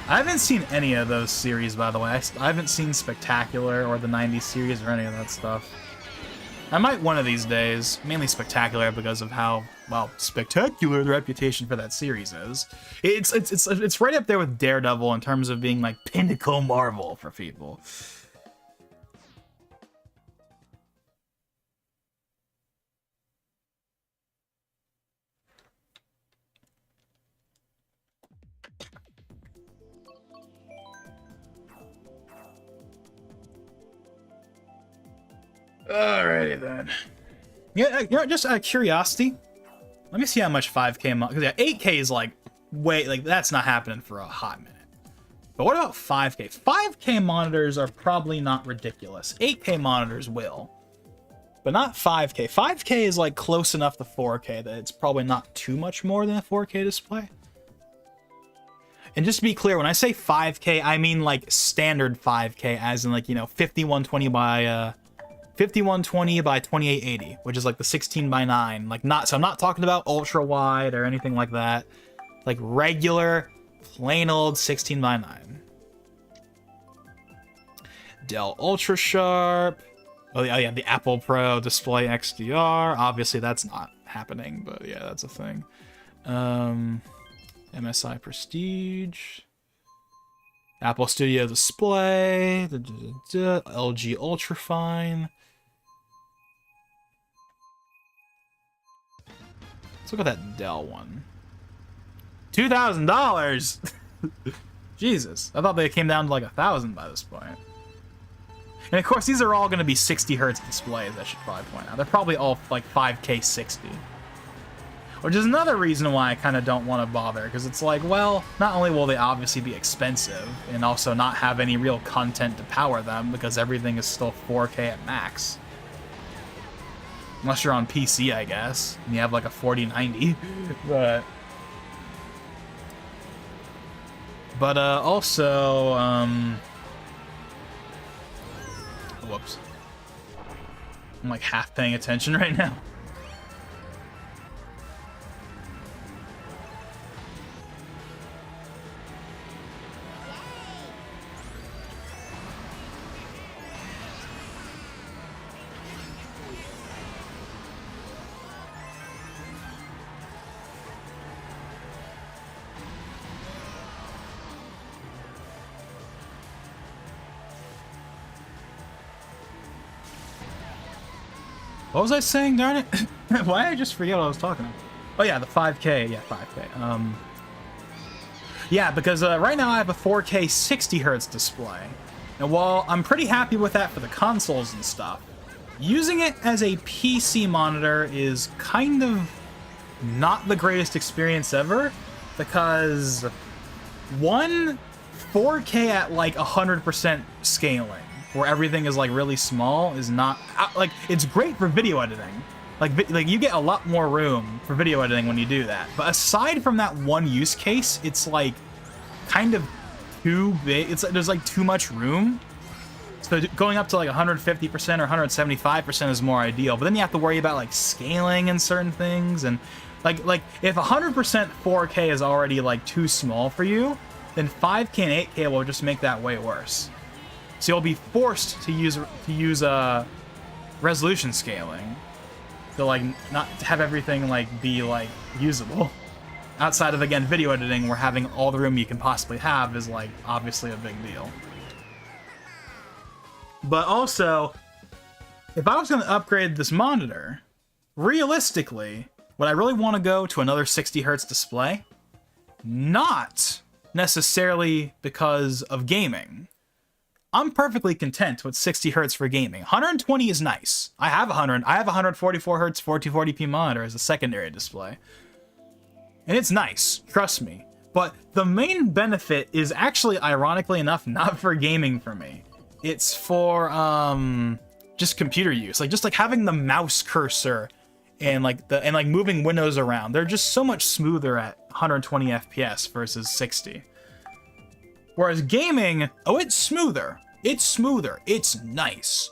I haven't seen any of those series, by the way. I haven't seen Spectacular or the 90s series or any of that stuff. I might one of these days, mainly Spectacular because of how, well, spectacular the reputation for that series is. It's right up there with Daredevil in terms of being like pinnacle Marvel for people. Alrighty then. Yeah, you know, just out of curiosity, let me see how much 5K because yeah, 8K is like way like that's not happening for a hot minute. But what about 5K? 5K monitors are probably not ridiculous. 8K monitors will, but not 5K. 5K is like close enough to 4K that it's probably not too much more than a 4K display. And just to be clear, when I say 5K, I mean like standard 5K, as in like, you know, 5120 by 5120 by 2880, which is like the 16 by 9. Like not, so I'm not talking about ultra wide or anything like that. Like regular, plain old 16 by 9. Dell Ultra Sharp. Oh yeah, the Apple Pro Display XDR. Obviously that's not happening, but yeah, that's a thing. MSI Prestige. Apple Studio Display. LG Ultrafine. Let's look at that Dell one. $2,000. Jesus, I thought they came down to like 1,000 by this point. And of course, these are all going to be 60 hertz displays. I should probably point out they're probably all like 5K 60, which is another reason why I kind of don't want to bother, because it's like, well, not only will they obviously be expensive and also not have any real content to power them because everything is still 4K at max. Unless you're on PC, I guess, and you have like a 4090. But also, whoops. I'm like half paying attention right now. What was I saying, darn it? Why did I just forget what I was talking about? Oh yeah, the 5K. Yeah, 5K. Yeah, because right now I have a 4K 60 hertz display. And while I'm pretty happy with that for the consoles and stuff, using it as a PC monitor is kind of not the greatest experience ever, because one, 4K at like 100% scaling, where everything is like really small, is not like, it's great for video editing. Like you get a lot more room for video editing when you do that. But aside from that one use case, it's like kind of too big. It's like there's like too much room. So going up to like 150% or 175% is more ideal. But then you have to worry about like scaling and certain things, and like if 100% 4K is already like too small for you, then 5K and 8K will just make that way worse. So you'll be forced to use resolution scaling to like not have everything like be like usable. Outside of, again, video editing, where having all the room you can possibly have is like obviously a big deal. But also, if I was going to upgrade this monitor, realistically, Would I really want to go to another 60 hertz display? Not necessarily because of gaming. I'm perfectly content with 60 hertz for gaming. 120 is nice. I have 144 hertz 1440p monitor as a secondary display. And it's nice, trust me. But the main benefit is actually, ironically enough, not for gaming for me. It's for just computer use. Just like having the mouse cursor and like moving windows around. They're just so much smoother at 120 FPS versus 60. Whereas gaming, oh, it's smoother. It's smoother. It's nice.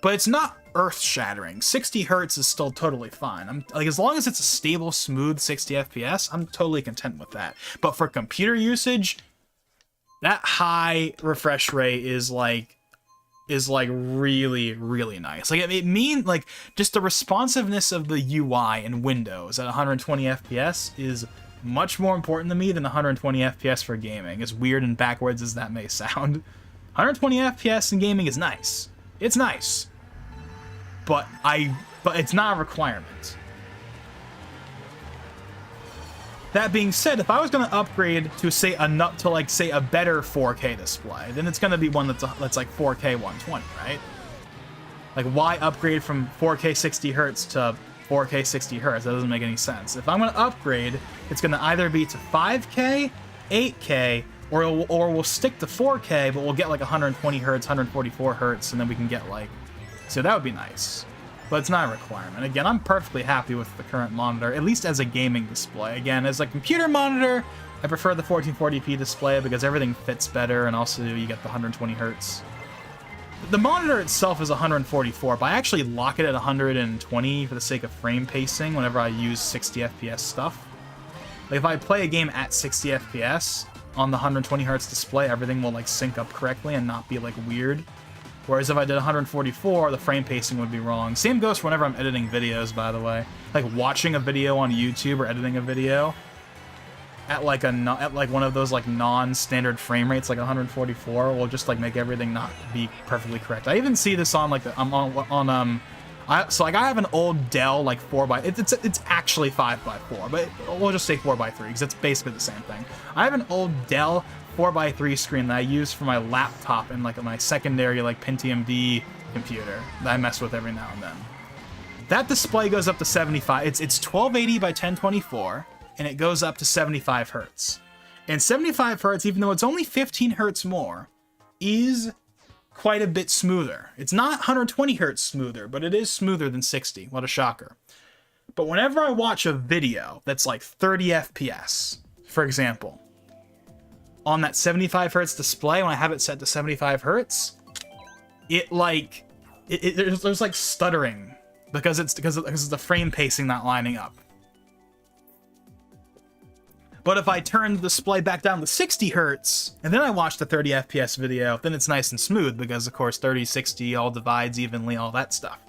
But it's not earth-shattering. 60 hertz is still totally fine. As long as it's a stable, smooth 60 FPS, I'm totally content with that. But for computer usage, that high refresh rate is really, really nice. Just the responsiveness of the UI in Windows at 120 FPS is much more important to me than 120 FPS for gaming, as weird and backwards as that may sound. 120 FPS in gaming is nice. It's nice. But it's not a requirement. That being said, if I was going to upgrade to say a better 4K display, then it's going to be one that's like 4K 120, right? Like, why upgrade from 4K 60 hertz to 4K 60 hertz? That doesn't make any sense. If I'm going to upgrade, it's going to either be to 5K, 8K, or we'll stick to 4K, but we'll get like 120 hertz, 144 hertz, and then we can get so that would be nice. But it's not a requirement. Again, I'm perfectly happy with the current monitor, at least as a gaming display. Again, as a computer monitor, I prefer the 1440p display because everything fits better, and also you get the 120 hertz. The monitor itself is 144, but I actually lock it at 120 for the sake of frame pacing whenever I use 60 FPS stuff. If I play a game at 60 FPS on the 120 hertz display, everything will sync up correctly and not be weird. Whereas if I did 144, the frame pacing would be wrong. Same goes for whenever I'm editing videos, by the way. Watching a video on YouTube or editing a video at one of those non-standard frame rates, 144, will just make everything not be perfectly correct. I even see this on I have an old Dell 4x. It's actually 5x4, but we'll just say 4x3 because it's basically the same thing. I have an old Dell 4x3 screen that I use for my laptop and my secondary Pentium D computer that I mess with every now and then. That display goes up to 75. It's 1280 by 1024, and it goes up to 75 hertz. And 75 hertz, even though it's only 15 hertz more, is quite a bit smoother. It's not 120 hertz smoother, but it is smoother than 60. What a shocker. But whenever I watch a video that's 30 FPS, for example, on that 75 hertz display, when I have it set to 75 hertz, there's stuttering because it's the frame pacing not lining up. But if I turn the display back down to 60 hertz and then I watch the 30 FPS video, then it's nice and smooth because, of course, 30, 60 all divides evenly, all that stuff.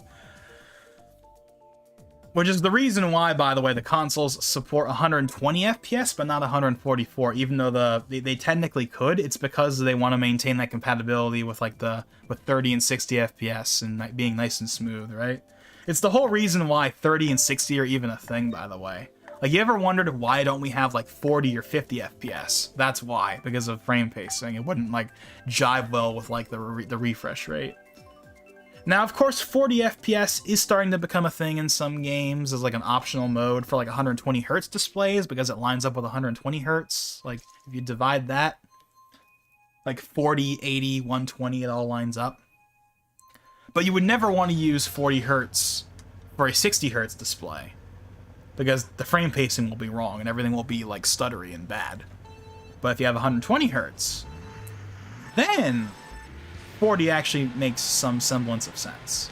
Which is the reason why, by the way, the consoles support 120 FPS, but not 144, even though they technically could. It's because they want to maintain that compatibility with with 30 and 60 FPS and being nice and smooth, right? It's the whole reason why 30 and 60 are even a thing, by the way. You ever wondered why don't we have 40 or 50 FPS? That's why, because of frame pacing. It wouldn't jive well with the refresh rate. Now, of course, 40 FPS is starting to become a thing in some games as an optional mode for 120 hertz displays because it lines up with 120 hertz. If you divide that, 40, 80, 120, it all lines up. But you would never want to use 40 hertz for a 60 hertz display because the frame pacing will be wrong and everything will be stuttery and bad. But if you have 120 hertz, then 40 actually makes some semblance of sense.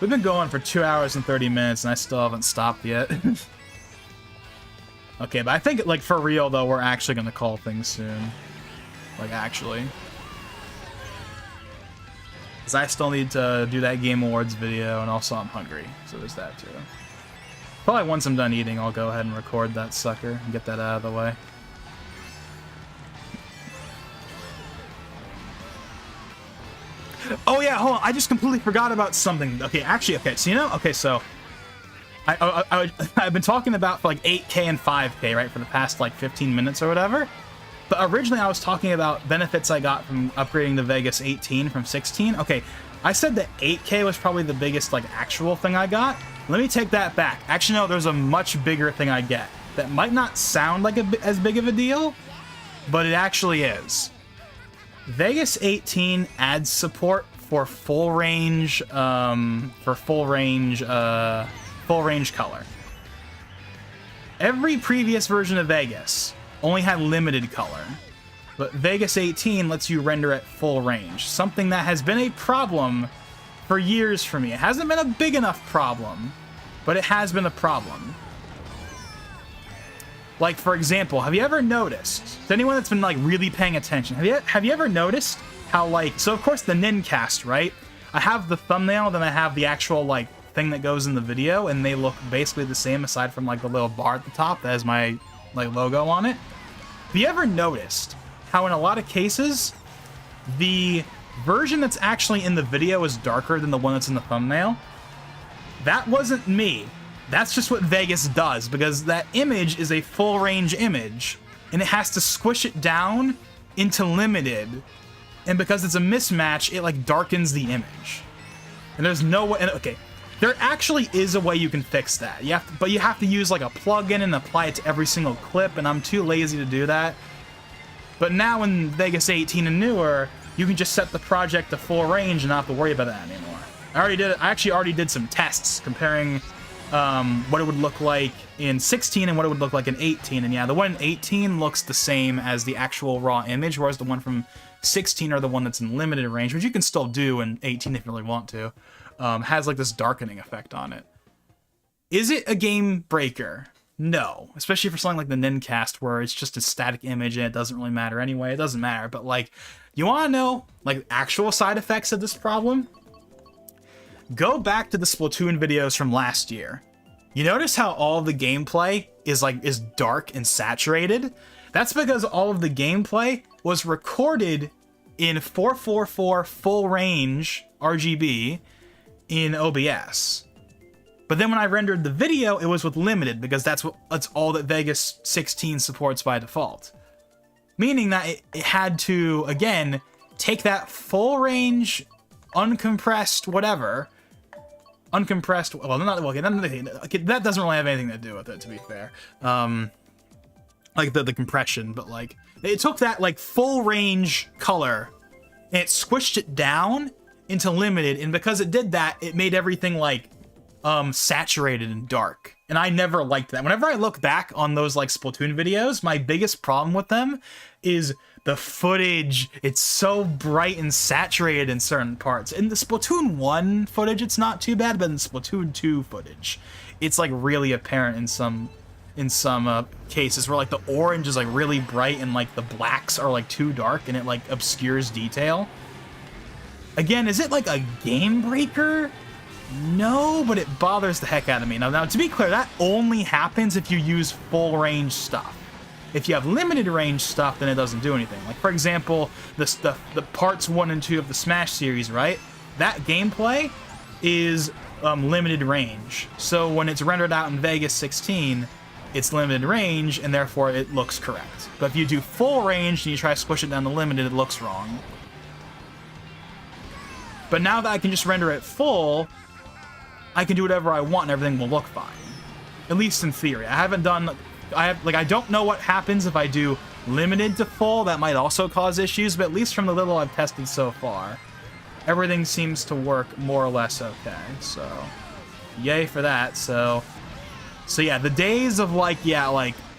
We've been going for 2 hours and 30 minutes and I still haven't stopped yet. Okay, but I think, for real though, we're actually gonna call things soon. Actually. Because I still need to do that Game Awards video, and also I'm hungry, so there's that too. Probably once I'm done eating, I'll go ahead and record that sucker and get that out of the way. Oh yeah, hold on, I just completely forgot about something. Okay, actually, okay, so you know, okay, so I've been talking about for like 8K and 5K, right, for the past like 15 minutes or whatever. But originally I was talking about benefits I got from upgrading the Vegas 18 from 16. Okay, I said that 8K was probably the biggest like actual thing I got. Let me take that back. Actually, no, there's a much bigger thing I get that might not sound like as big of a deal, but it actually is. Vegas 18 adds support for full range color. Every previous version of Vegas only had limited color, but Vegas 18 lets you render at full range, something that has been a problem for years for me. It hasn't been a big enough problem, but it has been a problem. Like, for example, have you ever noticed, to anyone that's been like really paying attention, have you ever noticed how, like, so of course the Nincast, right? I have the thumbnail, then I have the actual like thing that goes in the video, and they look basically the same aside from like the little bar at the top that has my like logo on it. Have you ever noticed how in a lot of cases the version that's actually in the video is darker than the one that's in the thumbnail? That wasn't me. That's just what Vegas does, because that image is a full range image and it has to squish it down into limited, and because it's a mismatch, it like darkens the image. And there's no way, and okay, there actually is a way you can fix that. But you have to use like a plugin and apply it to every single clip, and I'm too lazy to do that. But now in Vegas 18 and newer, you can just set the project to full range and not have to worry about that anymore. I actually already did some tests comparing what it would look like in 16 and what it would look like in 18. And yeah, the one in 18 looks the same as the actual raw image, whereas the one from 16, or the one that's in limited range, which you can still do in 18 if you really want to, has like this darkening effect on it. Is it a game breaker? No, especially for something like the Nincast where it's just a static image and it doesn't really matter anyway. It doesn't matter, but like, you want to know like actual side effects of this problem? Go back to the Splatoon videos from last year. You notice how all of the gameplay is dark and saturated? That's because all of the gameplay was recorded in 444 full range RGB in OBS. But then when I rendered the video, it was with limited, because that's all that Vegas 16 supports by default. Meaning that it had to, again, take that full range, uncompressed whatever, uncompressed, well, that doesn't really have anything to do with it, to be fair. Like the compression, but like, it took that like full range color and it squished it down into limited, and because it did that, it made everything like saturated and dark. And I never liked that. Whenever I look back on those like Splatoon videos, my biggest problem with them is the footage. It's so bright and saturated in certain parts. In the Splatoon 1 footage, it's not too bad, but in Splatoon 2 footage, it's like really apparent in some cases where like the orange is like really bright and like the blacks are like too dark and it like obscures detail. Again, is it like a game breaker? No, but it bothers the heck out of me. Now, to be clear, that only happens if you use full range stuff. If you have limited range stuff, then it doesn't do anything. Like, for example, the parts 1 and 2 of the Smash series, right? That gameplay is limited range. So when it's rendered out in Vegas 16, it's limited range, and therefore it looks correct. But if you do full range and you try to squish it down to limited, it looks wrong. But now that I can just render it full, I can do whatever I want and everything will look fine. At least in theory. I don't know what happens if I do limited to full. That might also cause issues, but at least from the little I've tested so far, everything seems to work more or less okay. So, yay for that. So yeah, the days of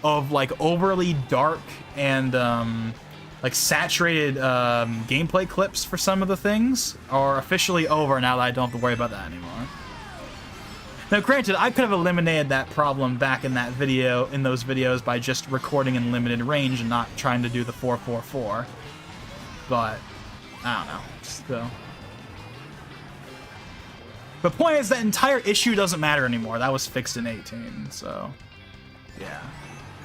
overly dark and like saturated gameplay clips for some of the things are officially over now that I don't have to worry about that anymore. Now, granted, I could have eliminated that problem back in those videos by just recording in limited range and not trying to do the 444. But I don't know. Still. The point is that entire issue doesn't matter anymore. That was fixed in 18, so yeah.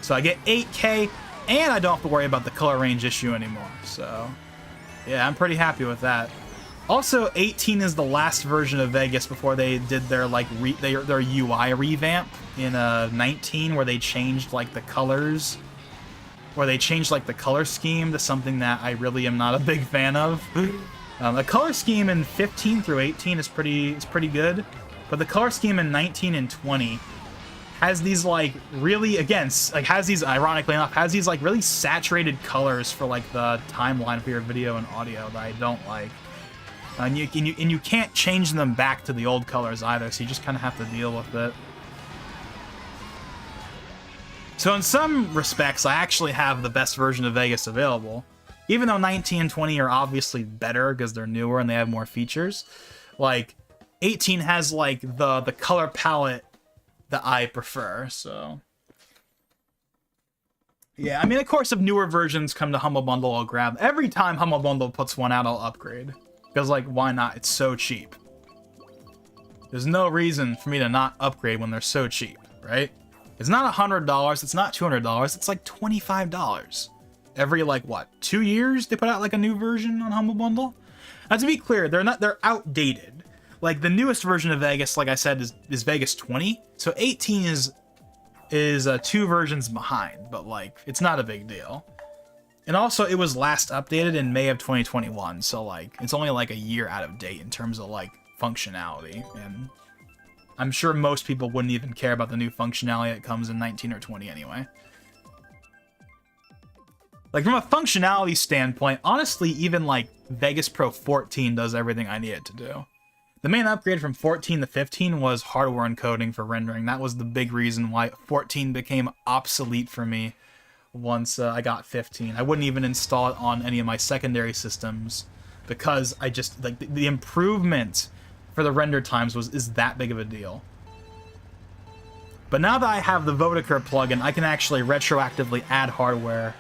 So I get 8K, and I don't have to worry about the color range issue anymore. So yeah, I'm pretty happy with that. Also, 18 is the last version of Vegas before they did their like their UI revamp in 19, where they changed like the colors, where they changed like the color scheme to something that I really am not a big fan of. The color scheme in 15 through 18 is pretty good, but the color scheme in 19 and 20 has these like really, again, like has these, ironically enough, has these like really saturated colors for like the timeline for your video and audio that I don't like. And you can't change them back to the old colors either, so you just kind of have to deal with it. So in some respects, I actually have the best version of Vegas available. Even though 19 and 20 are obviously better because they're newer and they have more features, like 18 has like the color palette that I prefer, so yeah. I mean, of course, if newer versions come to Humble Bundle, I'll grab. Every time Humble Bundle puts one out, I'll upgrade. Because, like, why not? It's so cheap. There's no reason for me to not upgrade when they're so cheap, right? It's not $100, it's not $200, it's like $25. Every, like, what, 2 years they put out, like, a new version on Humble Bundle? Now, to be clear, they're outdated. Like, the newest version of Vegas, like I said, is Vegas 20. So 18 is 2 versions behind, but, like, it's not a big deal. And also, it was last updated in May of 2021, so, like, it's only, like, a year out of date in terms of, like, functionality. And I'm sure most people wouldn't even care about the new functionality that comes in 19 or 20 anyway. Like, from a functionality standpoint, honestly, even, like, Vegas Pro 14 does everything I need it to do. The main upgrade from 14 to 15 was hardware encoding for rendering. That was the big reason why 14 became obsolete for me once I got 15. I wouldn't even install it on any of my secondary systems because I just, like, the improvement for the render times is that big of a deal. But now that I have the Vodacure plugin, I can actually retroactively add hardware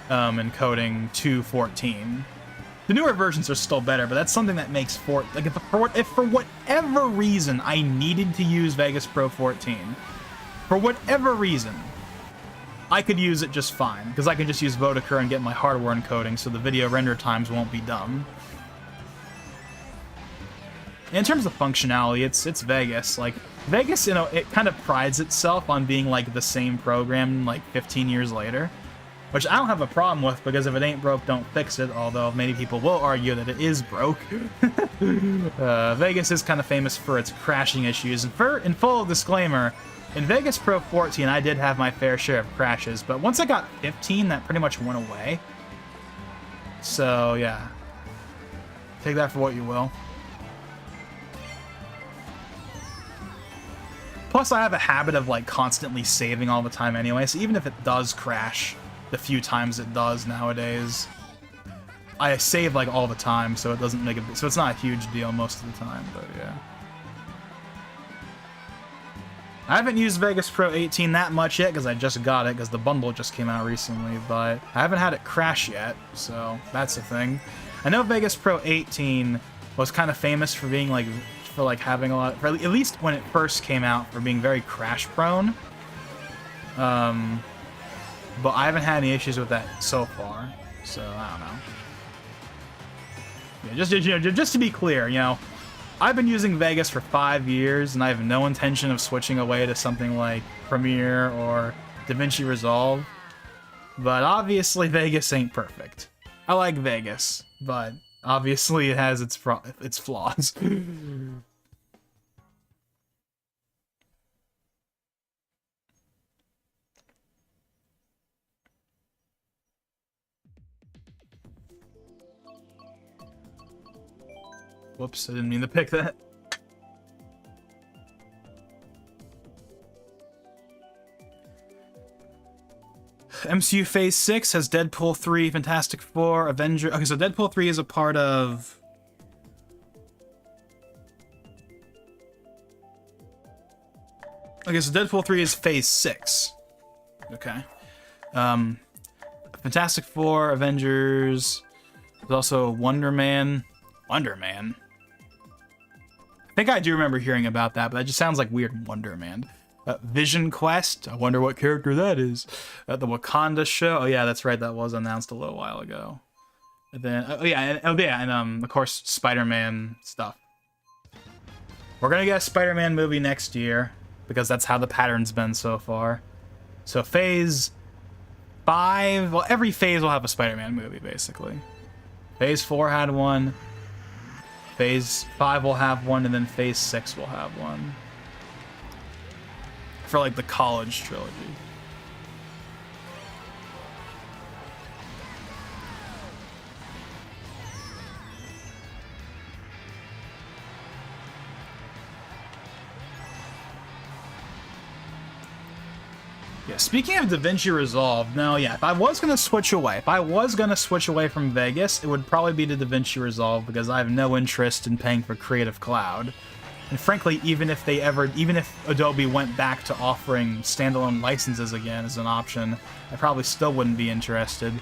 encoding to 14. The newer versions are still better, but that's something that makes like if for whatever reason I needed to use Vegas Pro 14, for whatever reason, I could use it just fine, because I can just use Vodacure and get my hardware encoding, so the video render times won't be dumb. In terms of functionality, it's Vegas. Like, Vegas, you know, it kind of prides itself on being, like, the same program, like, 15 years later. Which I don't have a problem with, because if it ain't broke, don't fix it, although many people will argue that it is broke. Vegas is kind of famous for its crashing issues, and in full disclaimer, in Vegas Pro 14, I did have my fair share of crashes, but once I got 15, that pretty much went away. So, yeah. Take that for what you will. Plus, I have a habit of, like, constantly saving all the time anyway, so even if it does crash the few times it does nowadays, I save, like, all the time, so it doesn't make a... So it's not a huge deal most of the time, but yeah. I haven't used Vegas Pro 18 that much yet, because I just got it, because the bundle just came out recently, but I haven't had it crash yet, so that's a thing. I know Vegas Pro 18 was kind of famous for being, like, having a lot... For at least when it first came out, for being very crash-prone. But I haven't had any issues with that so far, so I don't know. Yeah, just to be clear, you know, I've been using Vegas for 5 years, and I have no intention of switching away to something like Premiere or DaVinci Resolve. But obviously, Vegas ain't perfect. I like Vegas, but obviously it has its flaws. Whoops, I didn't mean to pick that. MCU Phase 6 has Deadpool 3, Fantastic Four, Avenger... Okay, so Deadpool 3 is a part of... Okay, so Deadpool 3 is Phase 6. Okay. Fantastic Four, Avengers... There's also Wonder Man... Wonder Man? think I do remember hearing about that, but that just sounds like weird Wonder Man. Vision Quest, I wonder what character that is. The Wakanda show, oh yeah, that's right, that was announced a little while ago. And then, and of course, Spider-Man stuff. We're gonna get a Spider-Man movie next year, because that's how the pattern's been so far. So Phase 5, well, every phase will have a Spider-Man movie, basically. Phase 4 had one, Phase 5 will have one, and then Phase 6 will have one. For, like, the college trilogy. Yeah, speaking of DaVinci Resolve, now, yeah, if I was going to switch away from Vegas, it would probably be to DaVinci Resolve, because I have no interest in paying for Creative Cloud. And frankly, even if Adobe went back to offering standalone licenses again as an option, I probably still wouldn't be interested.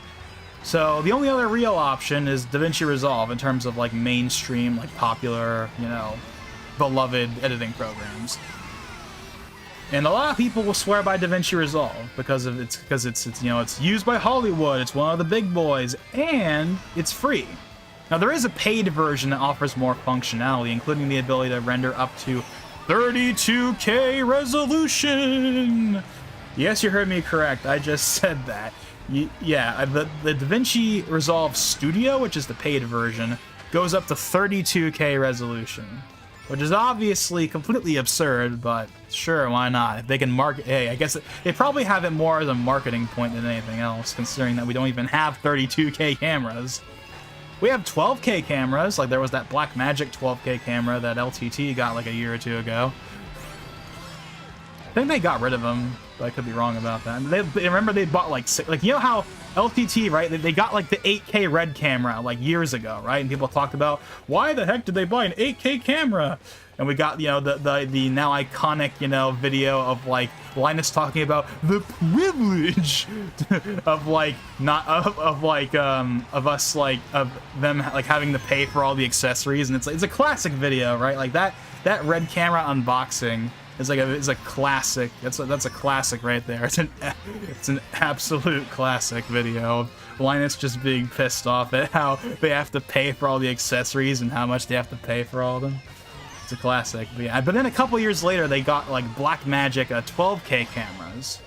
So the only other real option is DaVinci Resolve in terms of like mainstream, like popular, you know, beloved editing programs. And a lot of people will swear by DaVinci Resolve because it's you know, it's used by Hollywood, it's one of the big boys, and it's free. Now, there is a paid version that offers more functionality, including the ability to render up to 32K resolution! Yes, you heard me correct. I just said that. Yeah, the DaVinci Resolve Studio, which is the paid version, goes up to 32K resolution. Which is obviously completely absurd, but sure, why not? If they can market... Hey, I guess they probably have it more as a marketing point than anything else, considering that we don't even have 32K cameras. We have 12K cameras, like there was that Blackmagic 12K camera that LTT got like a year or two ago. I think they got rid of them, but I could be wrong about that. They remember they bought like you know how LTT, right? They got like the 8K red camera like years ago, right? And people talked about why the heck did they buy an 8K camera? And we got, you know, the now iconic, you know, video of like Linus talking about the privilege of like of us like of them like having to pay for all the accessories, and it's a classic video, right? Like that red camera unboxing is like a classic. That's a classic right there. It's an absolute classic video of Linus just being pissed off at how they have to pay for all the accessories and how much they have to pay for all of them. It's a classic. But yeah, but then a couple years later, they got like Blackmagic 12K cameras,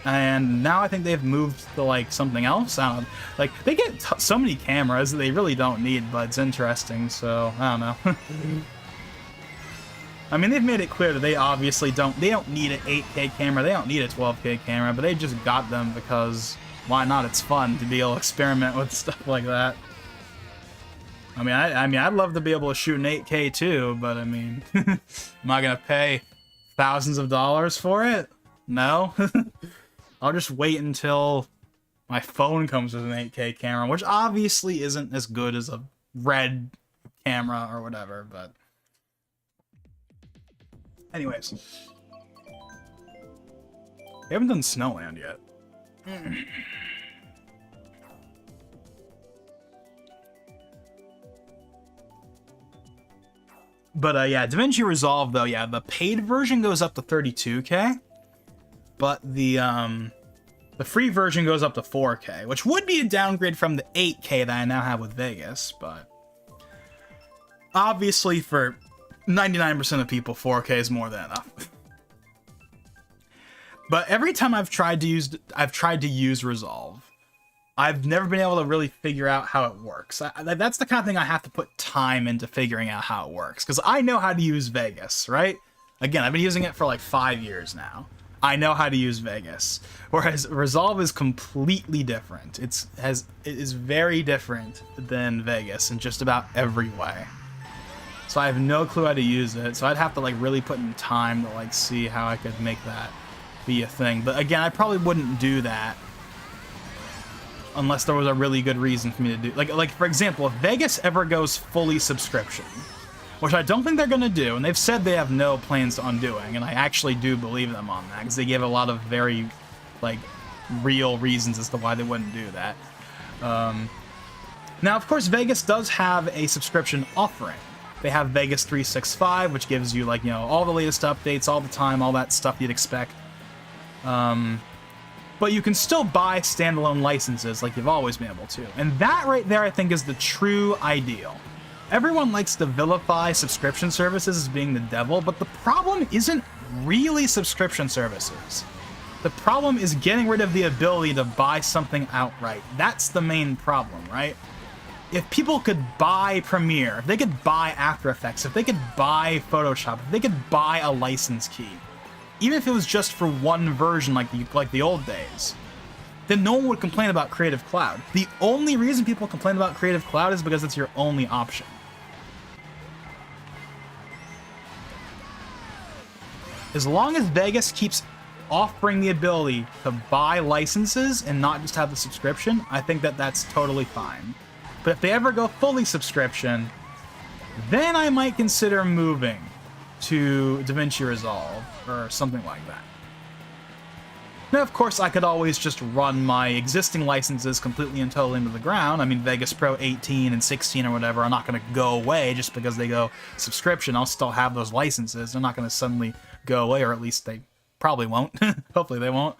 and now I think they've moved to like something else. I don't know. Like they get so many cameras that they really don't need, but it's interesting. So I don't know. I mean, they've made it clear that they obviously don't need an 8K camera, they don't need a 12K camera, but they just got them because why not? It's fun to be able to experiment with stuff like that. I mean, I'd love to be able to shoot an 8K too, but I mean, am I gonna pay thousands of dollars for it? No. I'll just wait until my phone comes with an 8K camera, which obviously isn't as good as a red camera or whatever, but anyways. We haven't done Snowland yet. But yeah, DaVinci Resolve though, yeah, the paid version goes up to 32K, but the free version goes up to 4K, which would be a downgrade from the 8K that I now have with Vegas, but obviously for 99% of people, 4K is more than enough. But every time I've tried to use Resolve, I've never been able to really figure out how it works. That's the kind of thing I have to put time into figuring out how it works, because I know how to use Vegas, right? Again, I've been using it for like 5 years now. I know how to use Vegas, whereas Resolve is completely different. It is very different than Vegas in just about every way. So I have no clue how to use it. So I'd have to like really put in time to like see how I could make that be a thing. But again, I probably wouldn't do that unless there was a really good reason for me to do. Like for example, if Vegas ever goes fully subscription, which I don't think they're gonna do, and they've said they have no plans on doing, and I actually do believe them on that, because they give a lot of very like real reasons as to why they wouldn't do that. Now, of course, Vegas does have a subscription offering, They have Vegas 365, which gives you, like, you know, all the latest updates all the time, all that stuff you'd expect. But you can still buy standalone licenses like you've always been able to. And that right there, I think, is the true ideal. Everyone likes to vilify subscription services as being the devil, but the problem isn't really subscription services. The problem is getting rid of the ability to buy something outright. That's the main problem, right? If people could buy Premiere, if they could buy After Effects, if they could buy Photoshop, if they could buy a license key, even if it was just for one version like the old days, then no one would complain about Creative Cloud. The only reason people complain about Creative Cloud is because it's your only option. As long as Vegas keeps offering the ability to buy licenses and not just have the subscription, I think that that's totally fine. But if they ever go fully subscription, then I might consider moving to DaVinci Resolve or something like that. Now, of course, I could always just run my existing licenses completely and totally into the ground. I mean, Vegas Pro 18 and 16 or whatever are not going to go away just because they go subscription. I'll still have those licenses. They're not going to suddenly go away, or at least they probably won't. Hopefully they won't.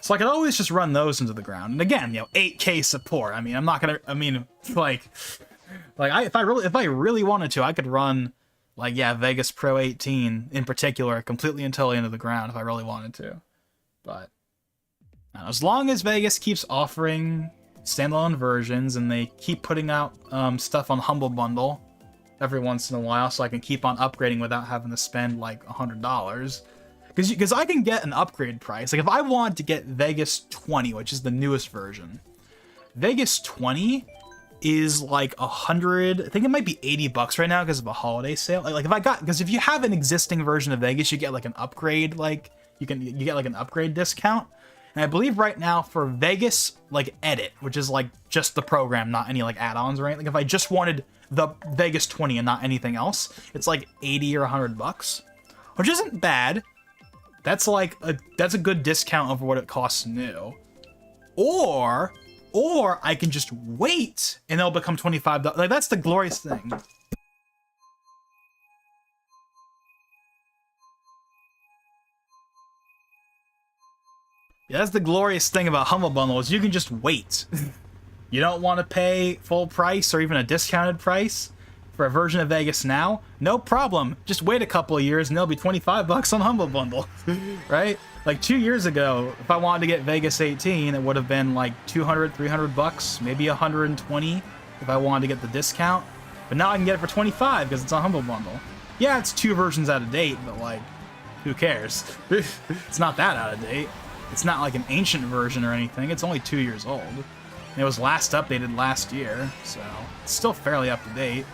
So I could always just run those into the ground. And again, you know, 8K support. I mean, I'm not gonna. I mean, if I really wanted to, I could run, like, yeah, Vegas Pro 18 in particular completely and totally into the ground if I really wanted to. But as long as Vegas keeps offering standalone versions and they keep putting out stuff on Humble Bundle every once in a while, so I can keep on upgrading without having to spend like $100. Because I can get an upgrade price. Like, if I wanted to get Vegas 20, which is the newest version, Vegas 20 is like 100. I think it might be $80 right now because of a holiday sale. Like if I got, because if you have an existing version of Vegas, you get like an upgrade. Like you get like an upgrade discount. And I believe right now for Vegas like Edit, which is like just the program, not any like add-ons or anything. Like if I just wanted the Vegas 20 and not anything else, it's like $80 or $100, which isn't bad. That's like that's a good discount over what it costs new. Or I can just wait and it'll become $25. Like, that's the glorious thing. Yeah, that's the glorious thing about Humble Bundle is you can just wait. You don't want to pay full price or even a discounted price for a version of Vegas now? No problem. Just wait a couple of years and it'll be $25 on Humble Bundle, right? Like 2 years ago, if I wanted to get Vegas 18, it would have been like $200, $300, maybe $120 if I wanted to get the discount. But now I can get it for $25 because it's on Humble Bundle. Yeah, it's 2 versions out of date, but like, who cares? It's not that out of date. It's not like an ancient version or anything. It's only 2 years old. And it was last updated last year, so it's still fairly up to date.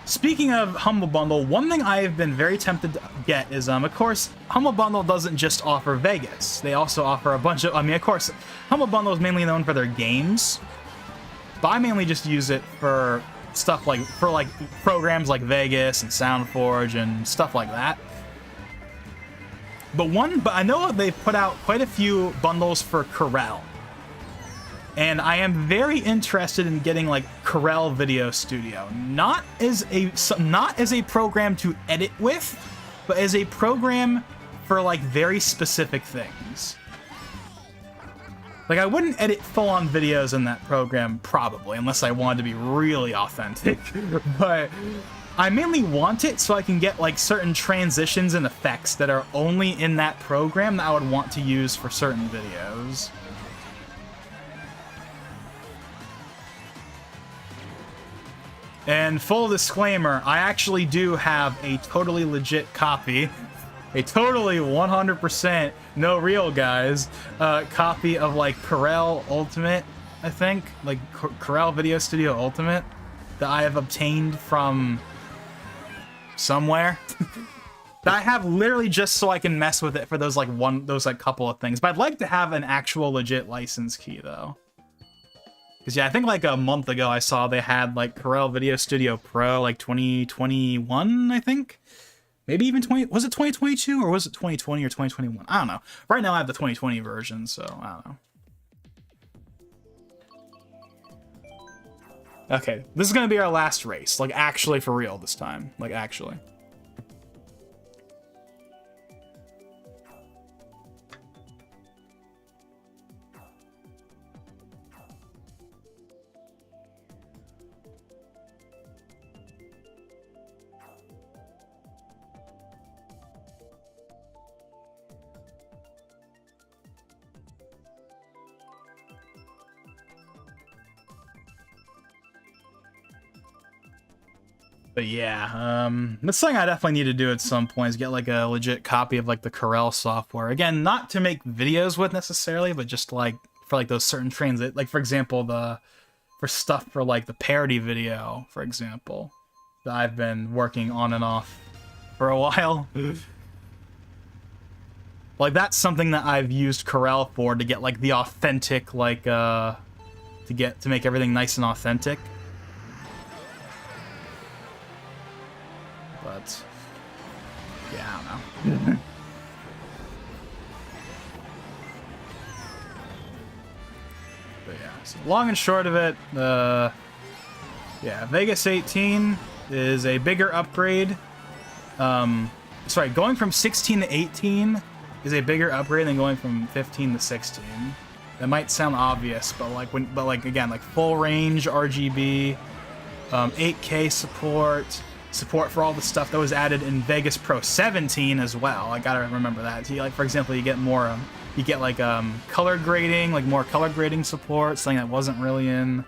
Speaking of Humble Bundle, one thing I have been very tempted to get is, of course, Humble Bundle doesn't just offer Vegas. They also offer a bunch of, I mean, of course, Humble Bundle is mainly known for their games, but I mainly just use it for stuff like, programs like Vegas and SoundForge and stuff like that. But I know they've put out quite a few bundles for Corel. And I am very interested in getting like Corel Video Studio, not as a program to edit with, but as a program for like very specific things. Like I wouldn't edit full-on videos in that program probably, unless I wanted to be really authentic. But I mainly want it so I can get like certain transitions and effects that are only in that program that I would want to use for certain videos. And full disclaimer, I actually do have a totally legit copy, a totally 100% no real guys, copy of like Corel Ultimate, I think, like Corel Video Studio Ultimate, that I have obtained from somewhere. That I have literally just so I can mess with it for those like couple of things. But I'd like to have an actual legit license key though. Because yeah, I think like a month ago I saw they had like Corel Video Studio Pro like 2021, I think. Maybe even was it 2022 or was it 2020 or 2021? I don't know. Right now I have the 2020 version, so I don't know. Okay, this is gonna be our last race. Like, actually for real this time. Like, actually. But yeah, that's something I definitely need to do at some point, is get like a legit copy of like the Corel software. Again, not to make videos with necessarily, but just like for like those certain trains. Like for example, for stuff for like the parody video, for example, that I've been working on and off for a while. Like that's something that I've used Corel for, to get like the authentic, like to make everything nice and authentic. But yeah, I don't know. But yeah, so long and short of it, yeah, Vegas 18 is a bigger upgrade. Sorry, going from 16 to 18 is a bigger upgrade than going from 15 to 16. That might sound obvious, but like again, like full range RGB, 8K support for all the stuff that was added in Vegas Pro 17 as well. I gotta remember that. Like for example, you get more, you get like color grading, like more color grading support, something that wasn't really in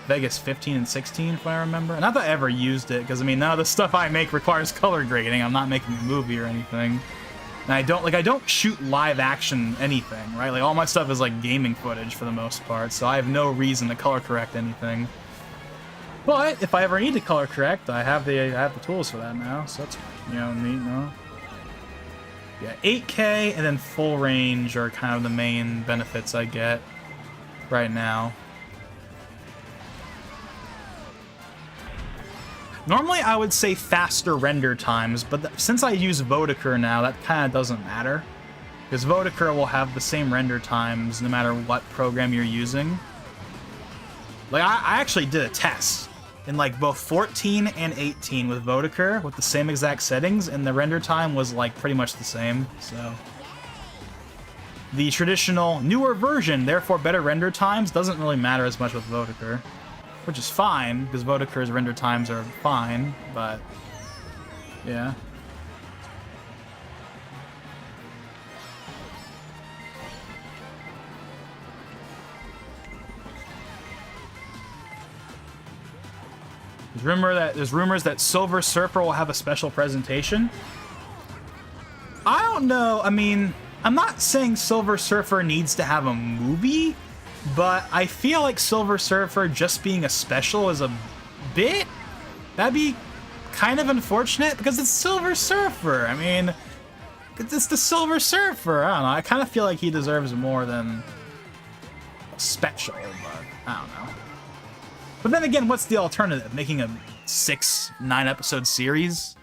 Vegas 15 and 16, if I remember. Not that I ever used it, because I mean, none of the stuff I make requires color grading. I'm not making a movie or anything. And I don't shoot live action anything, right? Like all my stuff is like gaming footage for the most part, so I have no reason to color correct anything. But if I ever need to color correct, I have the tools for that now, so that's, you know, neat, no? Yeah, 8K and then full range are kind of the main benefits I get right now. Normally I would say faster render times, but since I use Vodacur now, that kind of doesn't matter. Because Vodacur will have the same render times no matter what program you're using. Like, I actually did a test in like both 14 and 18 with Vodacur with the same exact settings, and the render time was like pretty much the same, so. The traditional newer version, therefore better render times, doesn't really matter as much with Vodacur. Which is fine, because Vodacur's render times are fine, but yeah. There's rumors that Silver Surfer will have a special presentation. I don't know. I mean, I'm not saying Silver Surfer needs to have a movie, but I feel like Silver Surfer just being a special is a bit... That'd be kind of unfortunate, because it's Silver Surfer. I mean, it's the Silver Surfer. I don't know. I kind of feel like he deserves more than a special, but I don't know. But then again, what's the alternative? Making a 6-9 episode series?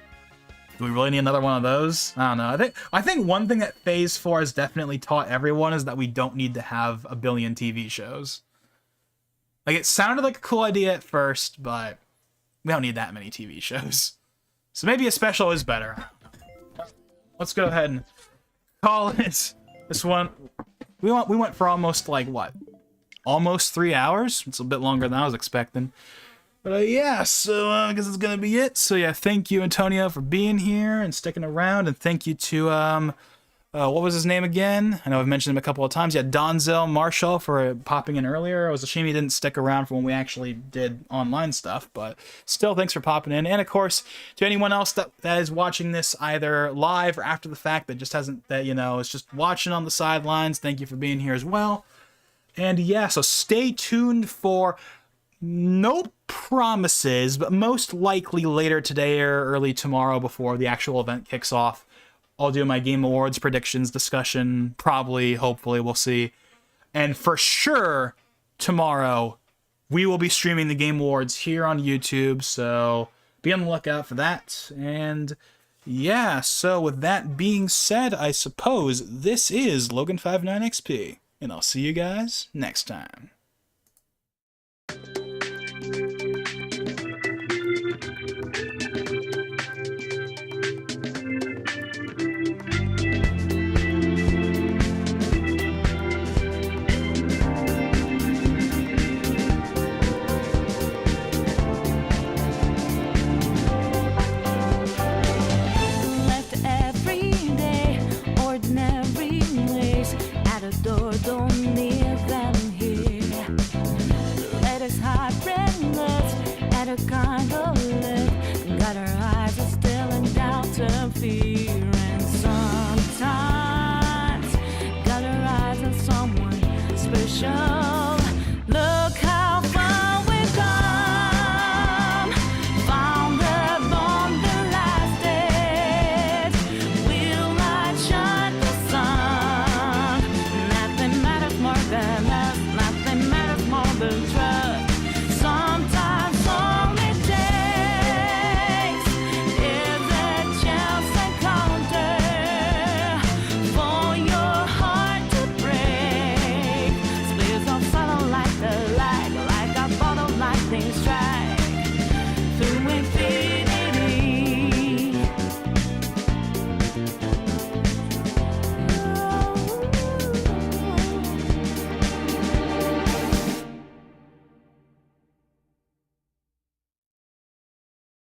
Do we really need another one of those? I don't know. I think one thing that Phase 4 has definitely taught everyone is that we don't need to have a billion TV shows. Like, it sounded like a cool idea at first, but we don't need that many TV shows. So maybe a special is better. Let's go ahead and call it this one. We went for almost, like, what? Almost 3 hours? It's a bit longer than I was expecting. But yeah, so I guess it's gonna be it. So yeah, thank you, Antonio, for being here and sticking around, and thank you to what was his name again? I know I've mentioned him a couple of times. Yeah, Donzel Marshall for popping in earlier. It was a shame he didn't stick around for when we actually did online stuff, but still, thanks for popping in. And of course, to anyone else that is watching this either live or after the fact that just hasn't, that, you know, is just watching on the sidelines, thank you for being here as well. And yeah, so stay tuned for no promises, but most likely later today or early tomorrow before the actual event kicks off, I'll do my Game Awards predictions discussion, probably, hopefully, we'll see. And for sure, tomorrow, we will be streaming the Game Awards here on YouTube, so be on the lookout for that. And yeah, so with that being said, I suppose this is Logan59XP, and I'll see you guys next time.